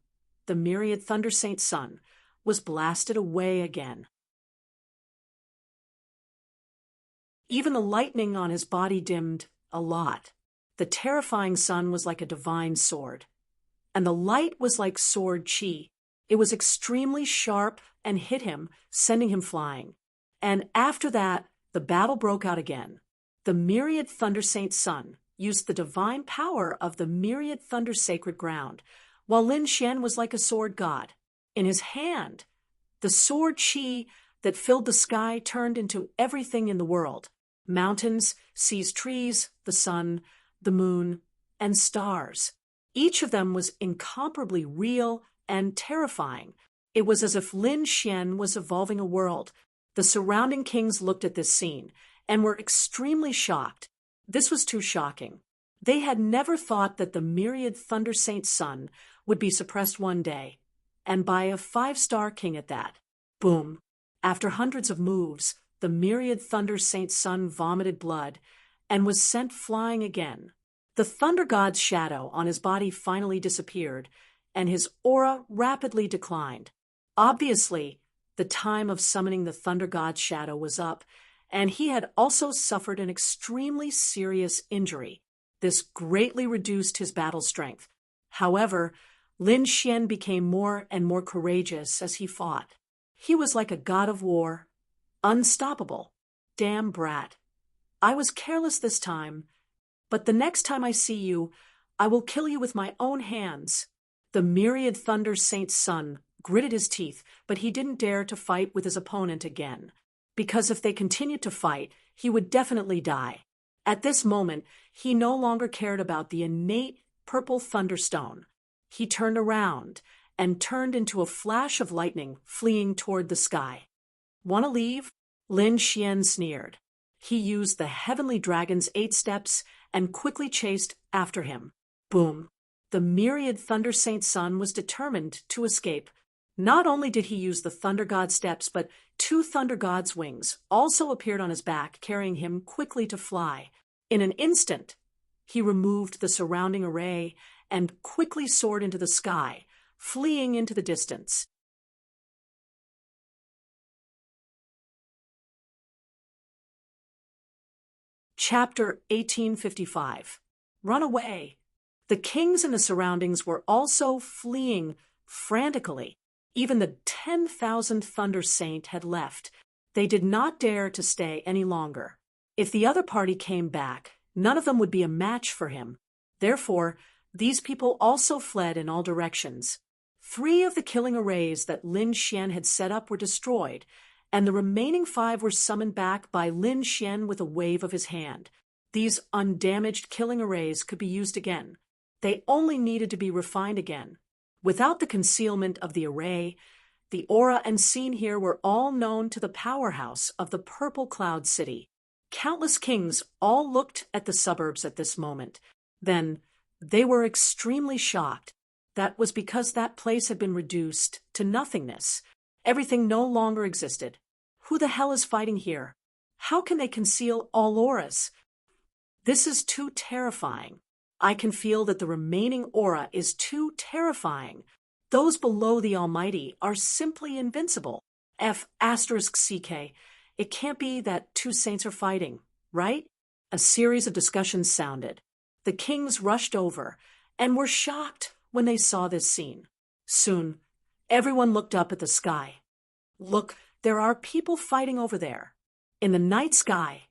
A: the myriad thunder saint's son was blasted away again. Even the lightning on his body dimmed a lot. The terrifying sun was like a divine sword, and the light was like sword chi. It was extremely sharp and hit him, sending him flying. And after that, the battle broke out again. The myriad thunder saint's son used the divine power of the myriad thunder sacred ground, while Lin Xian was like a sword god. In his hand, the sword chi that filled the sky turned into everything in the world: mountains, seas, trees, the sun, the moon, and stars. Each of them was incomparably real and terrifying. It was as if Lin Xian was evolving a world. The surrounding kings looked at this scene and were extremely shocked. This was too shocking. They had never thought that the myriad thunder saint's son would be suppressed one day, and by a 5-star king at that. Boom. After hundreds of moves, the myriad thunder saint's son vomited blood and was sent flying again. The thunder god's shadow on his body finally disappeared, and his aura rapidly declined. Obviously, the time of summoning the thunder god's shadow was up, and he had also suffered an extremely serious injury. This greatly reduced his battle strength. However, Lin Xian became more and more courageous as he fought. He was like a god of war, unstoppable. Damn brat. I was careless this time, but the next time I see you, I will kill you with my own hands. The myriad thunder saint's son gritted his teeth, but he didn't dare to fight with his opponent again, because if they continued to fight, he would definitely die. At this moment, he no longer cared about the innate purple thunderstone. He turned around and turned into a flash of lightning, fleeing toward the sky. "Want to leave?" Lin Xian sneered. He used the heavenly dragon's 8 steps and quickly chased after him. Boom. The myriad thunder saint's son was determined to escape. Not only did he use the thunder god's steps, but 2 thunder god's wings also appeared on his back, carrying him quickly to fly. In an instant, he removed the surrounding array and quickly soared into the sky, fleeing into the distance. Chapter 1855. Run away. The kings in the surroundings were also fleeing frantically. Even the 10,000th Thunder Saint had left. They did not dare to stay any longer. If the other party came back, none of them would be a match for him. Therefore, these people also fled in all directions. 3 of the killing arrays that Lin Xian had set up were destroyed, and the remaining 5 were summoned back by Lin Xian with a wave of his hand. These undamaged killing arrays could be used again. They only needed to be refined again. Without the concealment of the array, the aura and scene here were all known to the powerhouse of the Purple Cloud City. Countless kings all looked at the suburbs at this moment. Then, they were extremely shocked. That was because that place had been reduced to nothingness. Everything no longer existed. Who the hell is fighting here? How can they conceal all auras? This is too terrifying. I can feel that the remaining aura is too terrifying. Those below the Almighty are simply invincible. F***CK. It can't be that 2 saints are fighting, right? A series of discussions sounded. The kings rushed over and were shocked when they saw this scene. Soon, everyone looked up at the sky. Look, there are people fighting over there. In the night sky,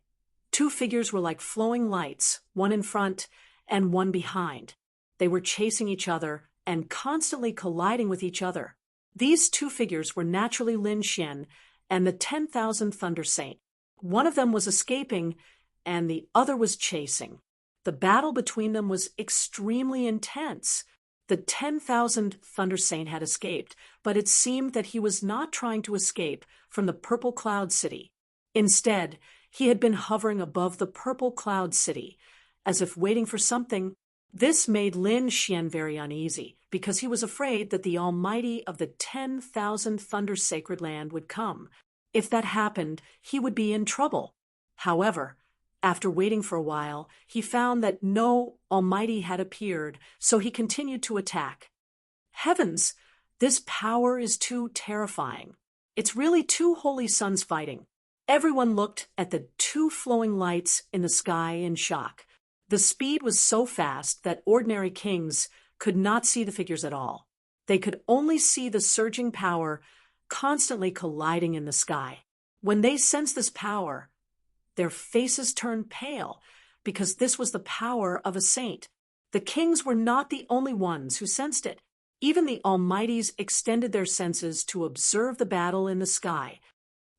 A: 2 figures were like flowing lights, one in front and one behind. They were chasing each other and constantly colliding with each other. These 2 figures were naturally Lin Xian and the 10,000th Thunder Saint. One of them was escaping, and the other was chasing. The battle between them was extremely intense. The 10,000th Thunder Saint had escaped, but it seemed that he was not trying to escape from the Purple Cloud City. Instead, he had been hovering above the Purple Cloud City, as if waiting for something. This made Lin Xian very uneasy, because he was afraid that the Almighty of the 10,000 Thunder Sacred Land would come. If that happened, he would be in trouble. However, after waiting for a while, he found that no Almighty had appeared, so he continued to attack. Heavens, this power is too terrifying. It's really 2 holy sons fighting. Everyone looked at the 2 flowing lights in the sky in shock. The speed was so fast that ordinary kings could not see the figures at all. They could only see the surging power constantly colliding in the sky. When they sensed this power, their faces turned pale, because this was the power of a saint. The kings were not the only ones who sensed it. Even the Almighties extended their senses to observe the battle in the sky.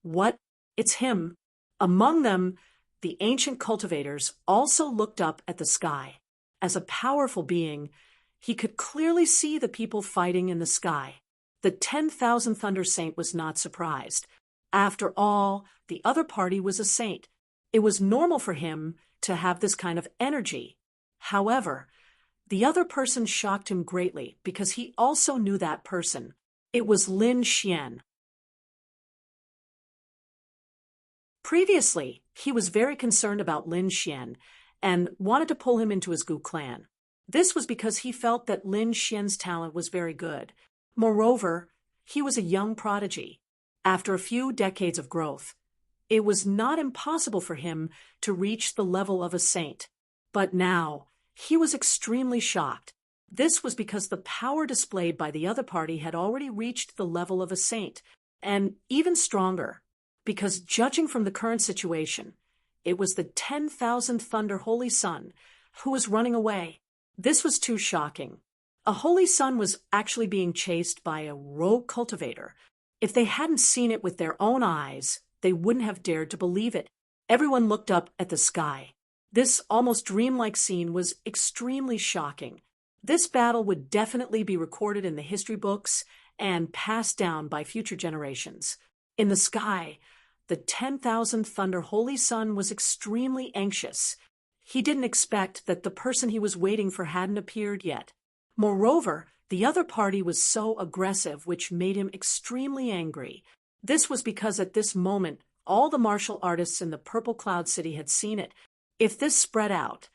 A: What? It's him. Among them, the ancient cultivators also looked up at the sky. As a powerful being, he could clearly see the people fighting in the sky. The 10,000 Thunder Saint was not surprised. After all, the other party was a saint. It was normal for him to have this kind of energy. However, the other person shocked him greatly because he also knew that person. It was Lin Xian. Previously, he was very concerned about Lin Xian and wanted to pull him into his Gu clan. This was because he felt that Lin Xian's talent was very good. Moreover, he was a young prodigy. After a few decades of growth, it was not impossible for him to reach the level of a saint. But now, he was extremely shocked. This was because the power displayed by the other party had already reached the level of a saint, and even stronger. Because judging from the current situation, it was the 10,000 Thunder Holy Sun who was running away. This was too shocking. A Holy Sun was actually being chased by a rogue cultivator. If they hadn't seen it with their own eyes, they wouldn't have dared to believe it. Everyone looked up at the sky. This almost dreamlike scene was extremely shocking. This battle would definitely be recorded in the history books and passed down by future generations. In the sky, the 10,000 Thunder Holy Sun was extremely anxious. He didn't expect that the person he was waiting for hadn't appeared yet. Moreover, the other party was so aggressive, which made him extremely angry. This was because at this moment, all the martial artists in the Purple Cloud City had seen it. If this spread out,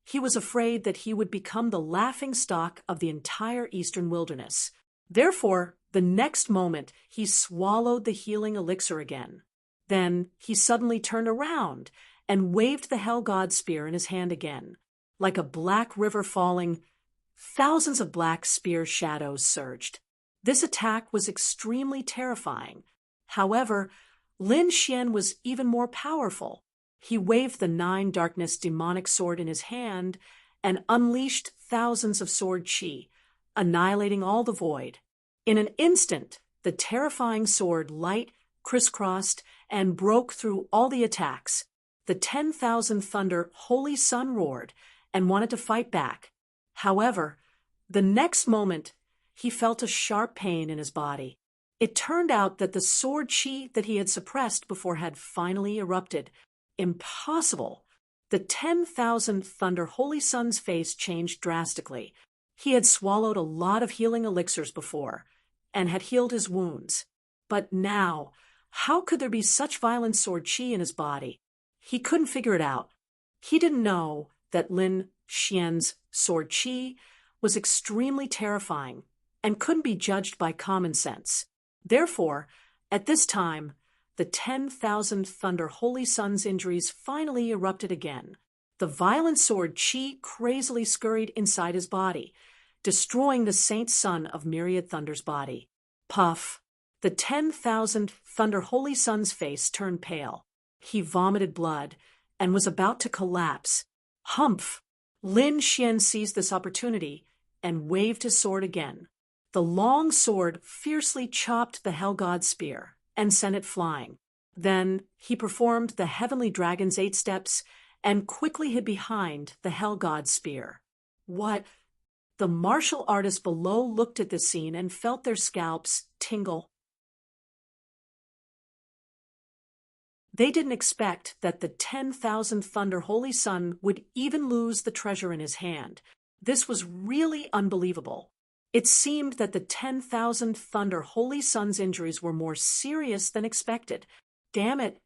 A: he was afraid that he would become the laughingstock of the entire eastern wilderness. Therefore, the next moment, he swallowed the healing elixir again. Then he suddenly turned around and waved the Hell God spear in his hand again. Like a black river falling, thousands of black spear shadows surged. This attack was extremely terrifying. However, Lin Xian was even more powerful. He waved the 9 darkness demonic sword in his hand and unleashed thousands of sword chi, annihilating all the void. In an instant, the terrifying sword light crisscrossed and broke through all the attacks. The 10,000 thunder holy sun roared and wanted to fight back. However, the next moment, he felt a sharp pain in his body. It turned out that the sword chi that he had suppressed before had finally erupted. Impossible! The 10,000 thunder holy sun's face changed drastically. He had swallowed a lot of healing elixirs before and had healed his wounds. But now, how could there be such violent sword chi in his body? He couldn't figure it out. He didn't know that Lin Xian's sword chi was extremely terrifying and couldn't be judged by common sense. Therefore, at this time, the 10,000 thunder holy sun's injuries finally erupted again. The violent sword chi crazily scurried inside his body, destroying the saint sun of myriad thunder's body. Puff! The 10,000 thunder holy sun's face turned pale. He vomited blood and was about to collapse. Humph! Lin Xian seized this opportunity and waved his sword again. The long sword fiercely chopped the Hell God spear and sent it flying. Then he performed the heavenly dragon's 8 steps and quickly hid behind the Hell God spear. What? The martial artists below looked at this scene and felt their scalps tingle. They didn't expect that the 10,000 thunder holy sun would even lose the treasure in his hand. This was really unbelievable. It seemed that the 10,000 thunder holy sun's injuries were more serious than expected. Damn it!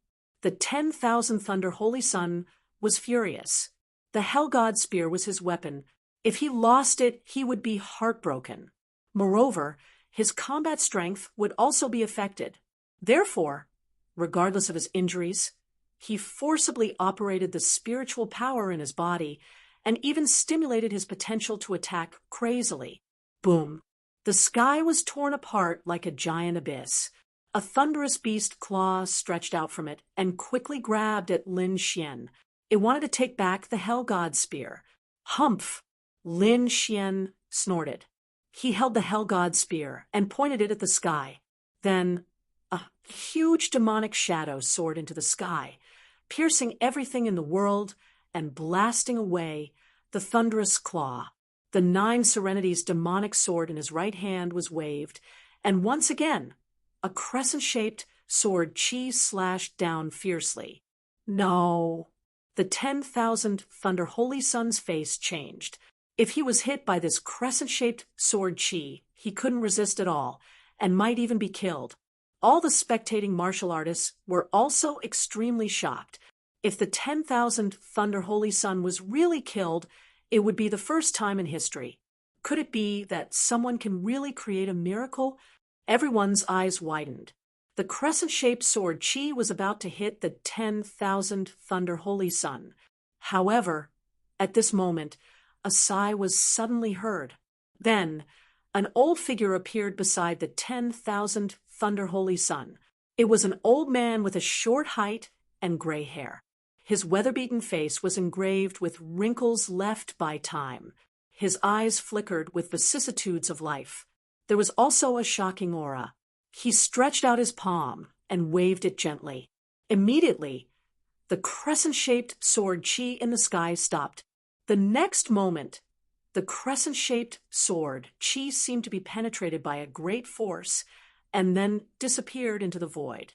A: The 10,000 thunder holy sun was furious. The Hell God spear was his weapon. If he lost it, he would be heartbroken. Moreover, his combat strength would also be affected. Therefore, regardless of his injuries, he forcibly operated the spiritual power in his body and even stimulated his potential to attack crazily. Boom! The sky was torn apart like a giant abyss. A thunderous beast claw stretched out from it and quickly grabbed at Lin Xian. It wanted to take back the Hell God spear. Humph! Lin Xian snorted. He held the Hell God spear and pointed it at the sky. Then a huge demonic shadow soared into the sky, piercing everything in the world and blasting away the thunderous claw. The 9 Serenity's demonic sword in his right hand was waved, and once again, a crescent-shaped sword chi slashed down fiercely. No! The 10,000 thunder holy sun's face changed. If he was hit by this crescent-shaped sword chi, he couldn't resist at all, and might even be killed. All the spectating martial artists were also extremely shocked. If the 10,000 thunder holy sun was really killed, it would be the first time in history. Could it be that someone can really create a miracle? Everyone's eyes widened. The crescent-shaped sword chi was about to hit the 10,000 thunder holy sun. However, at this moment, a sigh was suddenly heard. Then, an old figure appeared beside the 10,000 thunder holy sun. It was an old man with a short height and gray hair. His weather-beaten face was engraved with wrinkles left by time. His eyes flickered with vicissitudes of life. There was also a shocking aura. He stretched out his palm and waved it gently. Immediately, the crescent-shaped sword chi in the sky stopped. The next moment, the crescent-shaped sword chi seemed to be penetrated by a great force and then disappeared into the void.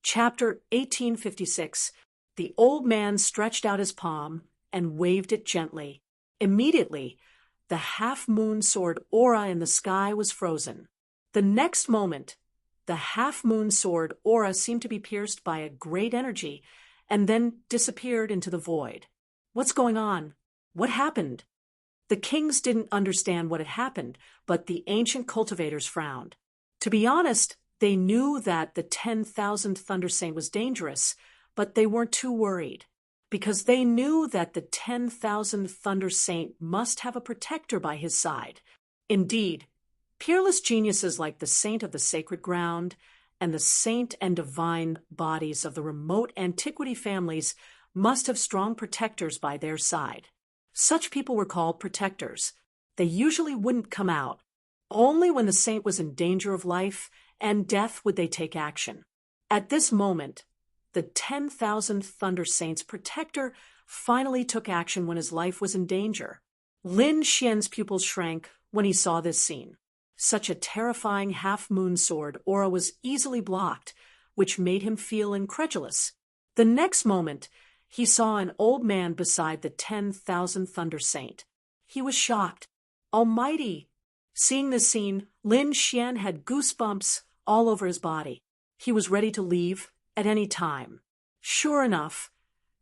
A: Chapter 1856. The old man stretched out his palm and waved it gently. Immediately, the half-moon sword aura in the sky was frozen. The next moment, the half-moon sword aura seemed to be pierced by a great energy and then disappeared into the void. What's going on? What happened? The kings didn't understand what had happened, but the ancient cultivators frowned. To be honest, they knew that the 10,000th Thunder Saint was dangerous, but they weren't too worried, because they knew that the 10,000th Thunder Saint must have a protector by his side. Indeed, peerless geniuses like the Saint of the Sacred Ground and the saint and divine bodies of the remote antiquity families must have strong protectors by their side. Such people were called protectors. They usually wouldn't come out. Only when the saint was in danger of life and death would they take action. At this moment, the 10,000th Thunder Saint's protector finally took action when his life was in danger. Lin Xian's pupils shrank when he saw this scene. Such a terrifying half-moon sword aura was easily blocked, which made him feel incredulous. The next moment, he saw an old man beside the 10,000th Thunder Saint. He was shocked. Almighty! Seeing this scene, Lin Xian had goosebumps all over his body. He was ready to leave at any time. Sure enough,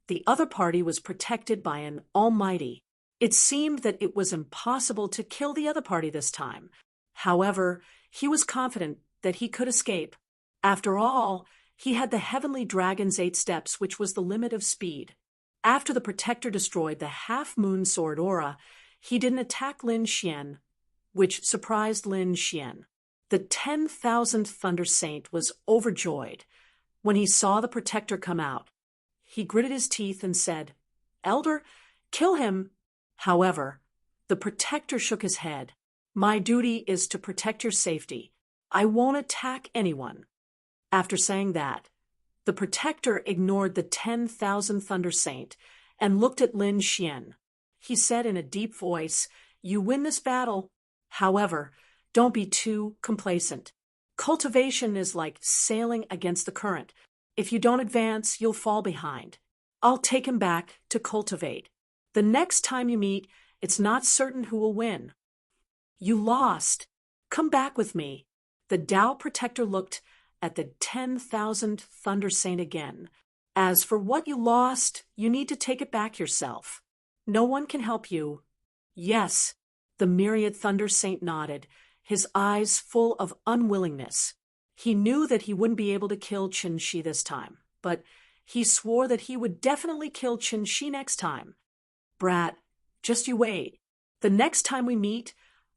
A: the other party was protected by an almighty. It seemed that it was impossible to kill the other party this time. However, he was confident that he could escape. After all, he had the heavenly dragon's 8 steps, which was the limit of speed. After the protector destroyed the half-moon sword aura, he didn't attack Lin Xian, which surprised Lin Xian. The 10,000th Thunder Saint was overjoyed when he saw the protector come out. He gritted his teeth and said, "Elder, kill him." However, the protector shook his head. "My duty is to protect your safety. I won't attack anyone." After saying that, the protector ignored the 10,000th Thunder Saint and looked at Lin Xian. He said in a deep voice, "You win this battle. However, don't be too complacent. Cultivation is like sailing against the current. If you don't advance, you'll fall behind. I'll take him back to cultivate. The next time you meet, it's not certain who will win. You lost. Come back with me." The Tao protector looked at the 10,000th Thunder Saint again. "As for what you lost, you need to take it back yourself. No one can help you." "Yes," the myriad Thunder Saint nodded, his eyes full of unwillingness. He knew that he wouldn't be able to kill Qin Shi this time, but he swore that he would definitely kill Qin Shi next time. "Brat, just you wait. The next time we meet,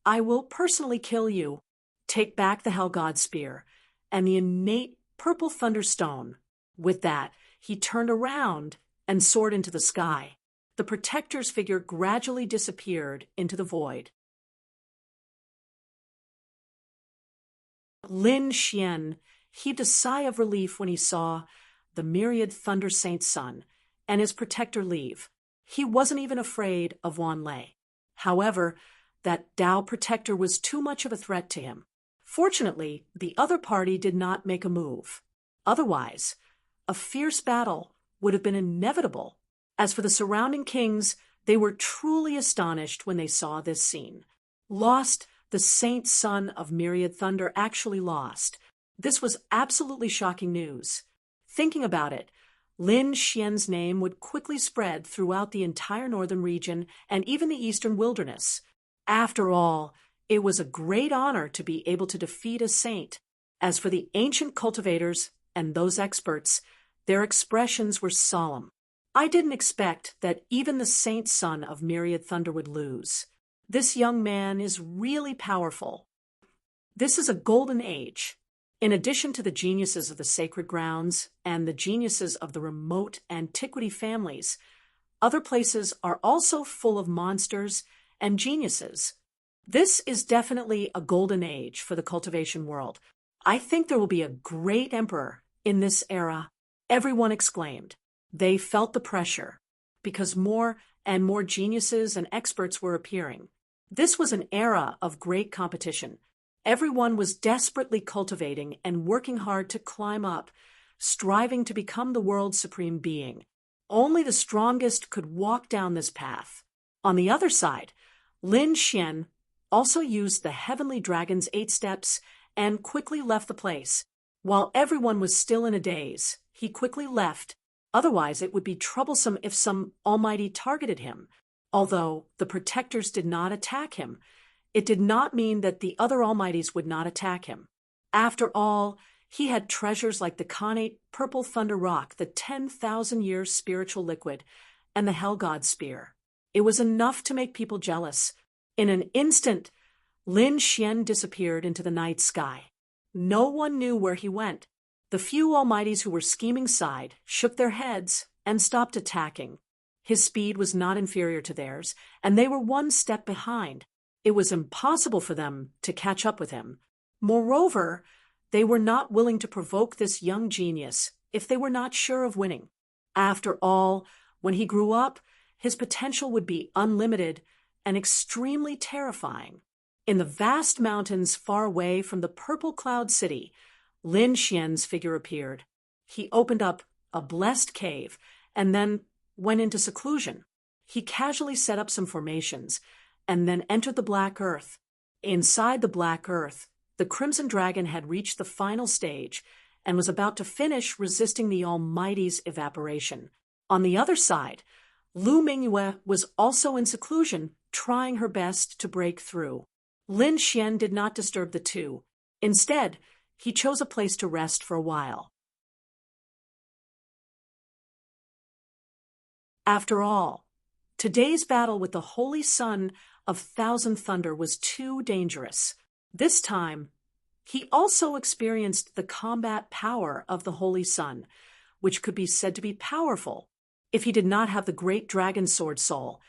A: I will personally kill you. Take back the Hell God Spear and the innate purple thunderstone." With that, he turned around and soared into the sky. The protector's figure gradually disappeared into the void. Lin Xian heaved a sigh of relief when he saw the myriad Thunder Saint's son and his protector leave. He wasn't even afraid of Wan Lei. However, that Tao protector was too much of a threat to him. Fortunately, the other party did not make a move. Otherwise, a fierce battle would have been inevitable. As for the surrounding kings, they were truly astonished when they saw this scene. Lost, the saint son of Myriad Thunder actually lost. This was absolutely shocking news. Thinking about it, Lin Xian's name would quickly spread throughout the entire northern region and even the eastern wilderness. After all, it was a great honor to be able to defeat a saint. As for the ancient cultivators and those experts, their expressions were solemn. I didn't expect that even the saint son of Myriad Thunder would lose. This young man is really powerful. This is a golden age. In addition to the geniuses of the sacred grounds and the geniuses of the remote antiquity families, other places are also full of monsters and geniuses. This is definitely a golden age for the cultivation world. I think there will be a great emperor in this era. Everyone exclaimed. They felt the pressure because more and more geniuses and experts were appearing. This was an era of great competition. Everyone was desperately cultivating and working hard to climb up, striving to become the world's supreme being. Only the strongest could walk down this path. On the other side, Lin Xian also used the heavenly dragon's 8 steps and quickly left the place. While everyone was still in a daze, he quickly left. Otherwise, it would be troublesome if some almighty targeted him. Although the protectors did not attack him, it did not mean that the other almighties would not attack him. After all, he had treasures like the connate purple thunder rock, the 10,000 years spiritual liquid, and the hell god spear. It was enough to make people jealous. In an instant, Lin Xian disappeared into the night sky. No one knew where he went. The few Almighties who were scheming sighed, shook their heads, and stopped attacking. His speed was not inferior to theirs, and they were one step behind. It was impossible for them to catch up with him. Moreover, they were not willing to provoke this young genius if they were not sure of winning. After all, when he grew up, his potential would be unlimited and extremely terrifying. In the vast mountains far away from the purple cloud city, Lin Xian's figure appeared. He opened up a blessed cave and then went into seclusion. He casually set up some formations and then entered the black earth. Inside the black earth, the Crimson Dragon had reached the final stage and was about to finish resisting the Almighty's evaporation. On the other side, Lu Mingyue was also in seclusion, trying her best to break through. Lin Xian did not disturb the two. Instead, he chose a place to rest for a while. After all, today's battle with the Holy Son of Thousand Thunder was too dangerous. This time, he also experienced the combat power of the Holy Sun, which could be said to be powerful. If he did not have the great dragon sword soul,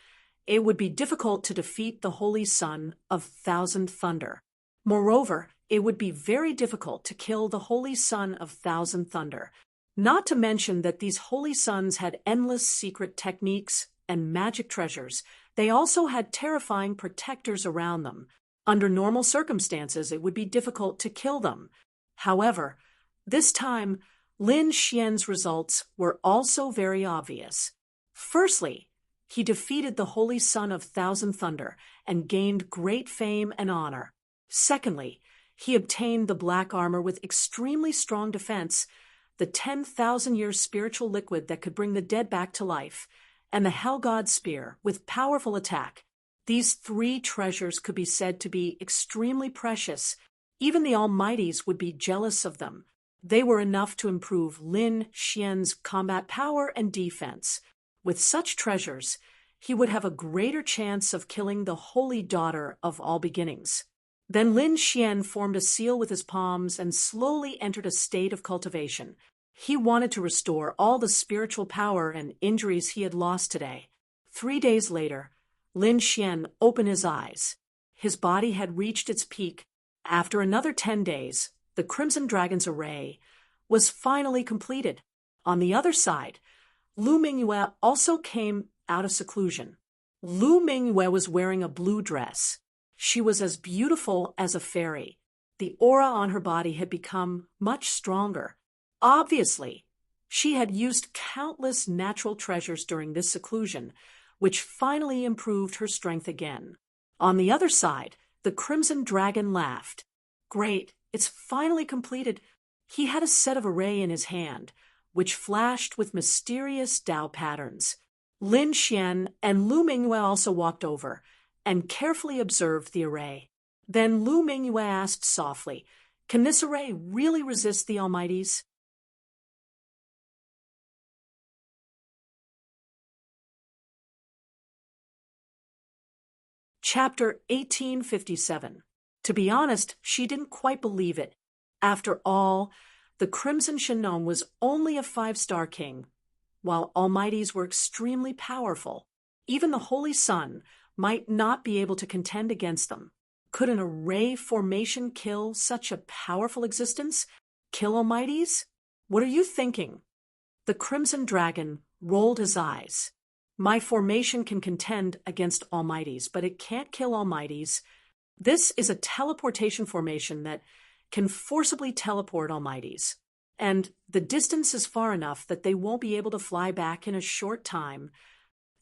A: it would be difficult to defeat the Holy Son of Thousand Thunder. Moreover, it would be very difficult to kill the Holy Son of Thousand Thunder, not to mention that these Holy Sons had endless secret techniques and magic treasures. They also had terrifying protectors around them. Under normal circumstances, it would be difficult to kill them. However, this time, Lin Xian's results were also very obvious. Firstly, he defeated the Holy Son of Thousand Thunder and gained great fame and honor. Secondly, he obtained the black armor with extremely strong defense, the 10,000-year spiritual liquid that could bring the dead back to life, and the Hell God Spear with powerful attack. These three treasures could be said to be extremely precious. Even the Almighties would be jealous of them. They were enough to improve Lin Xian's combat power and defense. With such treasures, he would have a greater chance of killing the holy daughter of all beginnings. Then Lin Xian formed a seal with his palms and slowly entered a state of cultivation. He wanted to restore all the spiritual power and injuries he had lost today. 3 days later, Lin Xian opened his eyes. His body had reached its peak. After another 10 days, the Crimson Dragon's array was finally completed. On the other side, Lu Mingyue also came out of seclusion. Lu Mingyue was wearing a blue dress. She was as beautiful as a fairy. The aura on her body had become much stronger. Obviously, she had used countless natural treasures during this seclusion, which finally improved her strength again. On the other side, the Crimson Dragon laughed. Great, it's finally completed. He had a set of array in his hand, which flashed with mysterious Tao patterns. Lin Xian and Lu Mingyue also walked over and carefully observed the array. Then Lu Mingyue asked softly, "Can this array really resist the Almighties?" Chapter 1857. To be honest, she didn't quite believe it. After all, the Crimson Shinnom was only a 5-star king, while Almighties were extremely powerful. Even the Holy Sun might not be able to contend against them. Could an array formation kill such a powerful existence? Kill Almighties? What are you thinking? The Crimson Dragon rolled his eyes. My formation can contend against Almighties, but it can't kill Almighties. This is a teleportation formation that can forcibly teleport Almighties. And the distance is far enough that they won't be able to fly back in a short time.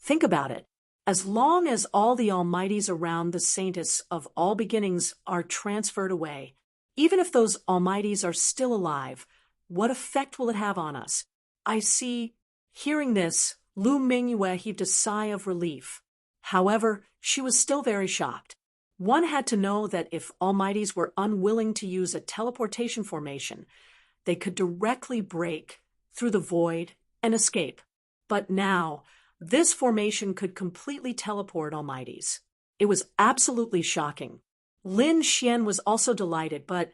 A: Think about it. As long as all the Almighties around the Saintess of all beginnings are transferred away, even if those Almighties are still alive, what effect will it have on us? I see. Hearing this, Lu Mingyue heaved a sigh of relief. However, she was still very shocked. One had to know that if Almighties were unwilling to use a teleportation formation, they could directly break through the void and escape. But now, this formation could completely teleport Almighties. It was absolutely shocking. Lin Xian was also delighted, but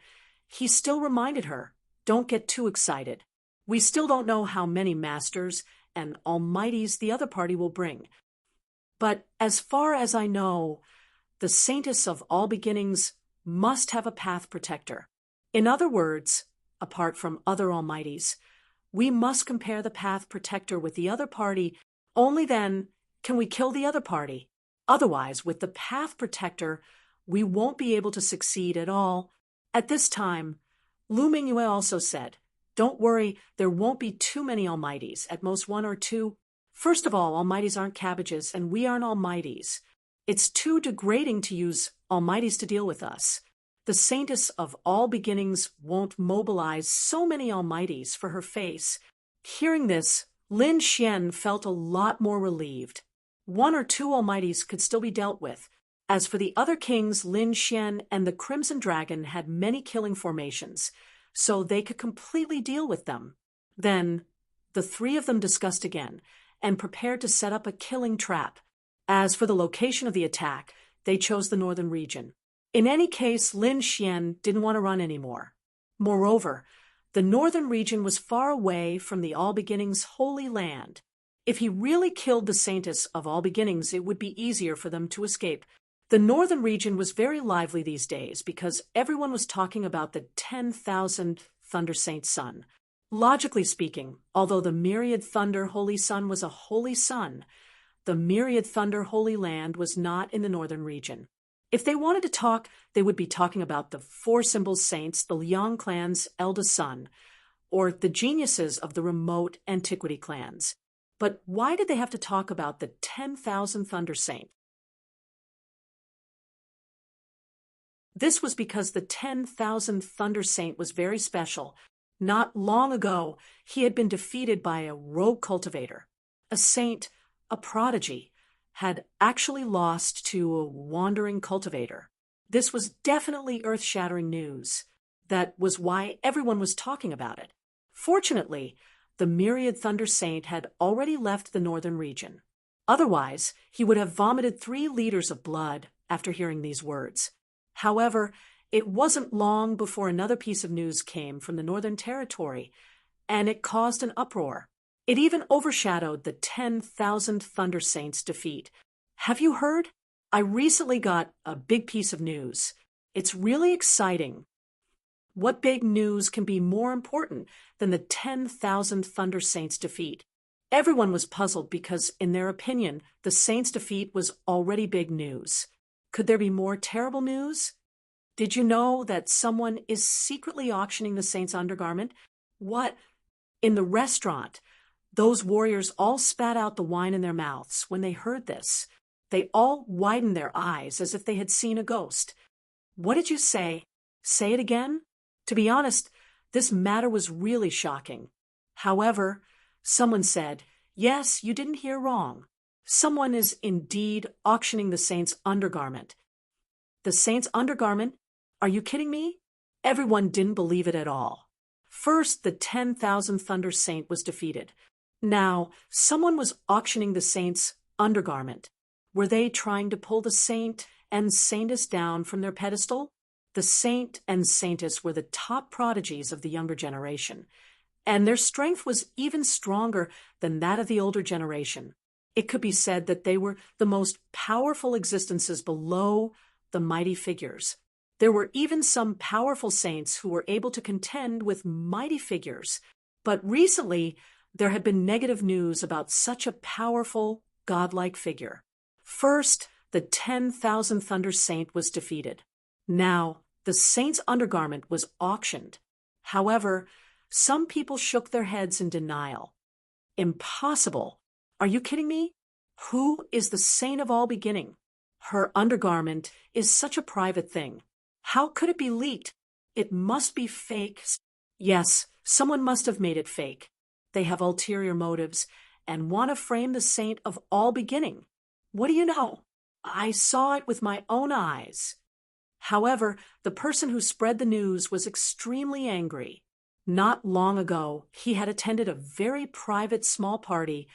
A: he still reminded her, don't get too excited. We still don't know how many masters and Almighties the other party will bring. But as far as I know, the Saintess of all beginnings must have a path protector. In other words, apart from other Almighties, we must compare the path protector with the other party. Only then can we kill the other party. Otherwise, with the path protector, we won't be able to succeed at all. At this time, Lu Mingyue also said, don't worry, there won't be too many Almighties, at most one or two. First of all, Almighties aren't cabbages, and we aren't Almighties. It's too degrading to use Almighties to deal with us. The Saintess of all beginnings won't mobilize so many Almighties for her face. Hearing this, Lin Xian felt a lot more relieved. One or two Almighties could still be dealt with. As for the other kings, Lin Xian and the Crimson Dragon had many killing formations, so they could completely deal with them. Then, the three of them discussed again, and prepared to set up a killing trap. As for the location of the attack, they chose the northern region. In any case, Lin Xian didn't want to run anymore. Moreover, the northern region was far away from the All Beginnings' holy land. If he really killed the Saintess of all beginnings, it would be easier for them to escape. The northern region was very lively these days because everyone was talking about the 10,000 Thunder Saint Sun. Logically speaking, although the Myriad Thunder Holy Sun was a holy sun, the Myriad Thunder Holy Land was not in the northern region. If they wanted to talk, they would be talking about the four symbol saints, the Liang clan's eldest son, or the geniuses of the remote antiquity clans. But why did they have to talk about the 10,000 Thunder Saint? This was because the 10,000 Thunder Saint was very special. Not long ago, he had been defeated by a rogue cultivator. A saint, a prodigy, had actually lost to a wandering cultivator. This was definitely earth-shattering news. That was why everyone was talking about it. Fortunately, the Myriad Thunder Saint had already left the northern region. Otherwise, he would have vomited 3 liters of blood after hearing these words. However, it wasn't long before another piece of news came from the Northern Territory, and it caused an uproar. It even overshadowed the 10,000 Thunder Saints' defeat. Have you heard? I recently got a big piece of news. It's really exciting. What big news can be more important than the 10,000 Thunder Saints' defeat? Everyone was puzzled because, in their opinion, the Saints' defeat was already big news. Could there be more terrible news? Did you know that someone is secretly auctioning the Saints' undergarment? What? In the restaurant, those warriors all spat out the wine in their mouths when they heard this. They all widened their eyes as if they had seen a ghost. What did you say? Say it again? To be honest, this matter was really shocking. However, someone said, yes, you didn't hear wrong. Someone is indeed auctioning the Saints' undergarment. The Saints' undergarment? Are you kidding me? Everyone didn't believe it at all. First, the 10,000 Thunder Saint was defeated. Now, someone was auctioning the Saints' undergarment. Were they trying to pull the Saint and Saintess down from their pedestal? The Saint and Saintess were the top prodigies of the younger generation, and their strength was even stronger than that of the older generation. It could be said that they were the most powerful existences below the mighty figures. There were even some powerful saints who were able to contend with mighty figures. But recently, there had been negative news about such a powerful, godlike figure. First, the 10,000 Thunder Saint was defeated. Now, the Saint's undergarment was auctioned. However, some people shook their heads in denial. Impossible! Are you kidding me? Who is the Saint of all beginning? Her undergarment is such a private thing. How could it be leaked? It must be fake. Yes, someone must have made it fake. They have ulterior motives and want to frame the Saint of all beginning. What do you know? I saw it with my own eyes. However, the person who spread the news was extremely angry. Not long ago, he had attended a very private small party,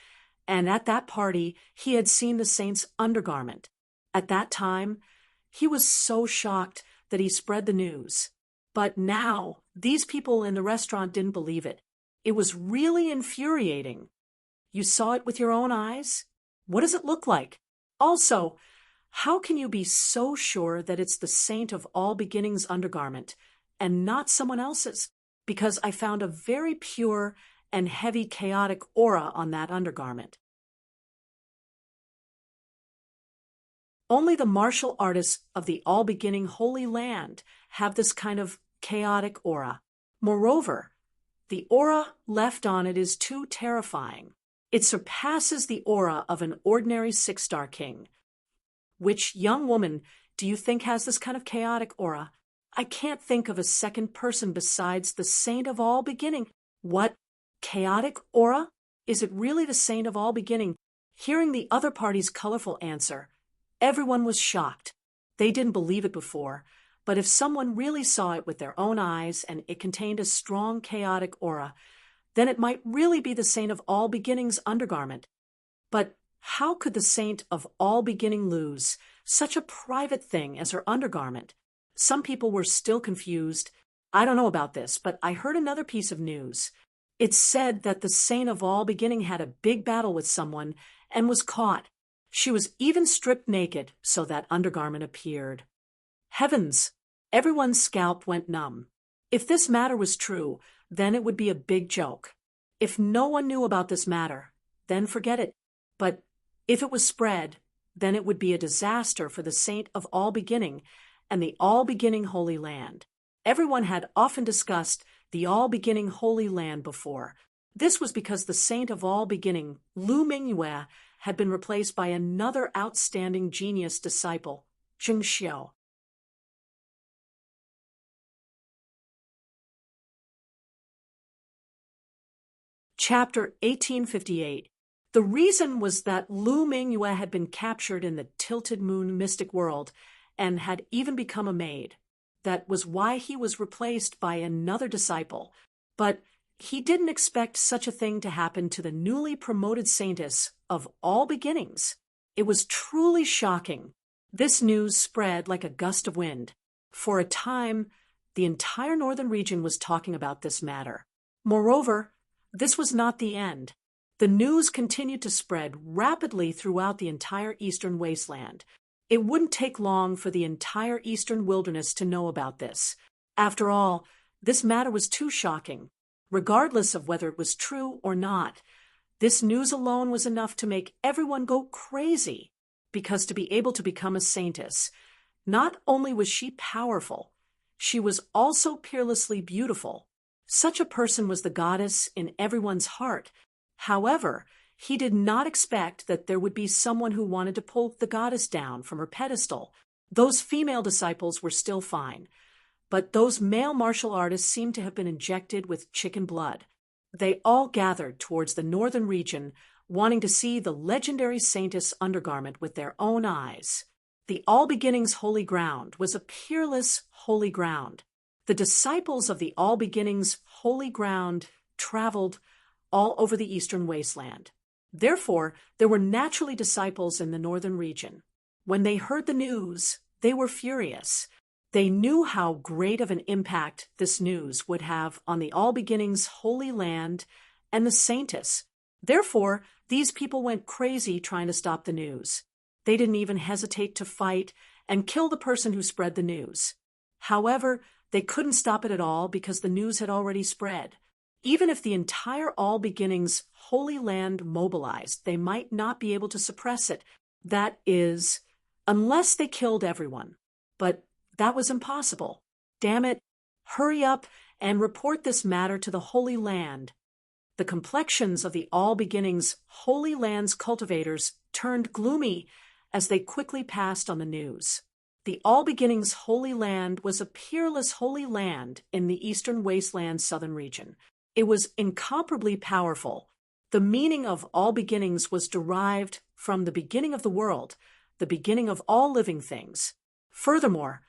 A: and at that party, he had seen the saint's undergarment. At that time, he was so shocked that he spread the news. But now, these people in the restaurant didn't believe it. It was really infuriating. You saw it with your own eyes? What does it look like? Also, how can you be so sure that it's the saint of all beginnings undergarment and not someone else's? Because I found a very pure and heavy chaotic aura on that undergarment. Only the martial artists of the all-beginning Holy Land have this kind of chaotic aura. Moreover, the aura left on it is too terrifying. It surpasses the aura of an ordinary 6-star king. Which young woman do you think has this kind of chaotic aura? I can't think of a second person besides the saint of all beginning. What? Chaotic aura? Is it really the saint of all beginning? Hearing the other party's colorful answer, everyone was shocked. They didn't believe it before, but if someone really saw it with their own eyes and it contained a strong chaotic aura, then it might really be the saint of all beginnings undergarment. But how could the saint of all beginning lose such a private thing as her undergarment? Some people were still confused. I don't know about this, but I heard another piece of news. It said that the saint of all beginning had a big battle with someone and was caught. She was even stripped naked so that undergarment appeared. Heavens! Everyone's scalp went numb. If this matter was true, then it would be a big joke. If no one knew about this matter, then forget it. But if it was spread, then it would be a disaster for the saint of all beginning and the all-beginning Holy Land. Everyone had often discussed the all-beginning Holy Land before. This was because the saint of all beginning, Lu Mingyue, had been replaced by another outstanding genius disciple, Zheng Xiao. Chapter 1858. The reason was that Lu Mingyue had been captured in the Tilted Moon mystic world and had even become a maid. That was why he was replaced by another disciple. But he didn't expect such a thing to happen to the newly promoted saintess of all beginnings. It was truly shocking. This news spread like a gust of wind. For a time, the entire northern region was talking about this matter. Moreover, this was not the end. The news continued to spread rapidly throughout the entire eastern wasteland. It wouldn't take long for the entire eastern wilderness to know about this. After all, this matter was too shocking. Regardless of whether it was true or not, this news alone was enough to make everyone go crazy. Because to be able to become a saintess, not only was she powerful, she was also peerlessly beautiful. Such a person was the goddess in everyone's heart. However, he did not expect that there would be someone who wanted to pull the goddess down from her pedestal. Those female disciples were still fine, but those male martial artists seemed to have been injected with chicken blood. They all gathered towards the northern region, wanting to see the legendary saintess undergarment with their own eyes. The All Beginnings Holy Ground was a peerless holy ground. The disciples of the All Beginnings Holy Ground traveled all over the eastern wasteland. Therefore, there were naturally disciples in the northern region. When they heard the news, they were furious. They knew how great of an impact this news would have on the All Beginnings Holy Land and the saintess. Therefore, these people went crazy trying to stop the news. They didn't even hesitate to fight and kill the person who spread the news. However, they couldn't stop it at all because the news had already spread. Even if the entire All Beginnings Holy Land mobilized, they might not be able to suppress it. That is, unless they killed everyone. But that was impossible. Damn it, hurry up and report this matter to the Holy Land. The complexions of the All Beginnings Holy Land's cultivators turned gloomy as they quickly passed on the news. The All Beginnings Holy Land was a peerless holy land in the eastern wasteland southern region. It was incomparably powerful. The meaning of all beginnings was derived from the beginning of the world, the beginning of all living things. Furthermore,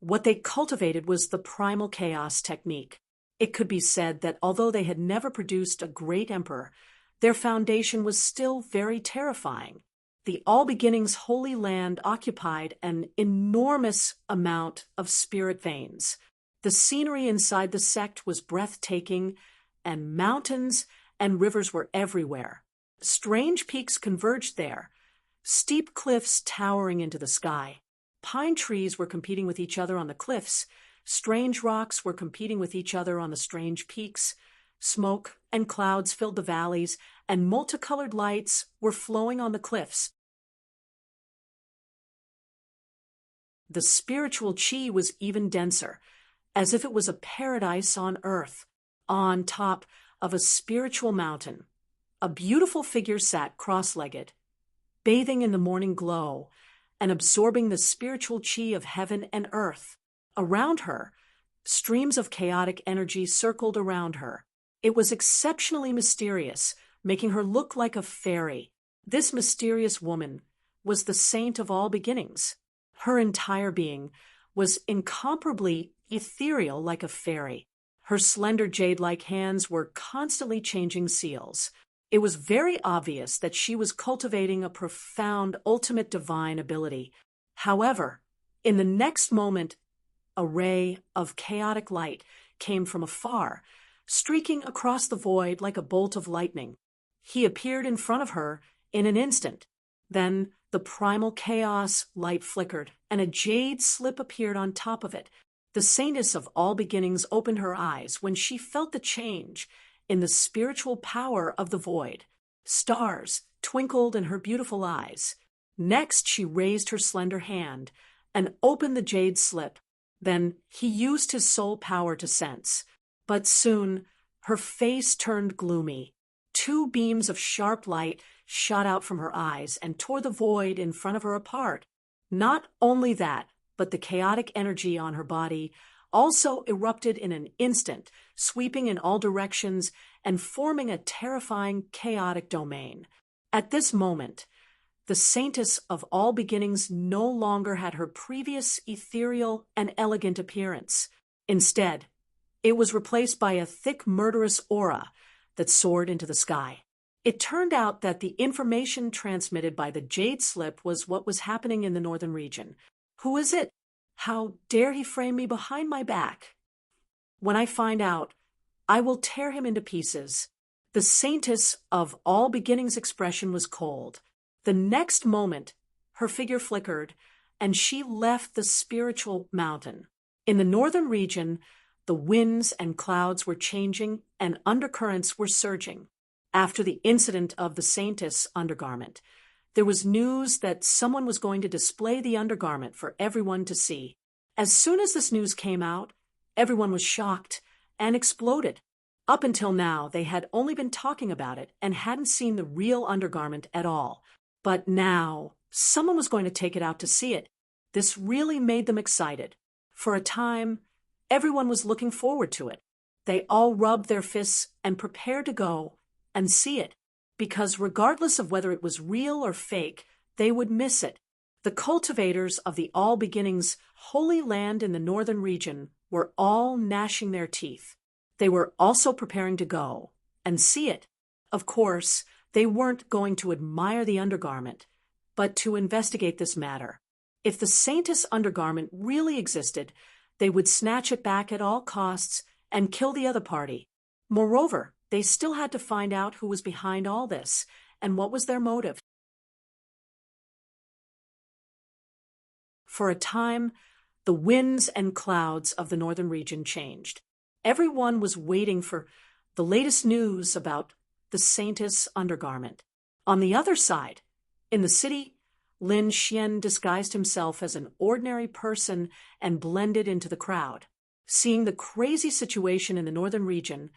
A: what they cultivated was the primal chaos technique. It could be said that although they had never produced a great emperor, their foundation was still very terrifying. The All Beginnings Holy Land occupied an enormous amount of spirit veins. The scenery inside the sect was breathtaking, and mountains and rivers were everywhere. Strange peaks converged there, steep cliffs towering into the sky. Pine trees were competing with each other on the cliffs. Strange rocks were competing with each other on the strange peaks. Smoke and clouds filled the valleys, and multicolored lights were flowing on the cliffs. The spiritual chi was even denser, as if it was a paradise on earth, on top of a spiritual mountain. A beautiful figure sat cross-legged, bathing in the morning glow and absorbing the spiritual chi of heaven and earth. Around her, streams of chaotic energy circled around her. It was exceptionally mysterious, making her look like a fairy. This mysterious woman was the saint of all beginnings. Her entire being was incomparably ethereal like a fairy. Her slender jade-like hands were constantly changing seals. It was very obvious that she was cultivating a profound, ultimate divine ability. However, in the next moment, a ray of chaotic light came from afar, streaking across the void like a bolt of lightning. He appeared in front of her in an instant. Then the primal chaos light flickered, and a jade slip appeared on top of it. The saintess of all beginnings opened her eyes when she felt the change in the spiritual power of the void. Stars twinkled in her beautiful eyes. Next, she raised her slender hand and opened the jade slip. Then he used his soul power to sense. But soon, her face turned gloomy. Two beams of sharp light shot out from her eyes and tore the void in front of her apart. Not only that, but the chaotic energy on her body also erupted in an instant, sweeping in all directions and forming a terrifying, chaotic domain. At this moment, the saintess of all beginnings no longer had her previous ethereal and elegant appearance. Instead, it was replaced by a thick, murderous aura that soared into the sky. It turned out that the information transmitted by the jade slip was what was happening in the northern region. Who is it? How dare he frame me behind my back? When I find out, I will tear him into pieces. The saintess of all beginnings expression was cold. The next moment, her figure flickered, and she left the spiritual mountain. In the northern region, the winds and clouds were changing, and undercurrents were surging. After the incident of the saintess undergarment, there was news that someone was going to display the undergarment for everyone to see. As soon as this news came out, everyone was shocked and exploded. Up until now, they had only been talking about it and hadn't seen the real undergarment at all. But now, someone was going to take it out to see it. This really made them excited. For a time, everyone was looking forward to it. They all rubbed their fists and prepared to go and see it, because regardless of whether it was real or fake, they would miss it. The cultivators of the All Beginnings Holy Land in the northern region were all gnashing their teeth. They were also preparing to go and see it. Of course, they weren't going to admire the undergarment, but to investigate this matter. If the saintess undergarment really existed, they would snatch it back at all costs and kill the other party. Moreover, they still had to find out who was behind all this and what was their motive. For a time, the winds and clouds of the northern region changed. Everyone was waiting for the latest news about the saintess undergarment. On the other side, in the city, Lin Xian disguised himself as an ordinary person and blended into the crowd. Seeing the crazy situation in the northern region,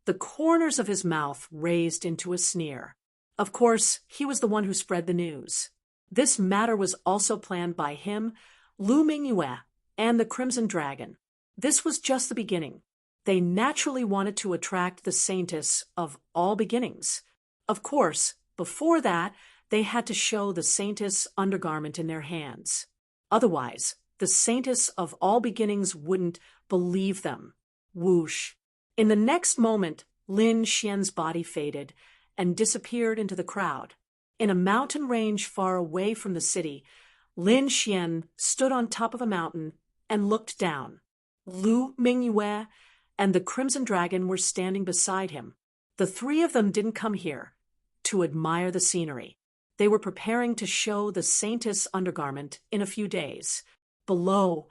A: the corners of his mouth raised into a sneer. Of course, he was the one who spread the news. This matter was also planned by him, Lu Mingyue, and the Crimson Dragon. This was just the beginning. They naturally wanted to attract the saintess of all beginnings. Of course, before that, they had to show the saintess undergarment in their hands. Otherwise, the saintess of all beginnings wouldn't believe them. Whoosh. In the next moment, Lin Xian's body faded and disappeared into the crowd. In a mountain range far away from the city, Lin Xian stood on top of a mountain and looked down. Lu Mingyue and the Crimson Dragon were standing beside him. The three of them didn't come here to admire the scenery. They were preparing to show the saintess undergarment in a few days. Below,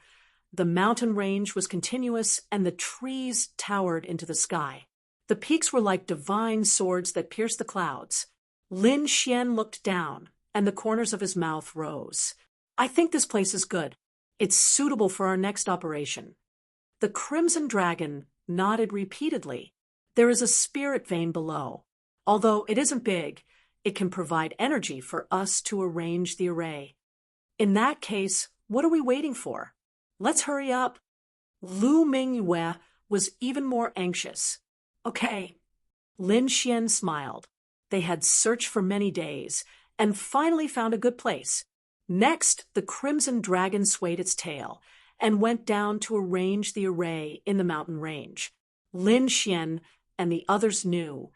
A: the mountain range was continuous and the trees towered into the sky. The peaks were like divine swords that pierced the clouds. Lin Xian looked down, and the corners of his mouth rose. I think this place is good. It's suitable for our next operation. The Crimson Dragon nodded repeatedly. There is a spirit vein below. Although it isn't big, it can provide energy for us to arrange the array. In that case, what are we waiting for? Let's hurry up. Lu Mingyue was even more anxious. Okay. Lin Xian smiled. They had searched for many days and finally found a good place. Next, the Crimson Dragon swayed its tail and went down to arrange the array in the mountain range. Lin Xian and the others knew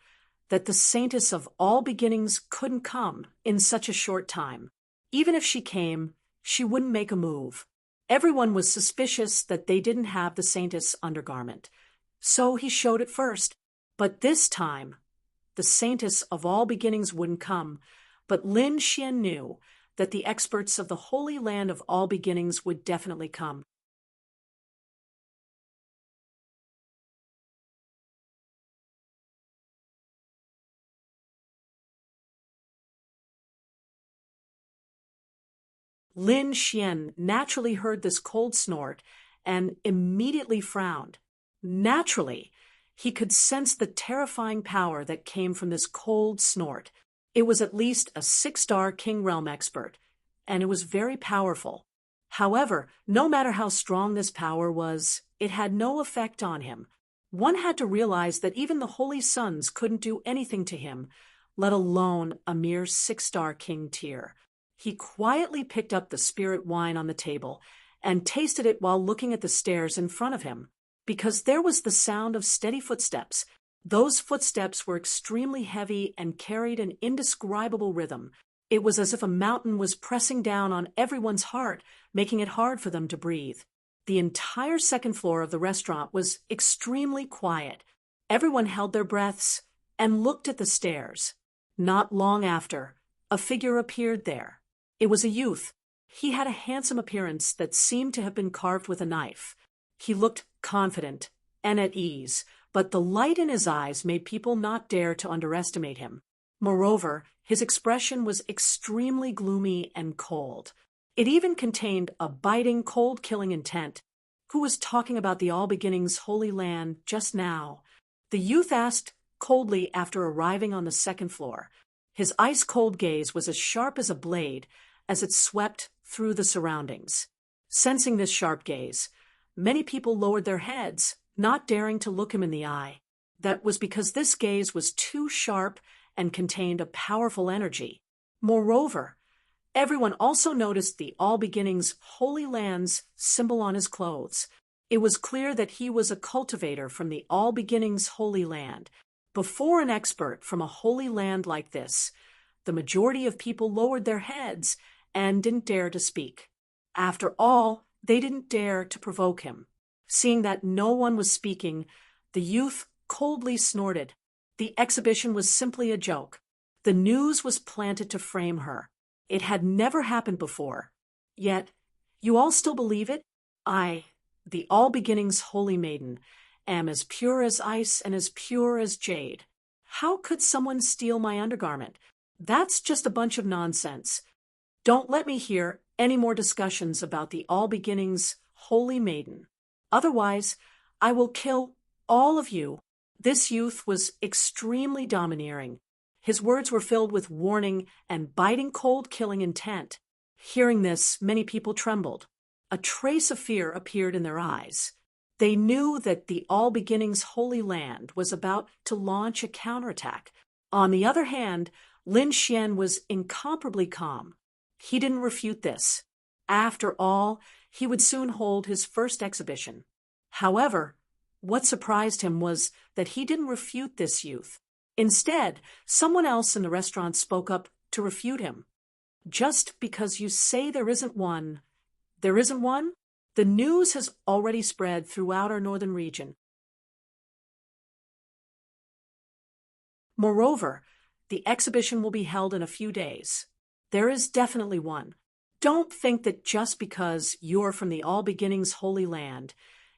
A: that the saintess of all beginnings couldn't come in such a short time. Even if she came, she wouldn't make a move. Everyone was suspicious that they didn't have the saintess undergarment. So he showed it first. But this time, the saintess of all beginnings wouldn't come. But Lin Xian knew that the experts of the Holy Land of all beginnings would definitely come. Lin Xian naturally heard this cold snort and immediately frowned. Naturally, he could sense the terrifying power that came from this cold snort. It was at least a 6-star King Realm expert, and it was very powerful. However, no matter how strong this power was, it had no effect on him. One had to realize that even the Holy Sons couldn't do anything to him, let alone a mere 6-star King tier. He quietly picked up the spirit wine on the table and tasted it while looking at the stairs in front of him, because there was the sound of steady footsteps. Those footsteps were extremely heavy and carried an indescribable rhythm. It was as if a mountain was pressing down on everyone's heart, making it hard for them to breathe. The entire second floor of the restaurant was extremely quiet. Everyone held their breaths and looked at the stairs. Not long after, a figure appeared there. It was a youth. He had a handsome appearance that seemed to have been carved with a knife. He looked confident and at ease, but the light in his eyes made people not dare to underestimate him. Moreover, his expression was extremely gloomy and cold. It even contained a biting, cold-killing intent. Who was talking about the All Beginnings Holy Land just now? The youth asked coldly after arriving on the second floor. His ice-cold gaze was as sharp as a blade as it swept through the surroundings. Sensing this sharp gaze, many people lowered their heads, not daring to look him in the eye. That was because this gaze was too sharp and contained a powerful energy. Moreover, everyone also noticed the All Beginnings Holy Land's symbol on his clothes. It was clear that he was a cultivator from the All Beginnings Holy Land. Before an expert from a holy land like this, the majority of people lowered their heads and didn't dare to speak. After all, they didn't dare to provoke him. Seeing that no one was speaking, the youth coldly snorted. The exhibition was simply a joke. The news was planted to frame her. It had never happened before. Yet, you all still believe it? I, the All Beginnings Holy Maiden, am as pure as ice and as pure as jade. How could someone steal my undergarment? That's just a bunch of nonsense. Don't let me hear any more discussions about the All Beginnings Holy Maiden. Otherwise, I will kill all of you. This youth was extremely domineering. His words were filled with warning and biting, cold-killing intent. Hearing this, many people trembled. A trace of fear appeared in their eyes. They knew that the All Beginnings Holy Land was about to launch a counterattack. On the other hand, Lin Xian was incomparably calm. He didn't refute this. After all, he would soon hold his first exhibition. However, what surprised him was that he didn't refute this youth. Instead, someone else in the restaurant spoke up to refute him. Just because you say there isn't one, there isn't one? The news has already spread throughout our northern region. Moreover, the exhibition will be held in a few days. There is definitely one. Don't think that just because you're from the All Beginnings Holy Land,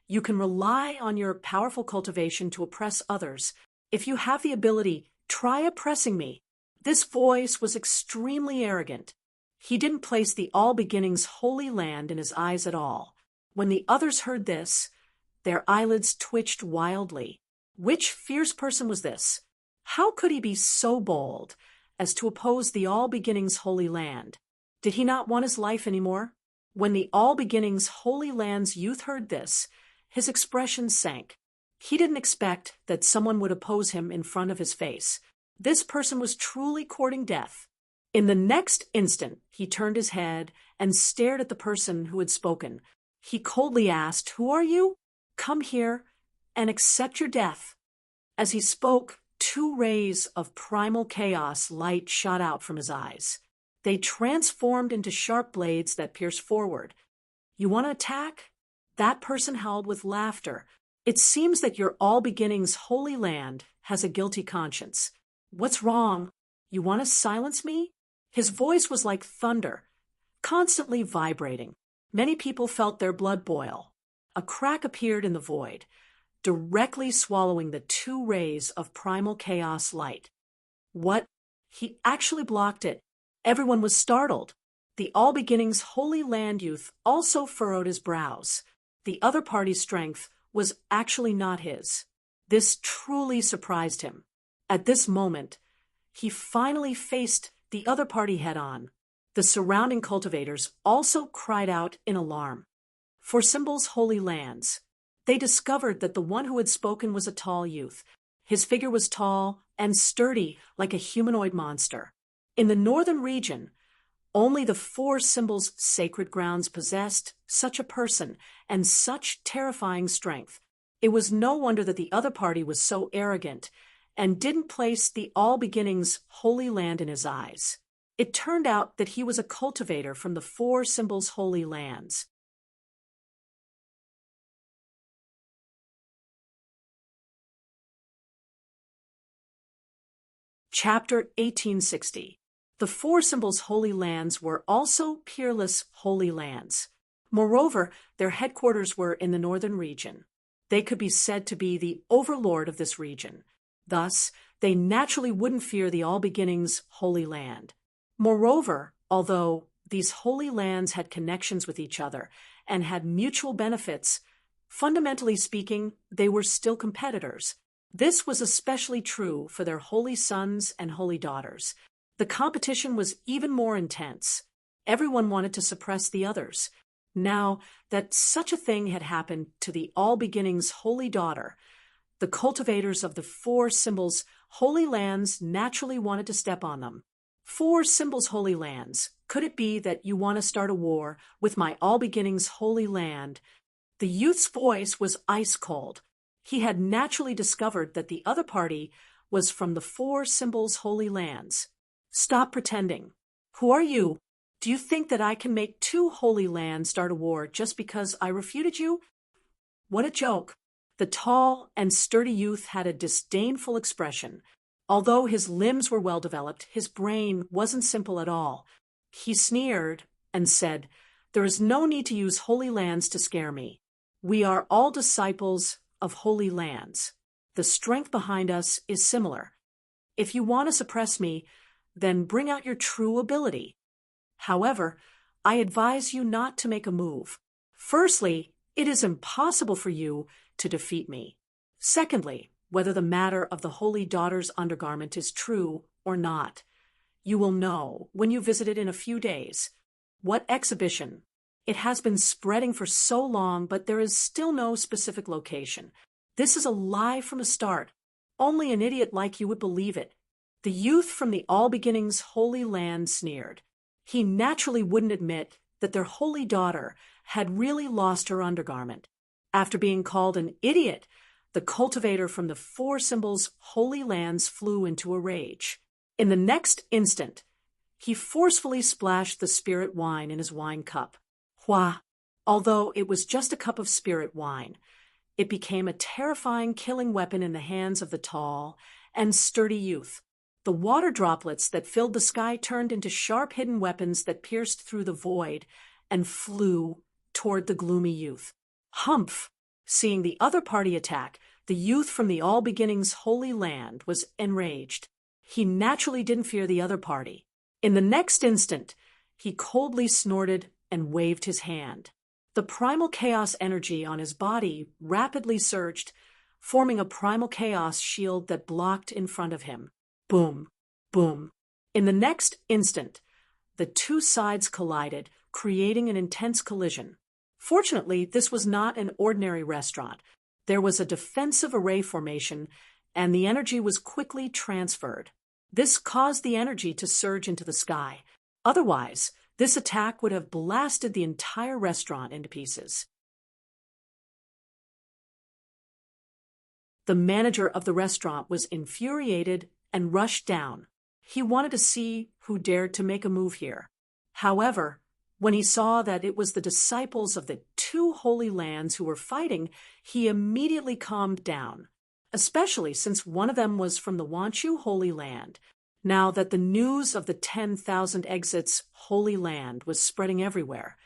A: you can rely on your powerful cultivation to oppress others. If you have the ability, try oppressing me. This voice was extremely arrogant. He didn't place the All Beginnings Holy Land in his eyes at all. When the others heard this, their eyelids twitched wildly. Which fierce person was this? How could he be so bold as to oppose the All Beginnings Holy Land? Did he not want his life anymore? When the All Beginnings Holy Land's youth heard this, his expression sank. He didn't expect that someone would oppose him in front of his face. This person was truly courting death. In the next instant, he turned his head and stared at the person who had spoken. He coldly asked, "Who are you? Come here and accept your death." As he spoke, 2 rays of primal chaos light shot out from his eyes. They transformed into sharp blades that pierced forward. "You want to attack?" That person howled with laughter. "It seems that your All Beginnings Holy Land has a guilty conscience. What's wrong? You want to silence me?" His voice was like thunder, constantly vibrating. Many people felt their blood boil. A crack appeared in the void, directly swallowing the 2 rays of primal chaos light. What? He actually blocked it. Everyone was startled. The All Beginnings Holy Land youth also furrowed his brows. The other party's strength was actually not his. This truly surprised him. At this moment, he finally faced the other party head-on. The surrounding cultivators also cried out in alarm. For Symbol's Holy Lands, they discovered that the one who had spoken was a tall youth. His figure was tall and sturdy like a humanoid monster. In the northern region, only the 4 Symbols' sacred grounds possessed such a person and such terrifying strength. It was no wonder that the other party was so arrogant and didn't place the All Beginnings Holy Land in his eyes. It turned out that he was a cultivator from the 4 Symbols' Holy Lands. Chapter 1860. The 4 Symbols' Holy Lands were also peerless Holy Lands. Moreover, their headquarters were in the northern region. They could be said to be the overlord of this region. Thus, they naturally wouldn't fear the All Beginnings Holy Land. Moreover, although these holy lands had connections with each other and had mutual benefits, fundamentally speaking, they were still competitors. This was especially true for their holy sons and holy daughters. The competition was even more intense. Everyone wanted to suppress the others. Now that such a thing had happened to the All Beginnings Holy Daughter, the cultivators of the 4 Symbols' Holy Lands naturally wanted to step on them. 4 Symbols' Holy Lands, could it be that you want to start a war with my All Beginnings Holy Land? The youth's voice was ice cold. He had naturally discovered that the other party was from the 4 Symbols' Holy Lands. Stop pretending. Who are you? Do you think that I can make 2 Holy Lands start a war just because I refuted you? What a joke. The tall and sturdy youth had a disdainful expression. Although his limbs were well developed, his brain wasn't simple at all. He sneered and said, "There is no need to use holy lands to scare me. We are all disciples of holy lands. The strength behind us is similar. If you want to suppress me, then bring out your true ability. However, I advise you not to make a move. Firstly, it is impossible for you to defeat me. Secondly, whether the matter of the Holy Daughter's undergarment is true or not, you will know when you visit it in a few days. What exhibition? It has been spreading for so long, but there is still no specific location. This is a lie from the start. Only an idiot like you would believe it. The youth from the All Beginnings Holy Land sneered. He naturally wouldn't admit that their holy daughter had really lost her undergarment. After being called an idiot, the cultivator from the Four Symbols Holy Lands flew into a rage. In the next instant, he forcefully splashed the spirit wine in his wine cup. Hua! Although it was just a cup of spirit wine, it became a terrifying killing weapon in the hands of the tall and sturdy youth. The water droplets that filled the sky turned into sharp hidden weapons that pierced through the void and flew toward the gloomy youth. Humph! Seeing the other party attack, the youth from the All Beginnings Holy Land was enraged. He naturally didn't fear the other party. In the next instant, he coldly snorted and waved his hand. The primal chaos energy on his body rapidly surged, forming a primal chaos shield that blocked in front of him. Boom, boom. In the next instant, the two sides collided, creating an intense collision. Fortunately, this was not an ordinary restaurant. There was a defensive array formation, and the energy was quickly transferred. This caused the energy to surge into the sky. Otherwise, this attack would have blasted the entire restaurant into pieces. The manager of the restaurant was infuriated and rushed down. He wanted to see who dared to make a move here. However, when he saw that it was the disciples of the two holy lands who were fighting, he immediately calmed down, especially since one of them was from the Wanchu Holy Land. Now that the news of the 10,000 exits Holy Land was spreading everywhere,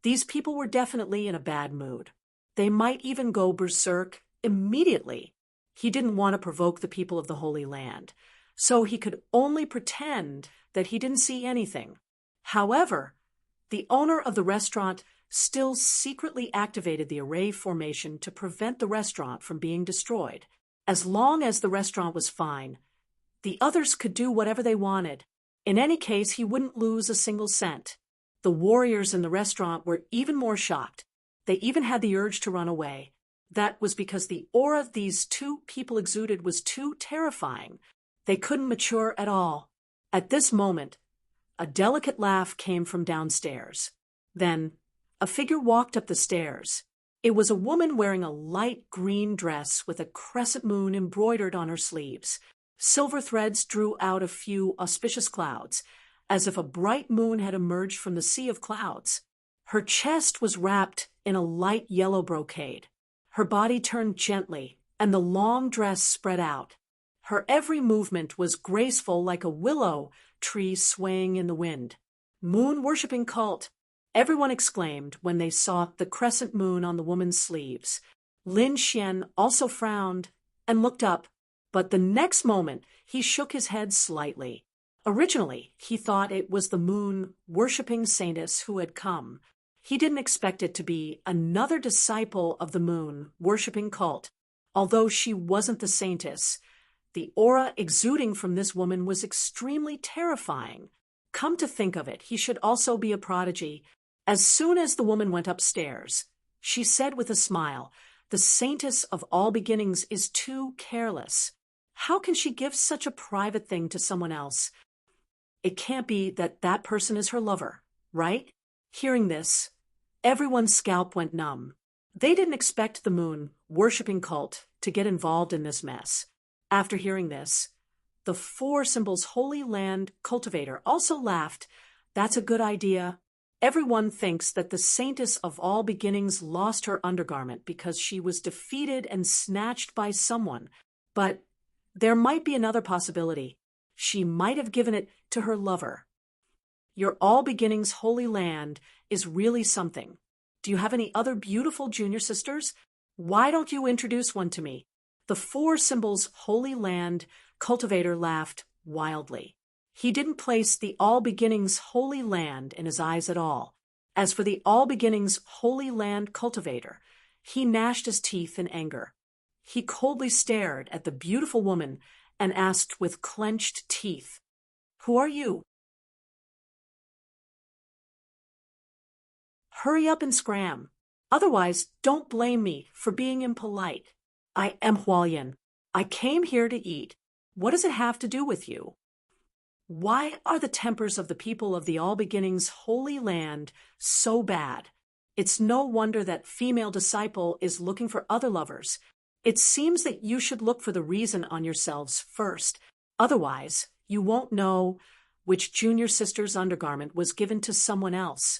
A: these people were definitely in a bad mood. They might even go berserk immediately. He didn't want to provoke the people of the Holy Land, so he could only pretend that he didn't see anything. However, the owner of the restaurant still secretly activated the array formation to prevent the restaurant from being destroyed. As long as the restaurant was fine, the others could do whatever they wanted. In any case, he wouldn't lose a single cent. The warriors in the restaurant were even more shocked. They even had the urge to run away. That was because the aura these two people exuded was too terrifying. They couldn't mature at all. At this moment, a delicate laugh came from downstairs. Then, a figure walked up the stairs. It was a woman wearing a light green dress with a crescent moon embroidered on her sleeves. Silver threads drew out a few auspicious clouds, as if a bright moon had emerged from the sea of clouds. Her chest was wrapped in a light yellow brocade. Her body turned gently, and the long dress spread out. Her every movement was graceful like a willow tree swaying in the wind. Moon-worshipping cult, everyone exclaimed when they saw the crescent moon on the woman's sleeves. Lin Xian also frowned and looked up, but the next moment he shook his head slightly. Originally, he thought it was the moon-worshipping saintess who had come. He didn't expect it to be another disciple of the moon-worshipping cult. Although she wasn't the saintess, the aura exuding from this woman was extremely terrifying. Come to think of it, he should also be a prodigy. As soon as the woman went upstairs, she said with a smile, "The saintess of all beginnings is too careless. How can she give such a private thing to someone else? It can't be that that person is her lover, right?" Hearing this, everyone's scalp went numb. They didn't expect the moon-worshipping cult to get involved in this mess. After hearing this, the Four Symbols Holy Land cultivator also laughed. "That's a good idea. Everyone thinks that the saintess of all beginnings lost her undergarment because she was defeated and snatched by someone. But there might be another possibility. She might have given it to her lover. Your All Beginnings Holy Land is really something. Do you have any other beautiful junior sisters? Why don't you introduce one to me?" The Four Symbols Holy Land cultivator laughed wildly. He didn't place the All Beginnings Holy Land in his eyes at all. As for the All Beginnings Holy Land cultivator, he gnashed his teeth in anger. He coldly stared at the beautiful woman and asked with clenched teeth, "Who are you?" "Hurry up and scram. Otherwise, don't blame me for being impolite. I am Hualien. I came here to eat. What does it have to do with you?" Why are the tempers of the people of the All Beginnings Holy Land so bad? It's no wonder that female disciple is looking for other lovers. It seems that you should look for the reason on yourselves first. Otherwise, you won't know which junior sister's undergarment was given to someone else.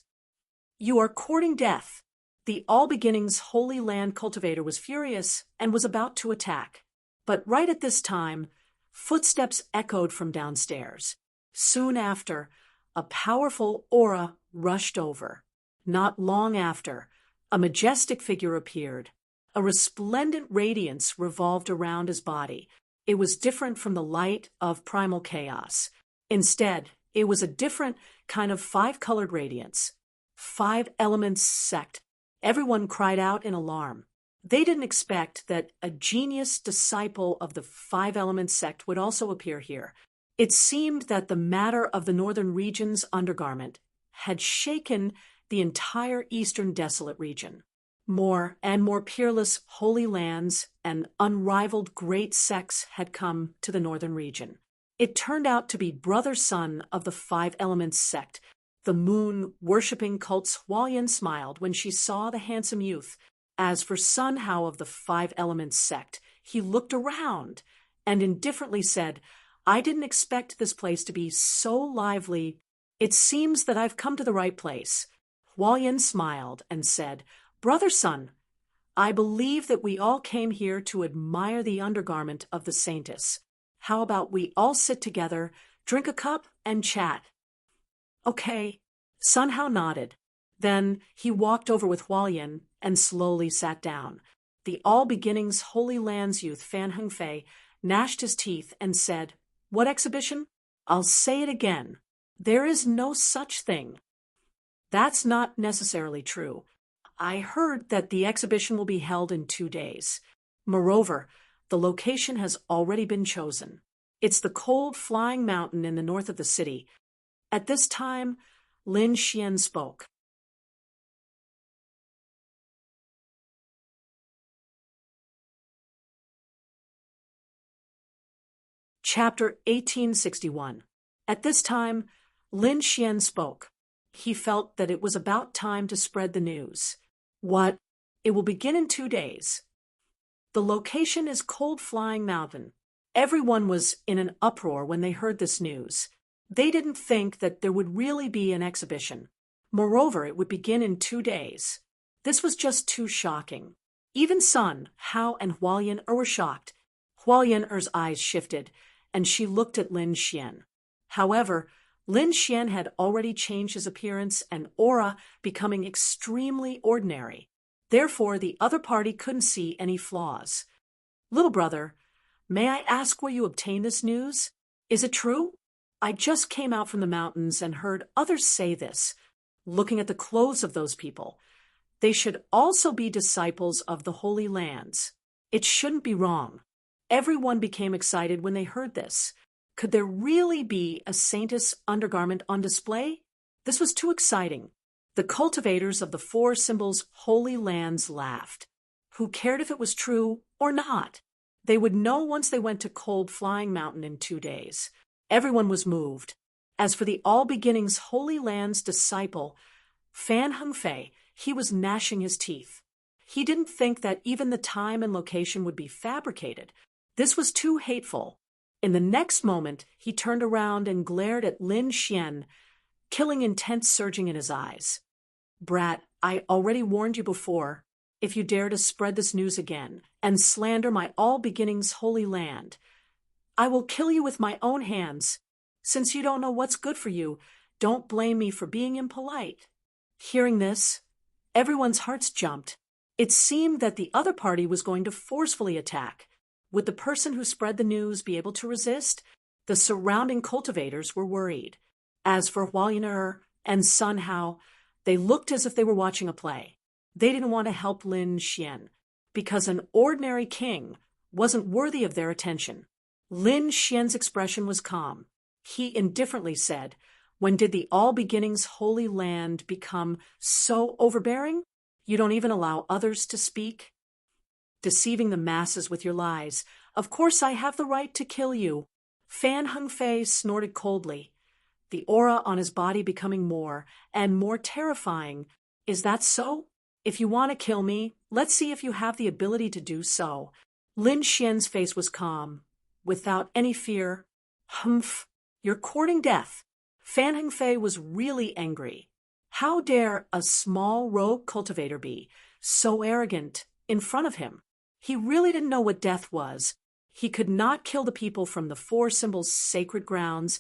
A: You are courting death. The All Beginnings Holy Land cultivator was furious and was about to attack. But right at this time, footsteps echoed from downstairs. Soon after, a powerful aura rushed over. Not long after, a majestic figure appeared. A resplendent radiance revolved around his body. It was different from the light of primal chaos. Instead, it was a different kind of five-colored radiance. 5 elements sect. Everyone cried out in alarm. They didn't expect that a genius disciple of the 5 elements sect would also appear here. It seemed that the matter of the northern region's undergarment had shaken the entire eastern desolate region. More and more peerless holy lands and unrivaled great sects had come to the northern region. It turned out to be brother-son of the 5 elements sect. The moon-worshipping cult's Hualyan smiled when she saw the handsome youth. As for Sun Hao of the 5 elements sect, he looked around and indifferently said, "I didn't expect this place to be so lively. It seems that I've come to the right place." Hualyan smiled and said, "Brother Sun, I believe that we all came here to admire the undergarment of the saintess. How about we all sit together, drink a cup, and chat?" "Okay." Sun Hao nodded. Then he walked over with Hualyan and slowly sat down. The All Beginnings Holy Lands youth Fan Hengfei gnashed his teeth and said, "What exhibition?" "I'll say it again. There is no such thing." "That's not necessarily true. I heard that the exhibition will be held in 2 days. Moreover, the location has already been chosen. It's the cold flying mountain in the north of the city." At this time, Lin Xian spoke. Chapter 1861. At this time, Lin Xian spoke. He felt that it was about time to spread the news. "What? It will begin in 2 days. The location is Cold Flying Mountain." Everyone was in an uproar when they heard this news. They didn't think that there would really be an exhibition. Moreover, it would begin in 2 days. This was just too shocking. Even Sun, Hao, and Hualyan were shocked. Hualyan's eyes shifted, and she looked at Lin Xian. However, Lin Xian had already changed his appearance and aura, becoming extremely ordinary. Therefore, the other party couldn't see any flaws. "Little brother, may I ask where you obtained this news? Is it true? I just came out from the mountains and heard others say this. Looking at the clothes of those people, they should also be disciples of the Holy Lands. It shouldn't be wrong." Everyone became excited when they heard this. Could there really be a saintess undergarment on display? This was too exciting. The cultivators of the 4 symbols Holy Lands laughed. Who cared if it was true or not? They would know once they went to Cold Flying Mountain in 2 days. Everyone was moved. As for the All Beginnings Holy Lands disciple, Fan Hengfei, he was gnashing his teeth. He didn't think that even the time and location would be fabricated. This was too hateful. In the next moment, he turned around and glared at Lin Xian, killing intent surging in his eyes. "Brat, I already warned you before. If you dare to spread this news again and slander my All Beginnings Holy Land, I will kill you with my own hands. Since you don't know what's good for you, don't blame me for being impolite." Hearing this, everyone's hearts jumped. It seemed that the other party was going to forcefully attack. Would the person who spread the news be able to resist? The surrounding cultivators were worried. As for Hualyan and Sun Hao, they looked as if they were watching a play. They didn't want to help Lin Xian, because an ordinary king wasn't worthy of their attention. Lin Xian's expression was calm. He indifferently said, "When did the All Beginnings Holy Land become so overbearing? You don't even allow others to speak? Deceiving the masses with your lies. Of course I have the right to kill you." Fan Hengfei snorted coldly, the aura on his body becoming more and more terrifying. Is that so? If you want to kill me, let's see if you have the ability to do so. Lin Xian's face was calm, without any fear. Humph, you're courting death. Fan Hengfei was really angry. How dare a small rogue cultivator be so arrogant in front of him? He really didn't know what death was. He could not kill the people from the Four Symbols sacred grounds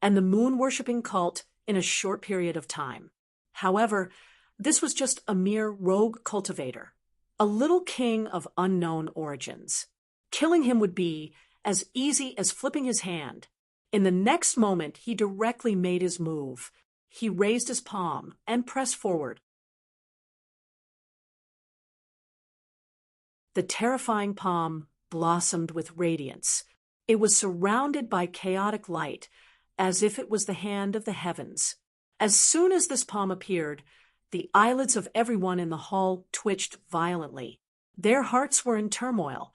A: and the moon-worshipping cult in a short period of time. However, this was just a mere rogue cultivator, a little king of unknown origins. Killing him would be as easy as flipping his hand. In the next moment, he directly made his move. He raised his palm and pressed forward. The terrifying palm blossomed with radiance. It was surrounded by chaotic light, as if it was the hand of the heavens. As soon as this palm appeared, the eyelids of everyone in the hall twitched violently. Their hearts were in turmoil,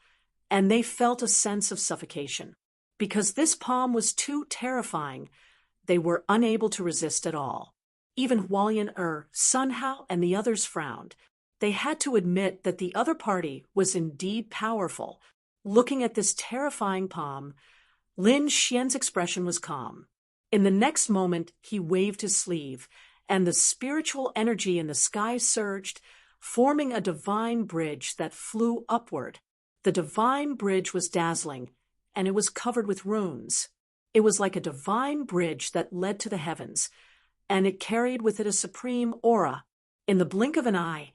A: and they felt a sense of suffocation. Because this palm was too terrifying, they were unable to resist at all. Even Hualian Sun Hao, and the others frowned. They had to admit that the other party was indeed powerful. Looking at this terrifying palm, Lin Xian's expression was calm. In the next moment, he waved his sleeve, and the spiritual energy in the sky surged, forming a divine bridge that flew upward. The divine bridge was dazzling, and it was covered with runes. It was like a divine bridge that led to the heavens, and it carried with it a supreme aura. In the blink of an eye,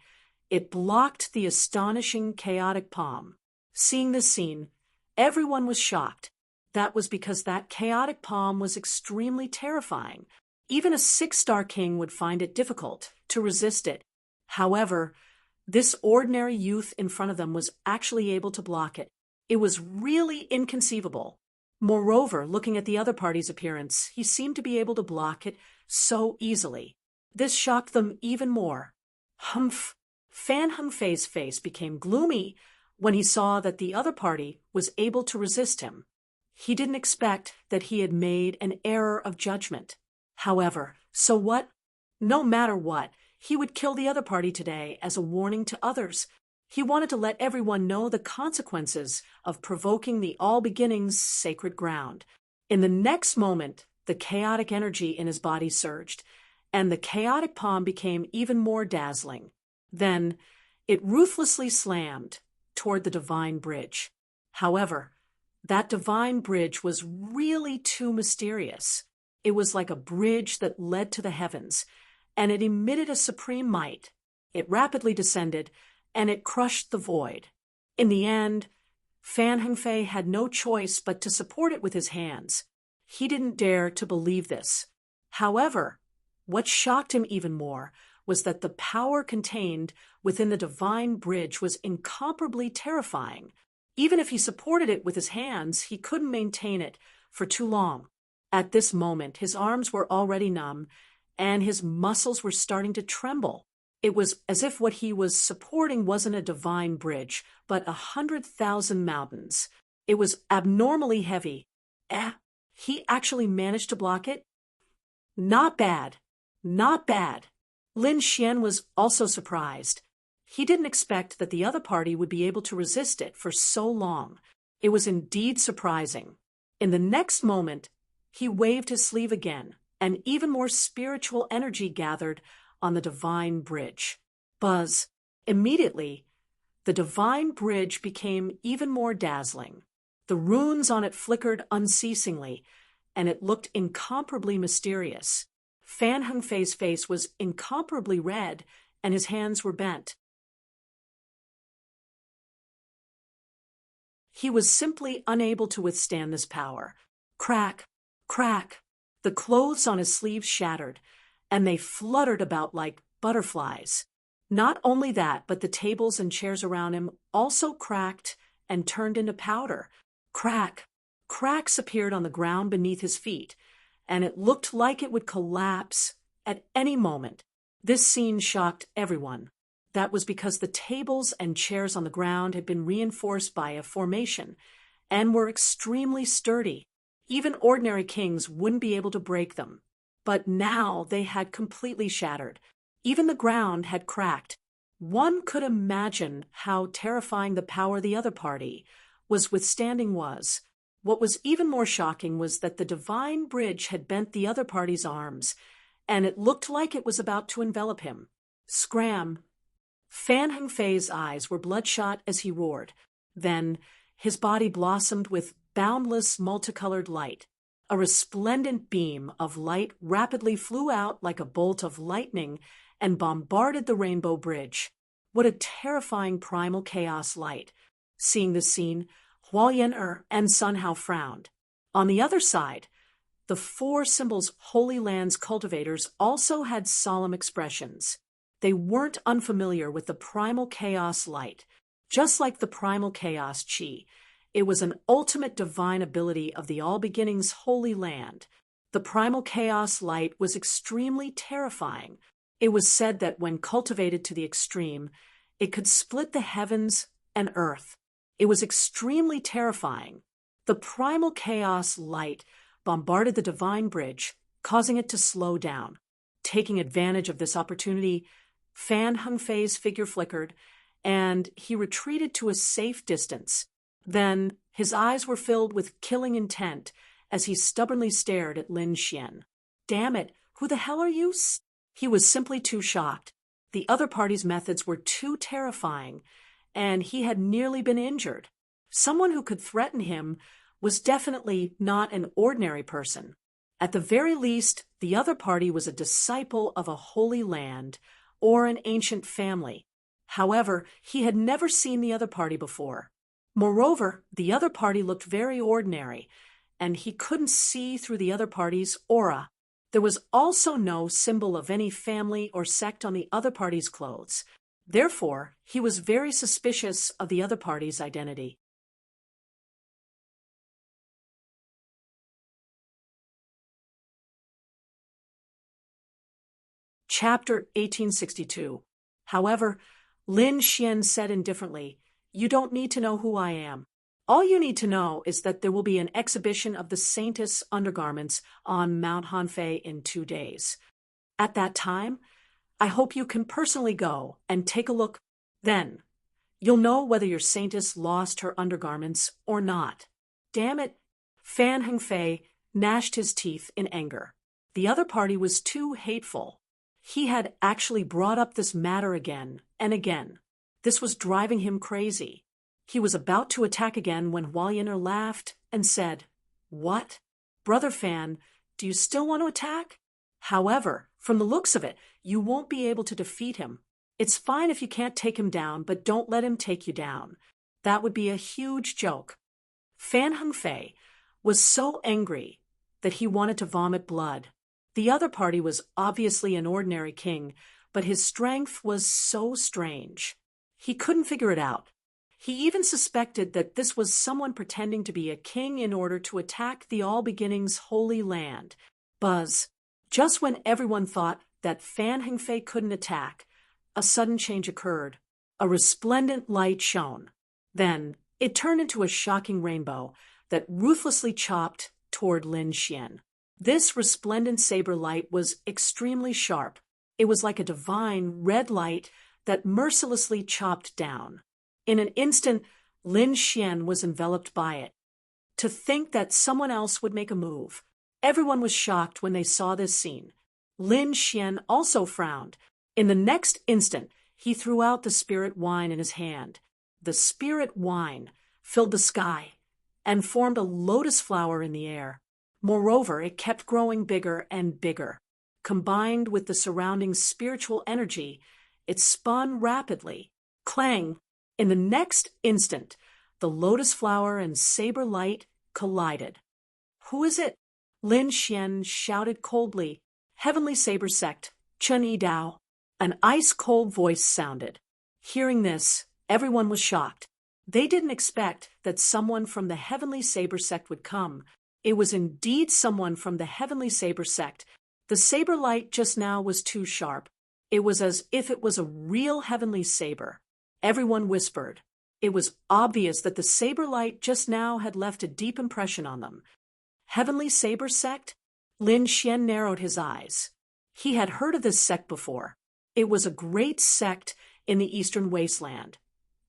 A: it blocked the astonishing chaotic palm. Seeing this scene, everyone was shocked. That was because that chaotic palm was extremely terrifying. Even a 6-star king would find it difficult to resist it. However, this ordinary youth in front of them was actually able to block it. It was really inconceivable. Moreover, looking at the other party's appearance, he seemed to be able to block it so easily. This shocked them even more. Humph! Fan Hengfei's face became gloomy when he saw that the other party was able to resist him. He didn't expect that he had made an error of judgment. However, so what? No matter what, he would kill the other party today as a warning to others. He wanted to let everyone know the consequences of provoking the All Beginnings sacred ground. In the next moment, the chaotic energy in his body surged, and the chaotic palm became even more dazzling. Then, it ruthlessly slammed toward the divine bridge. However, that divine bridge was really too mysterious. It was like a bridge that led to the heavens, and it emitted a supreme might. It rapidly descended, and it crushed the void. In the end, Fan Hengfei had no choice but to support it with his hands. He didn't dare to believe this. However, what shocked him even more was that the power contained within the divine bridge was incomparably terrifying. Even if he supported it with his hands, he couldn't maintain it for too long. At this moment, his arms were already numb, and his muscles were starting to tremble. It was as if what he was supporting wasn't a divine bridge, but 100,000 mountains. It was abnormally heavy. He actually managed to block it? Not bad. Not bad. Lin Xian was also surprised. He didn't expect that the other party would be able to resist it for so long. It was indeed surprising. In the next moment, he waved his sleeve again, and even more spiritual energy gathered on the divine bridge. Buzz! Immediately, the divine bridge became even more dazzling. The runes on it flickered unceasingly, and it looked incomparably mysterious. Fan Hengfei's face was incomparably red, and his hands were bent. He was simply unable to withstand this power. Crack! Crack! The clothes on his sleeves shattered, and they fluttered about like butterflies. Not only that, but the tables and chairs around him also cracked and turned into powder. Crack! Cracks appeared on the ground beneath his feet, and it looked like it would collapse at any moment. This scene shocked everyone. That was because the tables and chairs on the ground had been reinforced by a formation and were extremely sturdy. Even ordinary kings wouldn't be able to break them. But now they had completely shattered. Even the ground had cracked. One could imagine how terrifying the power the other party was withstanding was. What was even more shocking was that the divine bridge had bent the other party's arms, and it looked like it was about to envelop him. Scram! Fan Hengfei's eyes were bloodshot as he roared. Then his body blossomed with boundless multicolored light. A resplendent beam of light rapidly flew out like a bolt of lightning and bombarded the rainbow bridge. What a terrifying primal chaos light! Seeing this scene, Huo Yan'er and Sun Hao frowned. On the other side, the four symbols' Holy Land's cultivators also had solemn expressions. They weren't unfamiliar with the primal chaos light. Just like the primal chaos chi, it was an ultimate divine ability of the All-Beginning's Holy Land. The primal chaos light was extremely terrifying. It was said that when cultivated to the extreme, it could split the heavens and earth. It was extremely terrifying. The primal chaos light bombarded the divine bridge, causing it to slow down. Taking advantage of this opportunity, Fan Hengfei's figure flickered, and he retreated to a safe distance. Then his eyes were filled with killing intent as he stubbornly stared at Lin Xian. "Damn it, who the hell are you?" He was simply too shocked. The other party's methods were too terrifying, and he had nearly been injured. Someone who could threaten him was definitely not an ordinary person. At the very least, the other party was a disciple of a holy land or an ancient family. However, he had never seen the other party before. Moreover, the other party looked very ordinary, and he couldn't see through the other party's aura. There was also no symbol of any family or sect on the other party's clothes. Therefore, he was very suspicious of the other party's identity. Chapter 1862. However, Lin Xian said indifferently, "You don't need to know who I am. All you need to know is that there will be an exhibition of the Saintess undergarments on Mount Hanfei in 2 days. At that time, I hope you can personally go and take a look. Then, you'll know whether your Saintess lost her undergarments or not." Damn it! Fan Hengfei gnashed his teeth in anger. The other party was too hateful. He had actually brought up this matter again and again. This was driving him crazy. He was about to attack again when Huo Yan'er laughed and said, "What? Brother Fan, do you still want to attack? However, from the looks of it, you won't be able to defeat him. It's fine if you can't take him down, but don't let him take you down. That would be a huge joke." Fan Hengfei was so angry that he wanted to vomit blood. The other party was obviously an ordinary king, but his strength was so strange. He couldn't figure it out. He even suspected that this was someone pretending to be a king in order to attack the All-Beginning's Holy Land. Buzz. Just when everyone thought that Fan Hengfei couldn't attack, a sudden change occurred. A resplendent light shone. Then it turned into a shocking rainbow that ruthlessly chopped toward Lin Xian. This resplendent saber light was extremely sharp. It was like a divine red light that mercilessly chopped down. In an instant, Lin Xian was enveloped by it. To think that someone else would make a move. Everyone was shocked when they saw this scene. Lin Xian also frowned. In the next instant, he threw out the spirit wine in his hand. The spirit wine filled the sky and formed a lotus flower in the air. Moreover, it kept growing bigger and bigger. Combined with the surrounding spiritual energy, it spun rapidly. Clang! In the next instant, the lotus flower and saber light collided. "Who is it?" Lin Xian shouted coldly. "Heavenly Saber Sect, Chen Yi Dao." An ice-cold voice sounded. Hearing this, everyone was shocked. They didn't expect that someone from the Heavenly Saber Sect would come. It was indeed someone from the Heavenly Saber Sect. The saber light just now was too sharp. It was as if it was a real heavenly saber. Everyone whispered. It was obvious that the saber light just now had left a deep impression on them. Heavenly Saber Sect? Lin Xian narrowed his eyes. He had heard of this sect before. It was a great sect in the eastern wasteland,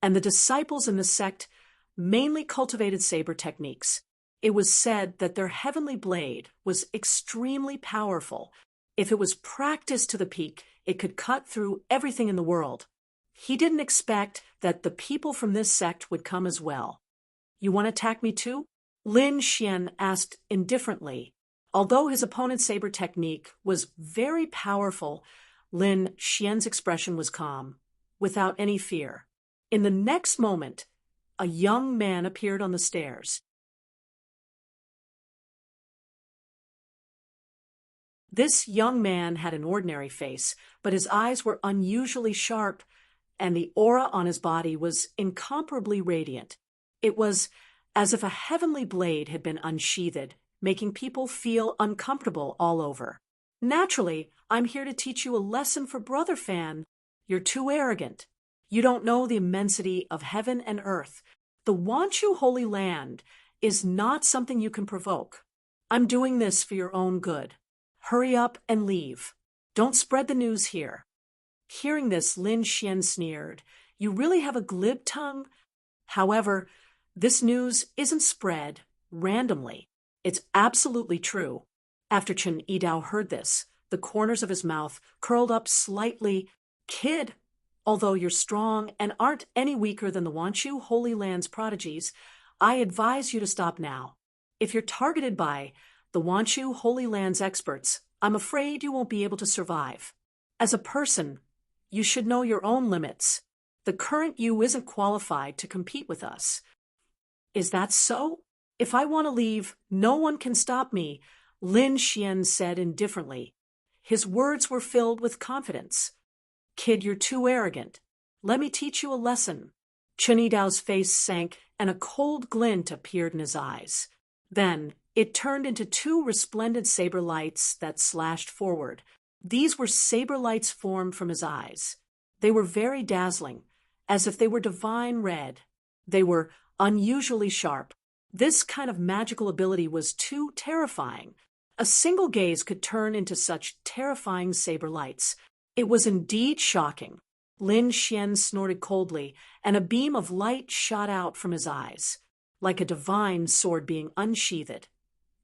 A: and the disciples in the sect mainly cultivated saber techniques. It was said that their heavenly blade was extremely powerful. If it was practiced to the peak, it could cut through everything in the world. He didn't expect that the people from this sect would come as well. You want to attack me too? Lin Xian asked indifferently. Although his opponent's saber technique was very powerful, Lin Xian's expression was calm, without any fear. In the next moment, a young man appeared on the stairs. This young man had an ordinary face, but his eyes were unusually sharp, and the aura on his body was incomparably radiant. It was as if a heavenly blade had been unsheathed, making people feel uncomfortable all over. Naturally, I'm here to teach you a lesson for Brother Fan. You're too arrogant. You don't know the immensity of heaven and earth. The Wanchu Holy Land is not something you can provoke. I'm doing this for your own good. Hurry up and leave. Don't spread the news here. Hearing this, Lin Xian sneered. You really have a glib tongue? However, this news isn't spread randomly. It's absolutely true. After Chen Yidao heard this, the corners of his mouth curled up slightly. Kid, although you're strong and aren't any weaker than the Wanchu Holy Land's prodigies, I advise you to stop now. If you're targeted by the Wanchu Holy Land's experts, I'm afraid you won't be able to survive. As a person, you should know your own limits. The current you isn't qualified to compete with us. Is that so? If I want to leave, no one can stop me, Lin Xian said indifferently. His words were filled with confidence. Kid, you're too arrogant. Let me teach you a lesson. Chen Yidao's face sank and a cold glint appeared in his eyes. Then it turned into two resplendent saber lights that slashed forward. These were saber lights formed from his eyes. They were very dazzling, as if they were divine red. They were unusually sharp. This kind of magical ability was too terrifying. A single gaze could turn into such terrifying saber lights. It was indeed shocking. Lin Xian snorted coldly, and a beam of light shot out from his eyes, like a divine sword being unsheathed.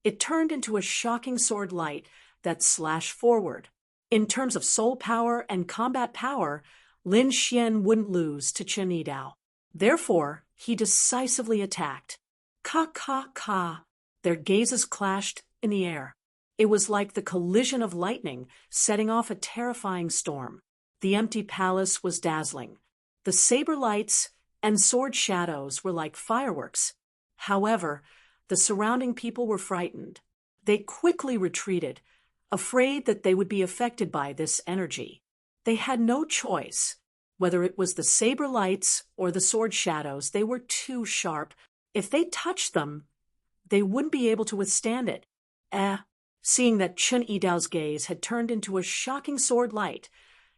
A: It turned into a shocking sword light that slashed forward. In terms of soul power and combat power, Lin Xian wouldn't lose to Chen Yidao. Therefore, he decisively attacked. Ka ka ka. Their gazes clashed in the air. It was like the collision of lightning setting off a terrifying storm. The empty palace was dazzling. The saber lights and sword shadows were like fireworks. However, the surrounding people were frightened. They quickly retreated, afraid that they would be affected by this energy. They had no choice. Whether it was the saber lights or the sword shadows, they were too sharp. If they touched them, they wouldn't be able to withstand it. Seeing that Chen Yidao's gaze had turned into a shocking sword light,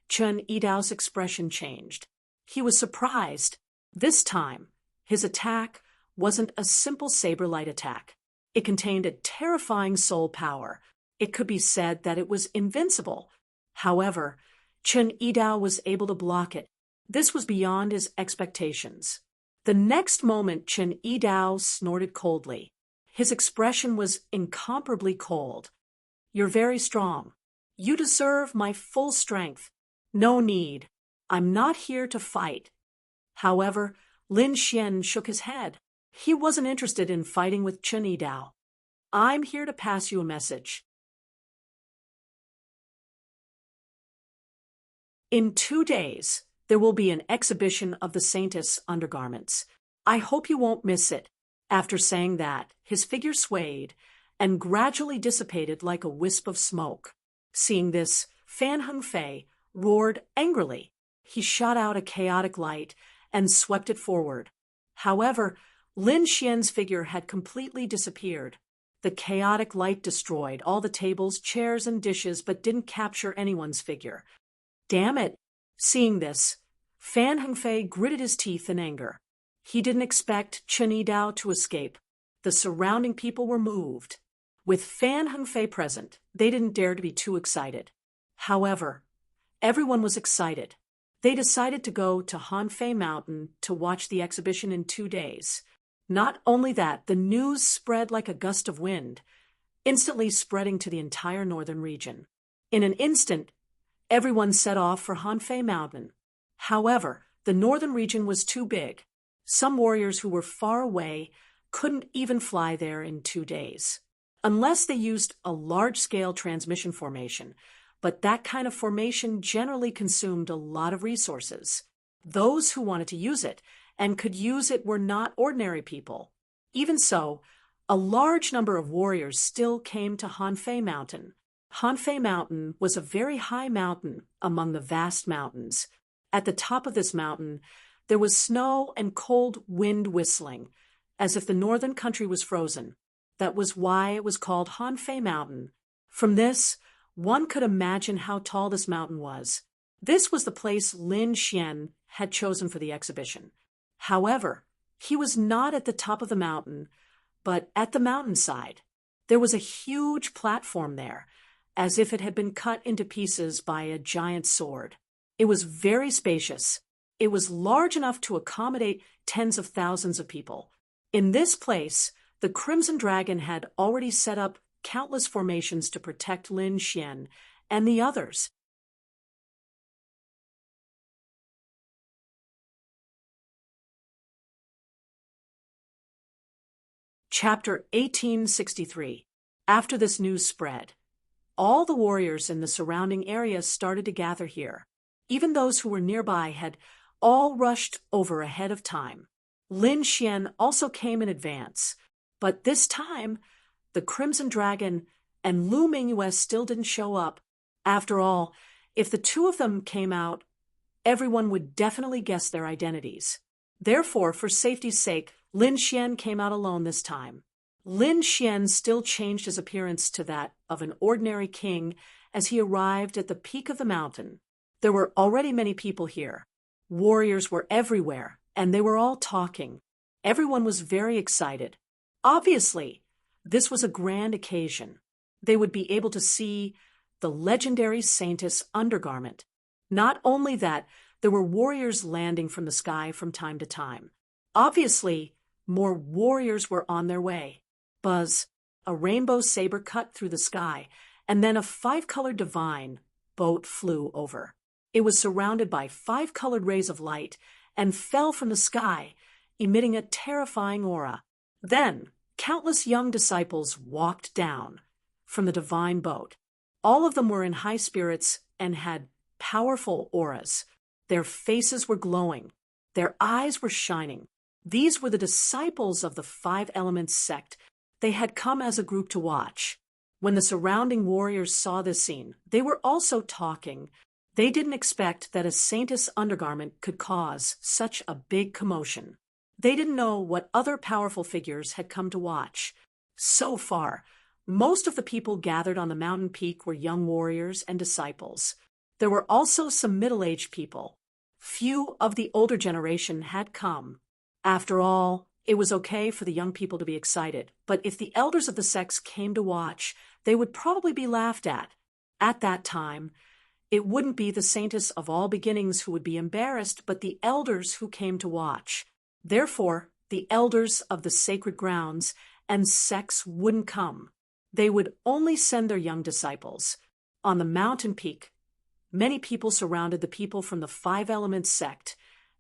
A: Chen Yidao's expression changed. He was surprised. This time, his attack wasn't a simple saber light attack. It contained a terrifying soul power. It could be said that it was invincible. However, Chen Yidao was able to block it. This was beyond his expectations. The next moment, Chen Yidao snorted coldly. His expression was incomparably cold. You're very strong. You deserve my full strength. No need. I'm not here to fight. However, Lin Xian shook his head. He wasn't interested in fighting with Chen Yidao. I'm here to pass you a message. In 2 days, there will be an exhibition of the Saintess undergarments. I hope you won't miss it. After saying that, his figure swayed and gradually dissipated like a wisp of smoke. Seeing this, Fan Hengfei roared angrily. He shot out a chaotic light and swept it forward. However, Lin Xian's figure had completely disappeared. The chaotic light destroyed all the tables, chairs, and dishes, but didn't capture anyone's figure. Damn it! Seeing this, Fan Hengfei gritted his teeth in anger. He didn't expect Chen Yidao to escape. The surrounding people were moved. With Fan Hengfei present, they didn't dare to be too excited. However, everyone was excited. They decided to go to Hanfei Mountain to watch the exhibition in 2 days. Not only that, the news spread like a gust of wind, instantly spreading to the entire northern region. In an instant, everyone set off for Hanfei Mountain. However, the northern region was too big. Some warriors who were far away couldn't even fly there in 2 days, unless they used a large-scale transmission formation. But that kind of formation generally consumed a lot of resources. Those who wanted to use it and could use it were not ordinary people. Even so, a large number of warriors still came to Hanfei Mountain. Hanfei Mountain was a very high mountain among the vast mountains. At the top of this mountain, there was snow and cold wind whistling, as if the northern country was frozen. That was why it was called Hanfei Mountain. From this, one could imagine how tall this mountain was. This was the place Lin Xian had chosen for the exhibition. However, he was not at the top of the mountain, but at the mountainside. There was a huge platform there, as if it had been cut into pieces by a giant sword. It was very spacious. It was large enough to accommodate tens of thousands of people. In this place, the Crimson Dragon had already set up countless formations to protect Lin Xian and the others. Chapter 1863. After this news spread, all the warriors in the surrounding area started to gather here. Even those who were nearby had all rushed over ahead of time. Lin Xian also came in advance, but this time, the Crimson Dragon and Lu Mingyue still didn't show up. After all, if the two of them came out, everyone would definitely guess their identities. Therefore, for safety's sake, Lin Xian came out alone this time. Lin Xian still changed his appearance to that of an ordinary king as he arrived at the peak of the mountain. There were already many people here. Warriors were everywhere, and they were all talking. Everyone was very excited. Obviously, this was a grand occasion. They would be able to see the legendary Saintess undergarment. Not only that, there were warriors landing from the sky from time to time. Obviously, more warriors were on their way. Buzz, a rainbow saber cut through the sky, and then a 5-colored divine boat flew over. It was surrounded by 5-colored rays of light and fell from the sky, emitting a terrifying aura. Then, countless young disciples walked down from the divine boat. All of them were in high spirits and had powerful auras. Their faces were glowing. Their eyes were shining. These were the disciples of the 5 Elements sect. They had come as a group to watch. When the surrounding warriors saw this scene, they were also talking. They didn't expect that a Saintess undergarment could cause such a big commotion. They didn't know what other powerful figures had come to watch. So far, most of the people gathered on the mountain peak were young warriors and disciples. There were also some middle-aged people. Few of the older generation had come. After all, it was okay for the young people to be excited, but if the elders of the sects came to watch, they would probably be laughed at. At that time, it wouldn't be the Saintess of all beginnings who would be embarrassed, but the elders who came to watch. Therefore, the elders of the sacred grounds and sects wouldn't come. They would only send their young disciples. On the mountain peak, many people surrounded the people from the 5 Elements sect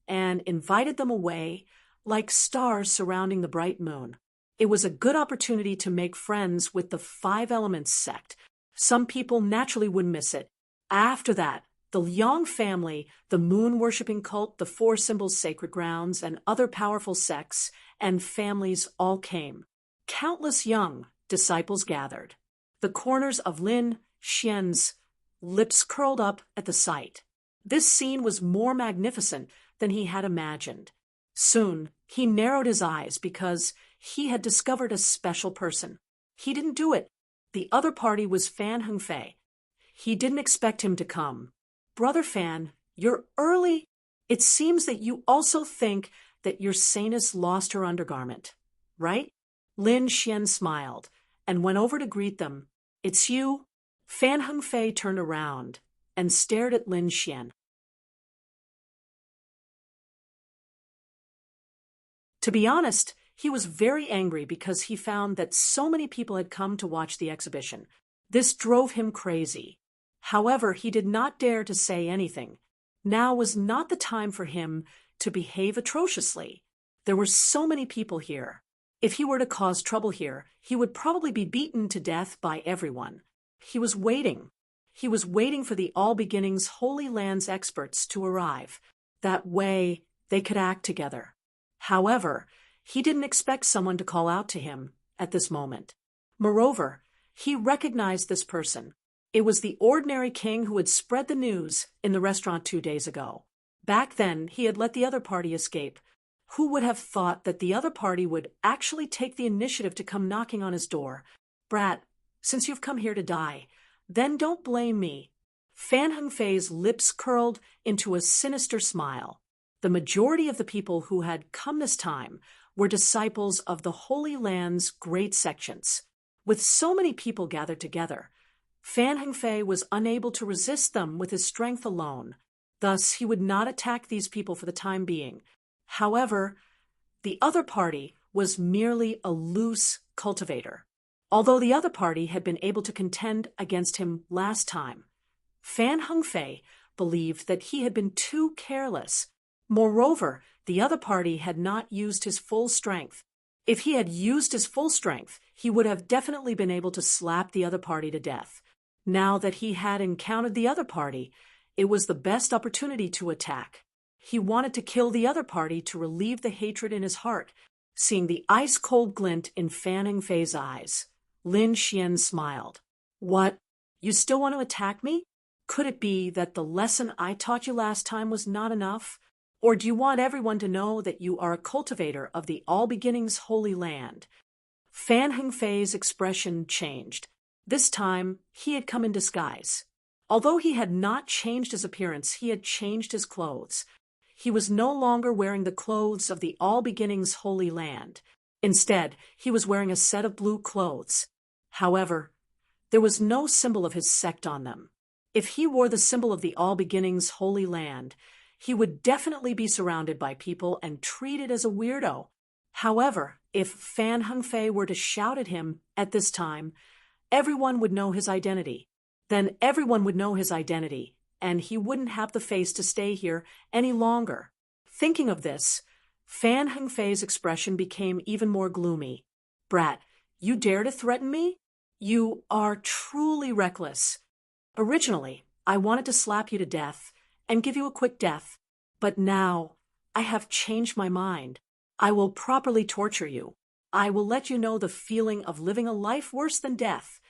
A: and invited them away like stars surrounding the bright moon. It was a good opportunity to make friends with the 5 Elements sect. Some people naturally wouldn't miss it. After that, the Yang family, the moon-worshipping cult, the 4 Symbols sacred grounds, and other powerful sects and families all came. Countless young disciples gathered. The corners of Lin Xian's lips curled up at the sight. This scene was more magnificent than he had imagined. Soon, he narrowed his eyes because he had discovered a special person. He didn't do it. The other party was Fan Hengfei. He didn't expect him to come. Brother Fan, you're early. It seems that you also think that your Saintess lost her undergarment, right? Lin Xian smiled, and went over to greet them. "It's you?" Fan Hengfei turned around and stared at Lin Xian. To be honest, he was very angry because he found that so many people had come to watch the exhibition. This drove him crazy. However, he did not dare to say anything. Now was not the time for him to behave atrociously. There were so many people here. If he were to cause trouble here, he would probably be beaten to death by everyone. He was waiting. He was waiting for the All Beginnings Holy Lands experts to arrive. That way, they could act together. However, he didn't expect someone to call out to him at this moment. Moreover, he recognized this person. It was the ordinary king who had spread the news in the restaurant 2 days ago. Back then, he had let the other party escape. Who would have thought that the other party would actually take the initiative to come knocking on his door? "Brat, since you've come here to die, then don't blame me." Fan Hengfei's lips curled into a sinister smile. The majority of the people who had come this time were disciples of the Holy Land's great sections. With so many people gathered together, Fan Hengfei was unable to resist them with his strength alone. Thus, he would not attack these people for the time being. However, the other party was merely a loose cultivator. Although the other party had been able to contend against him last time, Fan Hengfei believed that he had been too careless. Moreover, the other party had not used his full strength. If he had used his full strength, he would have definitely been able to slap the other party to death. Now that he had encountered the other party, it was the best opportunity to attack. He wanted to kill the other party to relieve the hatred in his heart. Seeing the ice-cold glint in Fan Hengfei's eyes, Lin Xian smiled. "What? You still want to attack me? Could it be that the lesson I taught you last time was not enough? Or do you want everyone to know that you are a cultivator of the All Beginnings Holy Land?" Fan Hengfei's expression changed. This time, he had come in disguise. Although he had not changed his appearance, he had changed his clothes. He was no longer wearing the clothes of the All Beginnings Holy Land. Instead, he was wearing a set of blue clothes. However, there was no symbol of his sect on them. If he wore the symbol of the All Beginnings Holy Land, he would definitely be surrounded by people and treated as a weirdo. However, if Fan Hengfei were to shout at him at this time, everyone would know his identity. Then everyone would know his identity, and he wouldn't have the face to stay here any longer. Thinking of this, Fan Hengfei's expression became even more gloomy. "Brat, you dare to threaten me? You are truly reckless. Originally, I wanted to slap you to death and give you a quick death, but now I have changed my mind. I will properly torture you. I will let you know the feeling of living a life worse than death."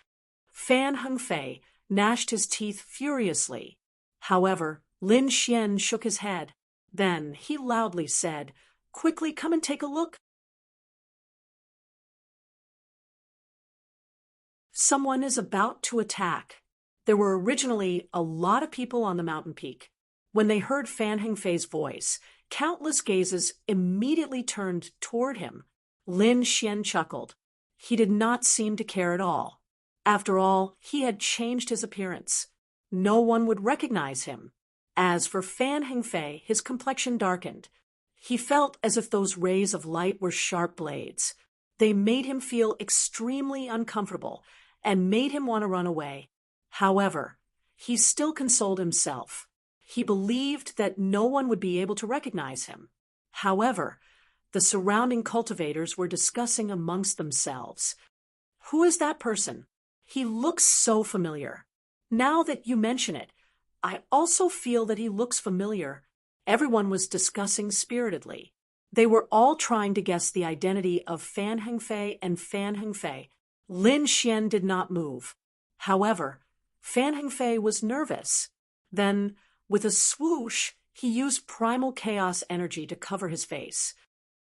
A: Fan Hengfei gnashed his teeth furiously. However, Lin Xian shook his head. Then he loudly said, "Quickly come and take a look." Someone is about to attack. There were originally a lot of people on the mountain peak. When they heard Fan Hengfei's voice, countless gazes immediately turned toward him. Lin Xian chuckled. He did not seem to care at all. After all, he had changed his appearance. No one would recognize him. As for Fan Hengfei, his complexion darkened. He felt as if those rays of light were sharp blades. They made him feel extremely uncomfortable and made him want to run away. However, he still consoled himself. He believed that no one would be able to recognize him. However, the surrounding cultivators were discussing amongst themselves. "Who is that person? He looks so familiar. Now that you mention it, I also feel that he looks familiar." Everyone was discussing spiritedly. They were all trying to guess the identity of Fan Hengfei and Fan Hengfei. Lin Xian did not move. However, Fan Hengfei was nervous. Then, with a swoosh, he used primal chaos energy to cover his face.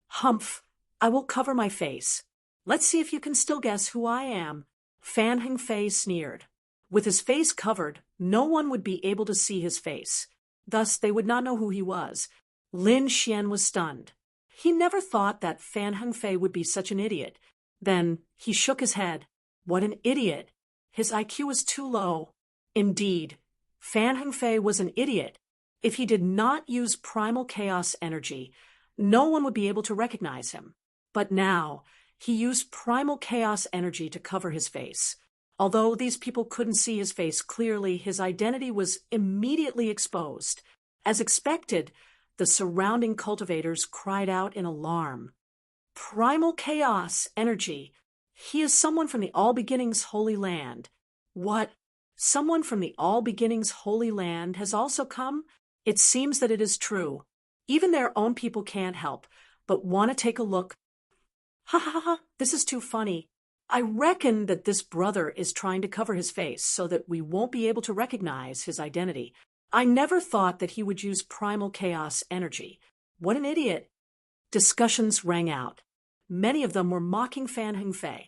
A: "Humph, I will cover my face. Let's see if you can still guess who I am." Fan Hengfei sneered. With his face covered, no one would be able to see his face. Thus, they would not know who he was. Lin Xian was stunned. He never thought that Fan Hengfei would be such an idiot. Then he shook his head. What an idiot! His IQ was too low. Indeed, Fan Hengfei was an idiot. If he did not use primal chaos energy, no one would be able to recognize him. But now, he used primal chaos energy to cover his face. Although these people couldn't see his face clearly, his identity was immediately exposed. As expected, the surrounding cultivators cried out in alarm. Primal chaos energy. He is someone from the All Beginnings Holy Land. What? Someone from the All Beginnings Holy Land has also come? It seems that it is true. Even their own people can't help, but want to take a look. Ha ha ha, this is too funny. I reckon that this brother is trying to cover his face so that we won't be able to recognize his identity. I never thought that he would use primal chaos energy. What an idiot. Discussions rang out. Many of them were mocking Fan Hengfei.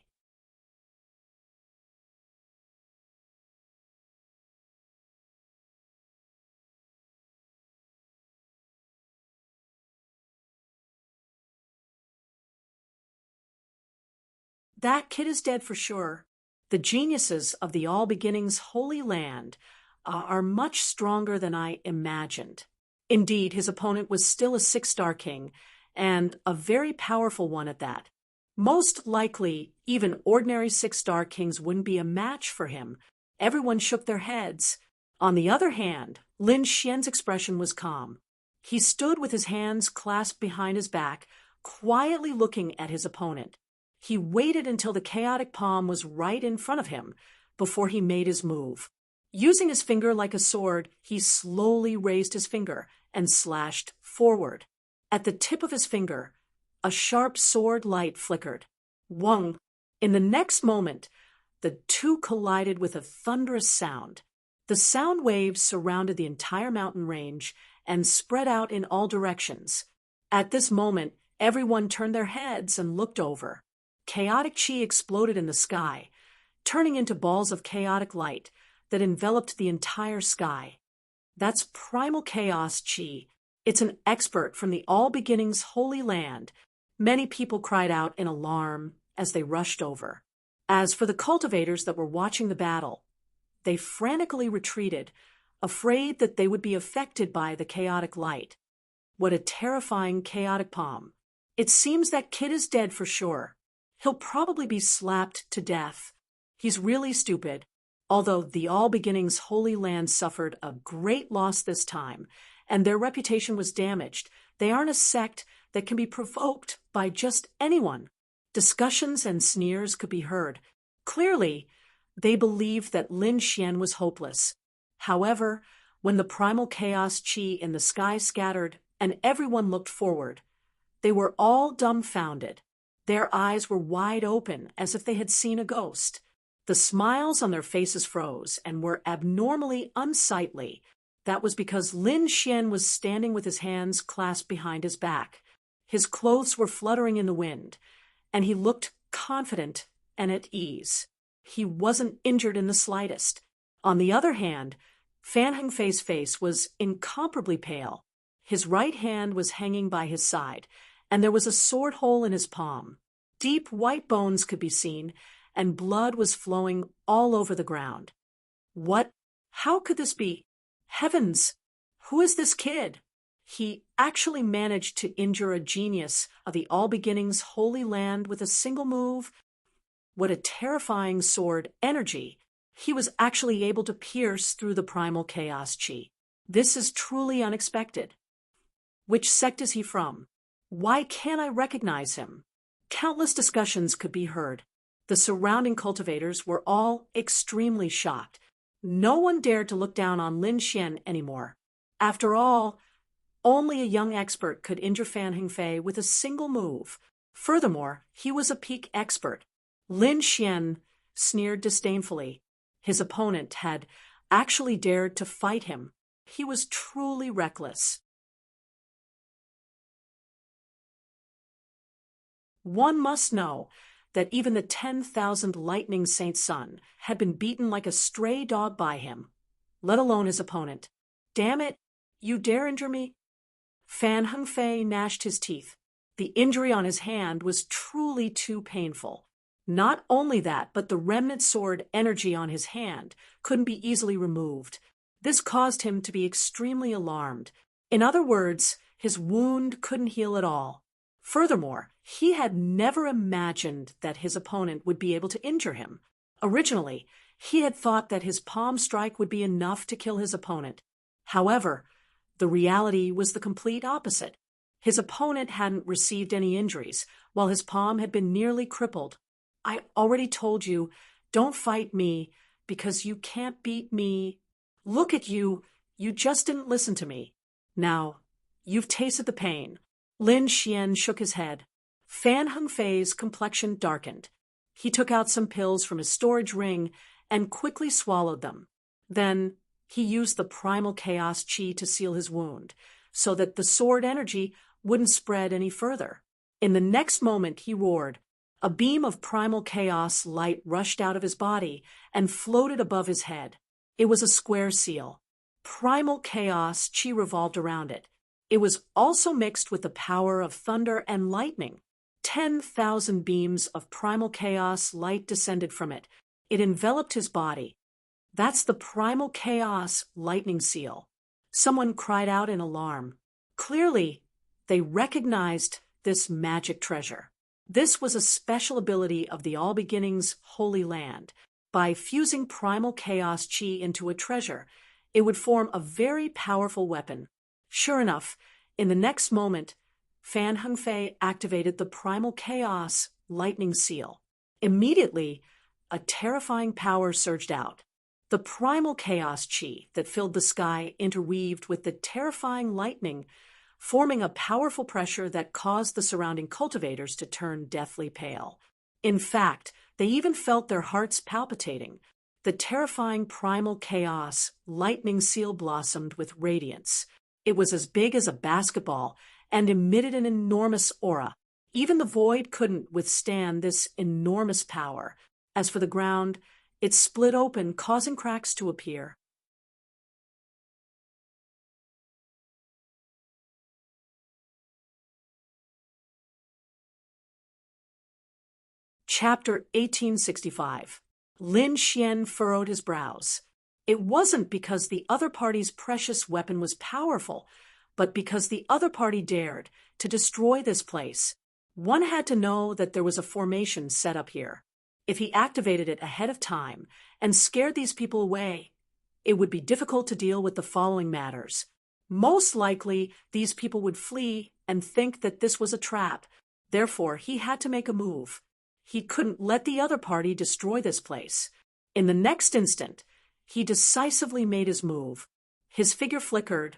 A: That kid is dead for sure. The geniuses of the All Beginnings Holy Land are much stronger than I imagined. Indeed, his opponent was still a 6-star king, and a very powerful one at that. Most likely, even ordinary 6-star kings wouldn't be a match for him. Everyone shook their heads. On the other hand, Lin Xian's expression was calm. He stood with his hands clasped behind his back, quietly looking at his opponent. He waited until the chaotic palm was right in front of him before he made his move. Using his finger like a sword, he slowly raised his finger and slashed forward. At the tip of his finger, a sharp sword light flickered. Wong! In the next moment, the two collided with a thunderous sound. The sound waves surrounded the entire mountain range and spread out in all directions. At this moment, everyone turned their heads and looked over. Chaotic chi exploded in the sky, turning into balls of chaotic light that enveloped the entire sky. That's primal chaos chi. It's an expert from the All Beginnings Holy Land. Many people cried out in alarm as they rushed over. As for the cultivators that were watching the battle, they frantically retreated, afraid that they would be affected by the chaotic light. What a terrifying chaotic palm. It seems that kid is dead for sure. He'll probably be slapped to death. He's really stupid. Although the All Beginnings Holy Land suffered a great loss this time, and their reputation was damaged, they aren't a sect that can be provoked by just anyone. Discussions and sneers could be heard. Clearly, they believed that Lin Xian was hopeless. However, when the primal chaos chi in the sky scattered and everyone looked forward, they were all dumbfounded. Their eyes were wide open as if they had seen a ghost. The smiles on their faces froze and were abnormally unsightly. That was because Lin Xian was standing with his hands clasped behind his back. His clothes were fluttering in the wind, and he looked confident and at ease. He wasn't injured in the slightest. On the other hand, Fan Hengfei's face was incomparably pale. His right hand was hanging by his side, and there was a sword hole in his palm. Deep white bones could be seen, and blood was flowing all over the ground. What? How could this be? Heavens! Who is this kid? He actually managed to injure a genius of the All Beginnings Holy Land with a single move. What a terrifying sword energy! He was actually able to pierce through the primal chaos chi. This is truly unexpected. Which sect is he from? Why can't I recognize him? Countless discussions could be heard. The surrounding cultivators were all extremely shocked. No one dared to look down on Lin Xian anymore. After all, only a young expert could injure Fan Hengfei with a single move. Furthermore, he was a peak expert. Lin Xian sneered disdainfully. His opponent had actually dared to fight him. He was truly reckless. One must know that even the 10,000 lightning Saint Sun had been beaten like a stray dog by him, let alone his opponent. Damn it, you dare injure me? Fan Hengfei gnashed his teeth. The injury on his hand was truly too painful. Not only that, but the remnant sword energy on his hand couldn't be easily removed. This caused him to be extremely alarmed. In other words, his wound couldn't heal at all. Furthermore, he had never imagined that his opponent would be able to injure him. Originally, he had thought that his palm strike would be enough to kill his opponent. However, the reality was the complete opposite. His opponent hadn't received any injuries, while his palm had been nearly crippled. I already told you, don't fight me, because you can't beat me. Look at you, you just didn't listen to me. Now, you've tasted the pain. Lin Xian shook his head. Fan Hengfei's complexion darkened. He took out some pills from his storage ring and quickly swallowed them. Then, he used the primal chaos chi to seal his wound, so that the sword energy wouldn't spread any further. In the next moment, he roared. A beam of primal chaos light rushed out of his body and floated above his head. It was a square seal. Primal chaos chi revolved around it. It was also mixed with the power of thunder and lightning. 10,000 beams of primal chaos light descended from it. It enveloped his body. That's the primal chaos lightning seal. Someone cried out in alarm. Clearly, they recognized this magic treasure. This was a special ability of the All Beginnings Holy Land. By fusing primal chaos chi into a treasure, it would form a very powerful weapon. Sure enough, in the next moment, Fan Hengfei activated the primal chaos lightning seal. Immediately, a terrifying power surged out. The primal chaos chi that filled the sky interweaved with the terrifying lightning, forming a powerful pressure that caused the surrounding cultivators to turn deathly pale. In fact, they even felt their hearts palpitating. The terrifying primal chaos lightning seal blossomed with radiance. It was as big as a basketball and emitted an enormous aura. Even the void couldn't withstand this enormous power. As for the ground, it split open, causing cracks to appear. Chapter 1865. Lin Xian furrowed his brows. It wasn't because the other party's precious weapon was powerful, but because the other party dared to destroy this place. One had to know that there was a formation set up here. If he activated it ahead of time and scared these people away, it would be difficult to deal with the following matters. Most likely, these people would flee and think that this was a trap. Therefore, he had to make a move. He couldn't let the other party destroy this place. In the next instant, he decisively made his move. His figure flickered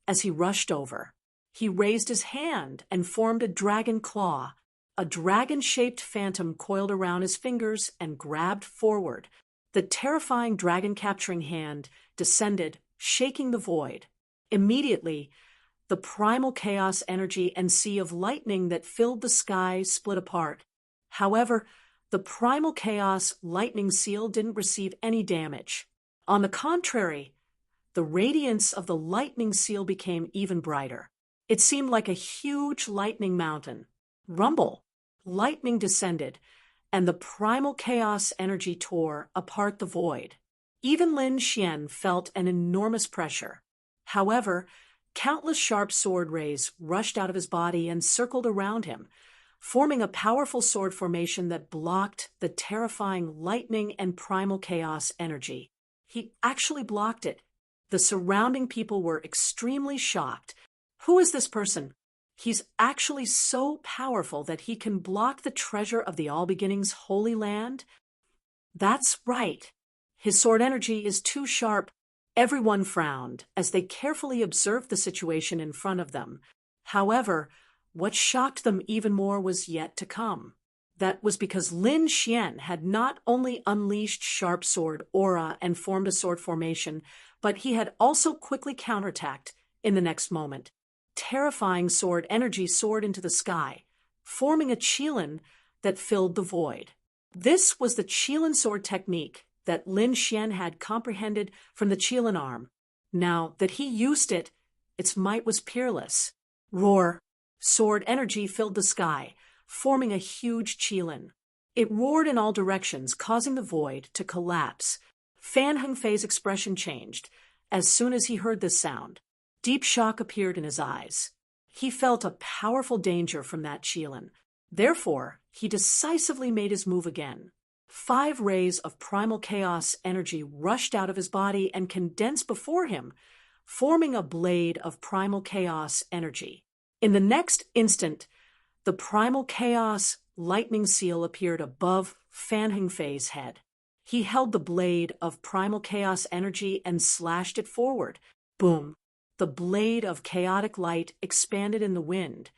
A: as he rushed over. He raised his hand and formed a dragon claw. A dragon-shaped phantom coiled around his fingers and grabbed forward. The terrifying dragon-capturing hand descended, shaking the void. Immediately, the primal chaos energy and sea of lightning that filled the sky split apart. However, the primal chaos lightning seal didn't receive any damage. On the contrary, the radiance of the lightning seal became even brighter. It seemed like a huge lightning mountain. Rumble! Lightning descended, and the primal chaos energy tore apart the void. Even Lin Xian felt an enormous pressure. However, countless sharp sword rays rushed out of his body and circled around him, forming a powerful sword formation that blocked the terrifying lightning and primal chaos energy. He actually blocked it. The surrounding people were extremely shocked. Who is this person? He's actually so powerful that he can block the treasure of the All Beginnings Holy Land? That's right. His sword energy is too sharp. Everyone frowned as they carefully observed the situation in front of them. However, what shocked them even more was yet to come. That was because Lin Xian had not only unleashed sharp sword aura and formed a sword formation, but he had also quickly counterattacked in the next moment. Terrifying sword energy soared into the sky, forming a qilin that filled the void. This was the qilin sword technique that Lin Xian had comprehended from the qilin arm. Now that he used it, its might was peerless. Roar! Sword energy filled the sky, forming a huge qilin. It roared in all directions, causing the void to collapse. Fan Hengfei's expression changed as soon as he heard this sound. Deep shock appeared in his eyes. He felt a powerful danger from that Qilin. Therefore, he decisively made his move again. 5 rays of primal chaos energy rushed out of his body and condensed before him, forming a blade of primal chaos energy. In the next instant, the primal chaos lightning seal appeared above Fan Hengfei's head. He held the blade of primal chaos energy and slashed it forward. Boom! The blade of chaotic light expanded in the wind,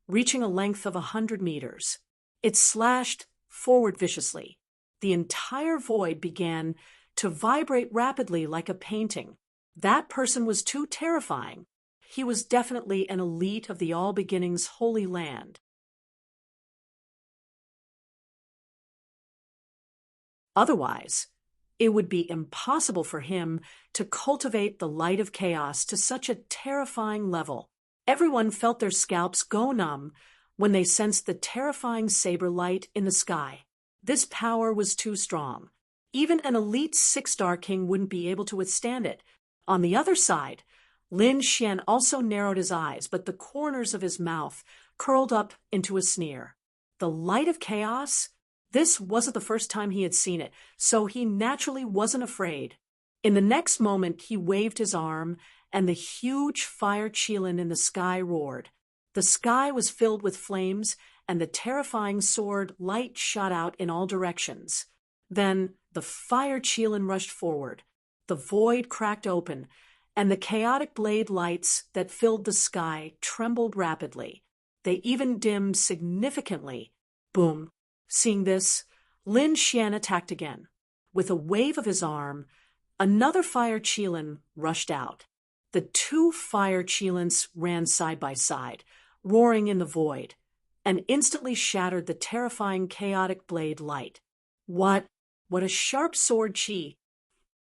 A: reaching a length of 100 meters. It slashed forward viciously. The entire void began to vibrate rapidly like a painting. That person was too terrifying. He was definitely an elite of the All Beginnings Holy Land. Otherwise, it would be impossible for him to cultivate the light of chaos to such a terrifying level. Everyone felt their scalps go numb when they sensed the terrifying saber light in the sky. This power was too strong. Even an elite 6-star king wouldn't be able to withstand it. On the other side, Lin Xian also narrowed his eyes, but the corners of his mouth curled up into a sneer. The light of chaos? This wasn't the first time he had seen it, so he naturally wasn't afraid. In the next moment, he waved his arm, and the huge fire Qilin in the sky roared. The sky was filled with flames, and the terrifying sword light shot out in all directions. Then the fire Qilin rushed forward. The void cracked open, and the chaotic blade lights that filled the sky trembled rapidly. They even dimmed significantly. Boom! Seeing this, Lin Xian attacked again. With a wave of his arm, another fire Qilin rushed out. The 2 fire Qilins ran side by side, roaring in the void, and instantly shattered the terrifying chaotic blade light. What a sharp sword qi!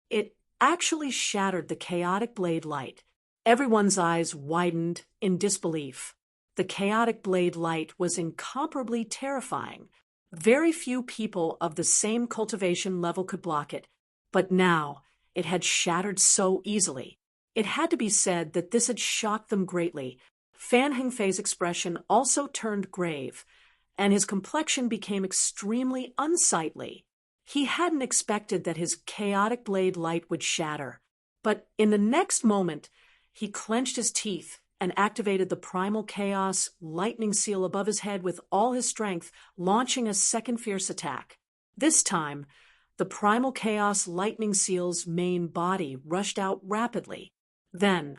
A: It actually shattered the chaotic blade light. Everyone's eyes widened in disbelief. The chaotic blade light was incomparably terrifying. Very few people of the same cultivation level could block it, but now it had shattered so easily. It had to be said that this had shocked them greatly. Fan Hengfei's expression also turned grave, and his complexion became extremely unsightly. He hadn't expected that his chaotic blade light would shatter, but in the next moment, he clenched his teeth and activated the primal chaos lightning seal above his head with all his strength, launching a second fierce attack. This time, the primal chaos lightning seal's main body rushed out rapidly. Then,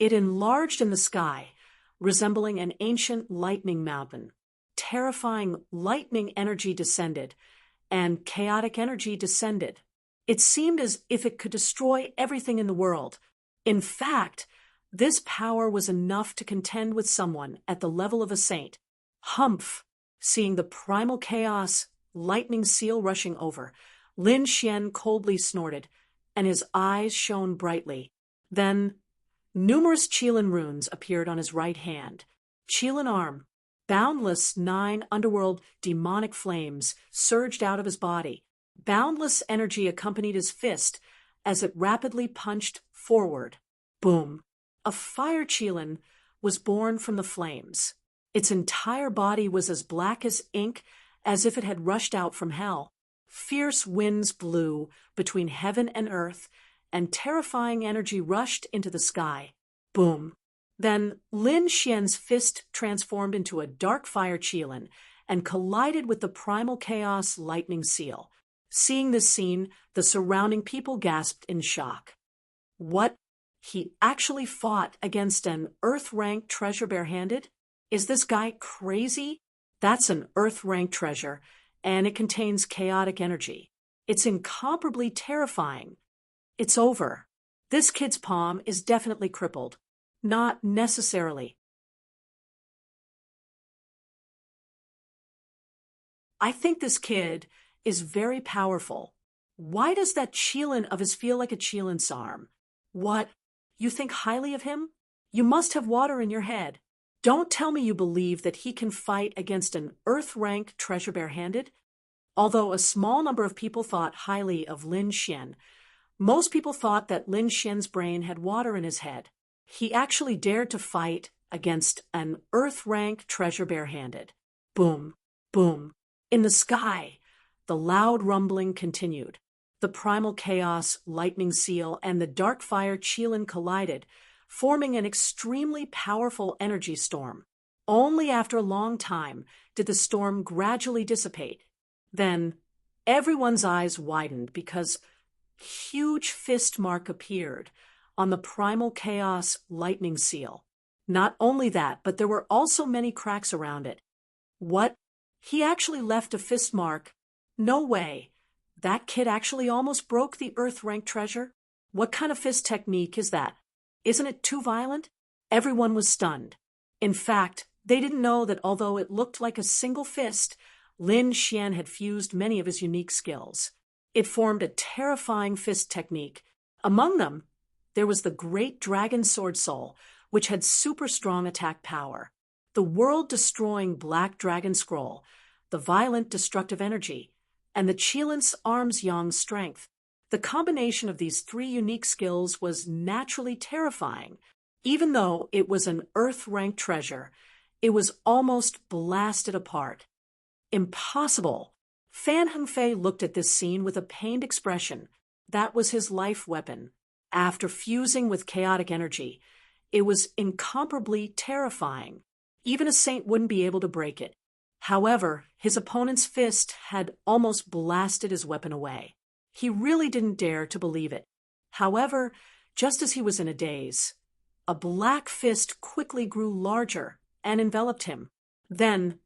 A: it enlarged in the sky, resembling an ancient lightning mountain. Terrifying lightning energy descended, and chaotic energy descended. It seemed as if it could destroy everything in the world. In fact, this power was enough to contend with someone at the level of a saint. Humph! Seeing the primal chaos lightning seal rushing over, Lin Xian coldly snorted, and his eyes shone brightly. Then, numerous Qilin runes appeared on his right hand. Qilin arm, boundless 9 underworld demonic flames surged out of his body. Boundless energy accompanied his fist as it rapidly punched forward. Boom! A fire Qilin was born from the flames. Its entire body was as black as ink, as if it had rushed out from hell. Fierce winds blew between heaven and earth, and terrifying energy rushed into the sky. Boom! Then Lin Xian's fist transformed into a dark fire Qilin and collided with the primal chaos lightning seal. Seeing this scene, the surrounding people gasped in shock. What? He actually fought against an Earth-ranked treasure barehanded? Is this guy crazy? That's an Earth-ranked treasure, and it contains chaotic energy. It's incomparably terrifying. It's over. This kid's palm is definitely crippled. Not necessarily. I think this kid is very powerful. Why does that Qilin of his feel like a Qilin's arm? What? You think highly of him? You must have water in your head. Don't tell me you believe that he can fight against an Earth-ranked treasure barehanded. Although a small number of people thought highly of Lin Xian, most people thought that Lin Xian's brain had water in his head. He actually dared to fight against an Earth-rank treasure barehanded. Boom, boom. In the sky, the loud rumbling continued. The primal chaos lightning seal and the dark fire Qilin collided, forming an extremely powerful energy storm. Only after a long time did the storm gradually dissipate. Then, everyone's eyes widened because huge fist mark appeared on the primal chaos lightning seal. Not only that, but there were also many cracks around it. What? He actually left a fist mark? No way. That kid actually almost broke the Earth-rank treasure? What kind of fist technique is that? Isn't it too violent? Everyone was stunned. In fact, they didn't know that although it looked like a single fist, Lin Xian had fused many of his unique skills. It formed a terrifying fist technique. Among them, there was the Great Dragon Sword Soul, which had super strong attack power, the world-destroying Black Dragon Scroll, the violent destructive energy, and the Qilin's Arms Yang strength. The combination of these three unique skills was naturally terrifying. Even though it was an Earth-rank treasure, it was almost blasted apart. Impossible! Fan Hengfei looked at this scene with a pained expression. That was his life weapon. After fusing with chaotic energy, it was incomparably terrifying. Even a saint wouldn't be able to break it. However, his opponent's fist had almost blasted his weapon away. He really didn't dare to believe it. However, just as he was in a daze, a black fist quickly grew larger and enveloped him. Then,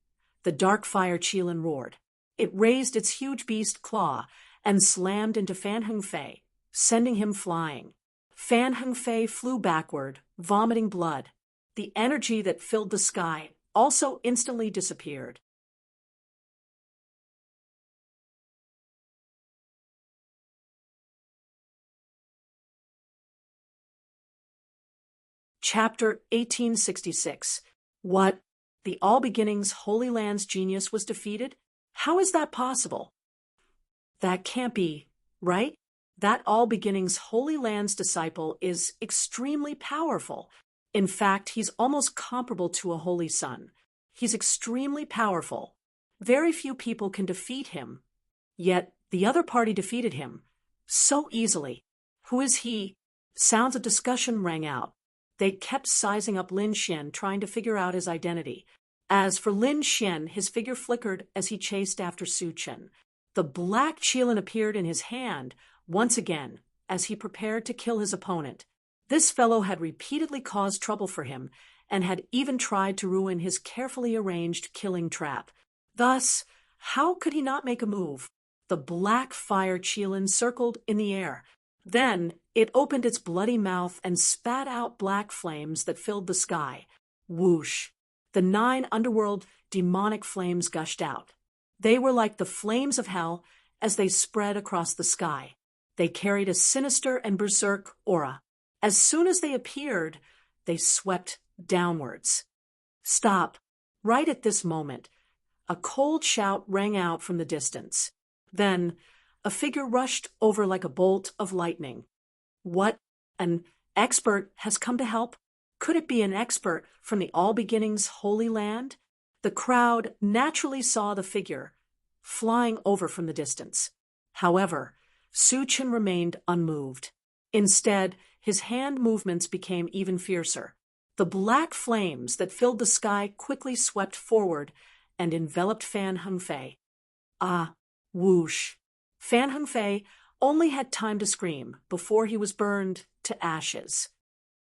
A: the dark fire Qilin roared. It raised its huge beast claw and slammed into Fan Hengfei, sending him flying. Fan Hengfei flew backward, vomiting blood. The energy that filled the sky also instantly disappeared. Chapter 1866. What? The All Beginnings Holy Land's genius was defeated? How is that possible? That can't be, right? That All Beginnings Holy Land's disciple is extremely powerful. In fact, he's almost comparable to a holy son. He's extremely powerful. Very few people can defeat him. Yet, the other party defeated him. So easily. Who is he? Sounds of discussion rang out. They kept sizing up Lin Xian, trying to figure out his identity. As for Lin Xian, his figure flickered as he chased after Su Chen. The black Qilin appeared in his hand once again as he prepared to kill his opponent. This fellow had repeatedly caused trouble for him and had even tried to ruin his carefully arranged killing trap. Thus, how could he not make a move? The black fire Qilin circled in the air. Then it opened its bloody mouth and spat out black flames that filled the sky. Whoosh! The 9 underworld demonic flames gushed out. They were like the flames of hell as they spread across the sky. They carried a sinister and berserk aura. As soon as they appeared, they swept downwards. Stop! Right at this moment, a cold shout rang out from the distance. Then, a figure rushed over like a bolt of lightning. What? An expert has come to help? Could it be an expert from the All Beginnings Holy Land? The crowd naturally saw the figure flying over from the distance. However, Su Chen remained unmoved. Instead, his hand movements became even fiercer. The black flames that filled the sky quickly swept forward and enveloped Fan Hengfei. Ah, whoosh! Fan Hengfei only had time to scream before he was burned to ashes.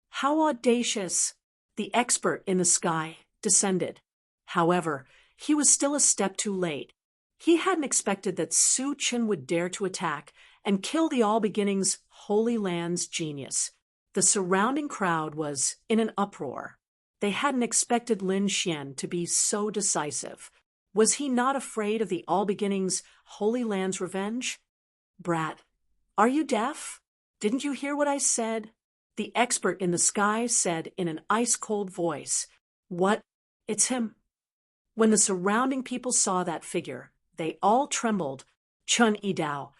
A: How audacious! The expert in the sky descended. However, he was still a step too late. He hadn't expected that Su Chen would dare to attack and kill the All Beginnings Holy Land's genius. The surrounding crowd was in an uproar. They hadn't expected Lin Xian to be so decisive. Was he not afraid of the All Beginnings Holy Land's revenge? Brat, are you deaf? Didn't you hear what I said? The expert in the sky said in an ice-cold voice. What? It's him. When the surrounding people saw that figure, They all trembled. Chun Yidao,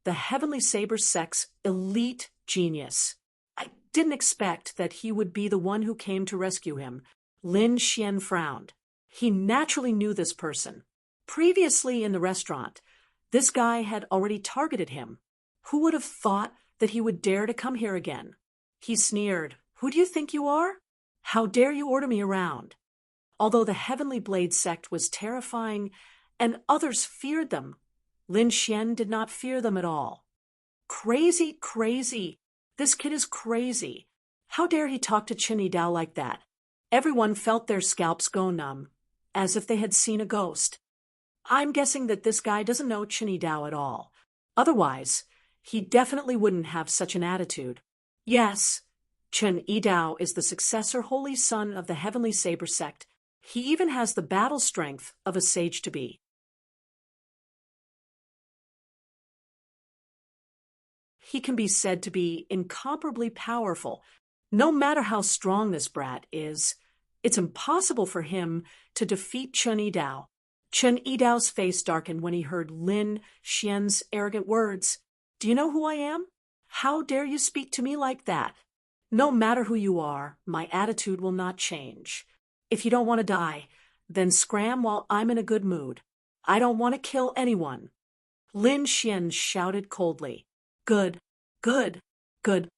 A: the heavenly saber sect's elite genius. I didn't expect that he would be the one who came to rescue him. Lin Xian frowned. He naturally knew this person. Previously in the restaurant, this guy had already targeted him. Who would have thought that he would dare to come here again? He sneered. Who do you think you are? How dare you order me around? Although the Heavenly Blade sect was terrifying and others feared them, Lin Xian did not fear them at all. Crazy, crazy. This kid is crazy. How dare he talk to Chun Yidao like that? Everyone felt their scalps go numb, as if they had seen a ghost. I'm guessing that this guy doesn't know Chun Yidao at all. Otherwise, he definitely wouldn't have such an attitude. Yes, Chun Yidao is the successor holy son of the Heavenly Saber sect. He even has the battle strength of a sage-to-be. He can be said to be incomparably powerful. No matter how strong this brat is, it's impossible for him to defeat Chun Yidao. Chun Yidao's face darkened when he heard Lin Xian's arrogant words. Do you know who I am? How dare you speak to me like that? No matter who you are, my attitude will not change. If you don't want to die, then scram while I'm in a good mood. I don't want to kill anyone. Lin Xian shouted coldly. Good, good, good.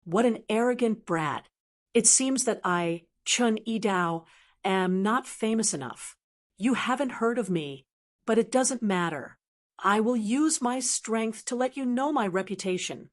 A: What an arrogant brat. It seems that I, Chun Yidao, am not famous enough. You haven't heard of me, but it doesn't matter. I will use my strength to let you know my reputation.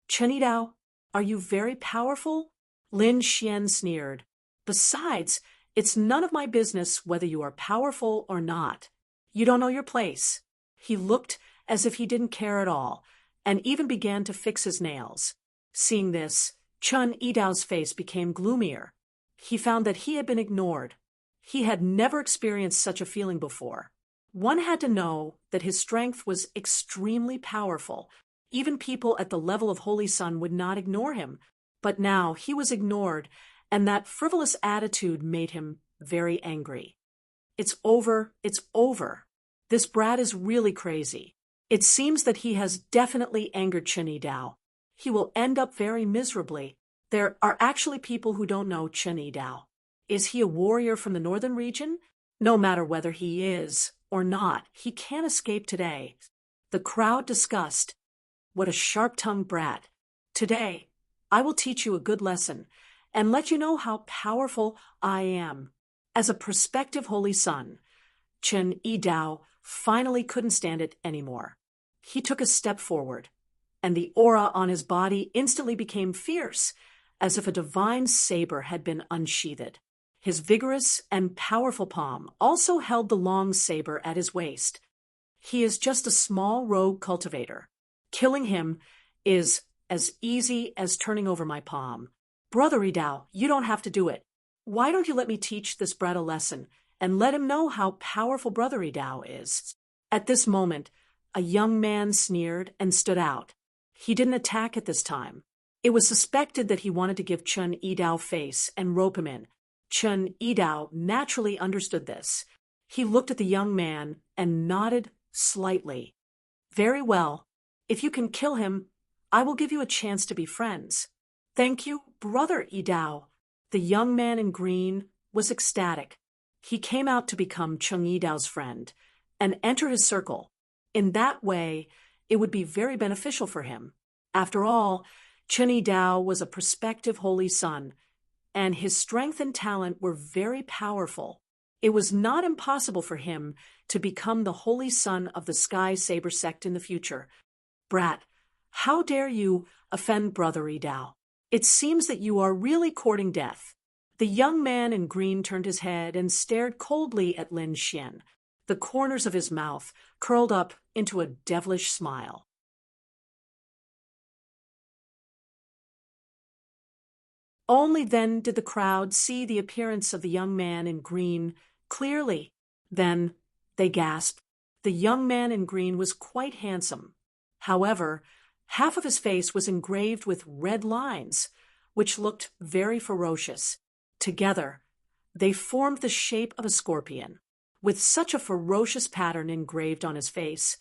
A: Chun Yidao, are you very powerful? Lin Xian sneered. Besides, it's none of my business whether you are powerful or not. You don't know your place. He looked as if he didn't care at all, and even began to fix his nails. Seeing this, Chun Yidao's face became gloomier. He found that he had been ignored. He had never experienced such a feeling before. One had to know that his strength was extremely powerful. Even people at the level of Holy Sun would not ignore him. But now he was ignored, and that frivolous attitude made him very angry. It's over, it's over. This brat is really crazy. It seems that he has definitely angered Chun Yidao. He will end up very miserably. There are actually people who don't know Chun Yidao. Is he a warrior from the northern region? No matter whether he is or not, he can't escape today. The crowd discussed. What a sharp-tongued brat. Today, I will teach you a good lesson and let you know how powerful I am. As a prospective holy son, Chun Yidao finally couldn't stand it anymore. He took a step forward, and the aura on his body instantly became fierce, as if a divine saber had been unsheathed. His vigorous and powerful palm also held the long saber at his waist. He is just a small rogue cultivator. Killing him is as easy as turning over my palm. Brother Yidao, you don't have to do it. Why don't you let me teach this brat a lesson and let him know how powerful Brother Yidao is? At this moment, a young man sneered and stood out. He didn't attack at this time. It was suspected that he wanted to give Chun Yidao face and rope him in. Chun Yidao naturally understood this. He looked at the young man and nodded slightly. Very well. If you can kill him, I will give you a chance to be friends. Thank you, Brother Yidao. The young man in green was ecstatic. He came out to become Chun Yidao's friend and enter his circle. In that way, it would be very beneficial for him. After all, Chun Yidao was a prospective holy son, and his strength and talent were very powerful. It was not impossible for him to become the holy son of the Sky Saber sect in the future. Brat, how dare you offend Brother Yidao? It seems that you are really courting death. The young man in green turned his head and stared coldly at Lin Xian. The corners of his mouth curled up into a devilish smile. Only then did the crowd see the appearance of the young man in green clearly. Then they gasped. The young man in green was quite handsome. However, half of his face was engraved with red lines, which looked very ferocious. Together, they formed the shape of a scorpion. With such a ferocious pattern engraved on his face,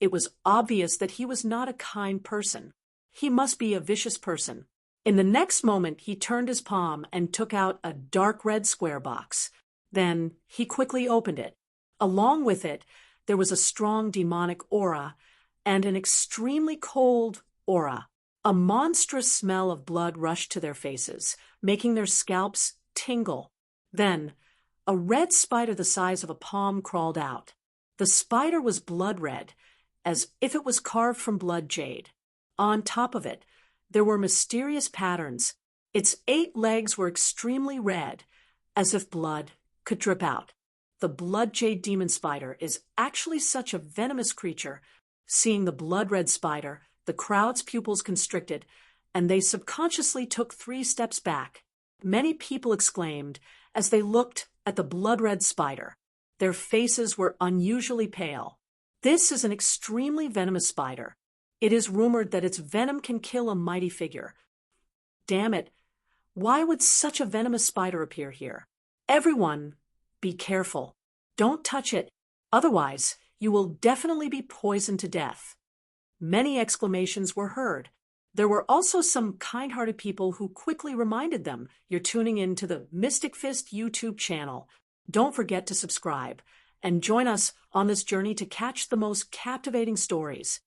A: it was obvious that he was not a kind person. He must be a vicious person. In the next moment, he turned his palm and took out a dark red square box. Then he quickly opened it. Along with it, there was a strong demonic aura and an extremely cold aura. A monstrous smell of blood rushed to their faces, making their scalps tingle. Then, a red spider the size of a palm crawled out. The spider was blood red, as if it was carved from blood jade. On top of it, there were mysterious patterns. Its 8 legs were extremely red, as if blood could drip out. The blood jade demon spider is actually such a venomous creature. Seeing the blood-red spider, the crowd's pupils constricted, and they subconsciously took 3 steps back. Many people exclaimed as they looked at the blood-red spider. Their faces were unusually pale. This is an extremely venomous spider. It is rumored that its venom can kill a mighty figure. Damn it, why would such a venomous spider appear here? Everyone, be careful. Don't touch it, otherwise you will definitely be poisoned to death. Many exclamations were heard. There were also some kind-hearted people who quickly reminded them, you're tuning in to the Mystic Fist YouTube channel. Don't forget to subscribe and join us on this journey to catch the most captivating stories.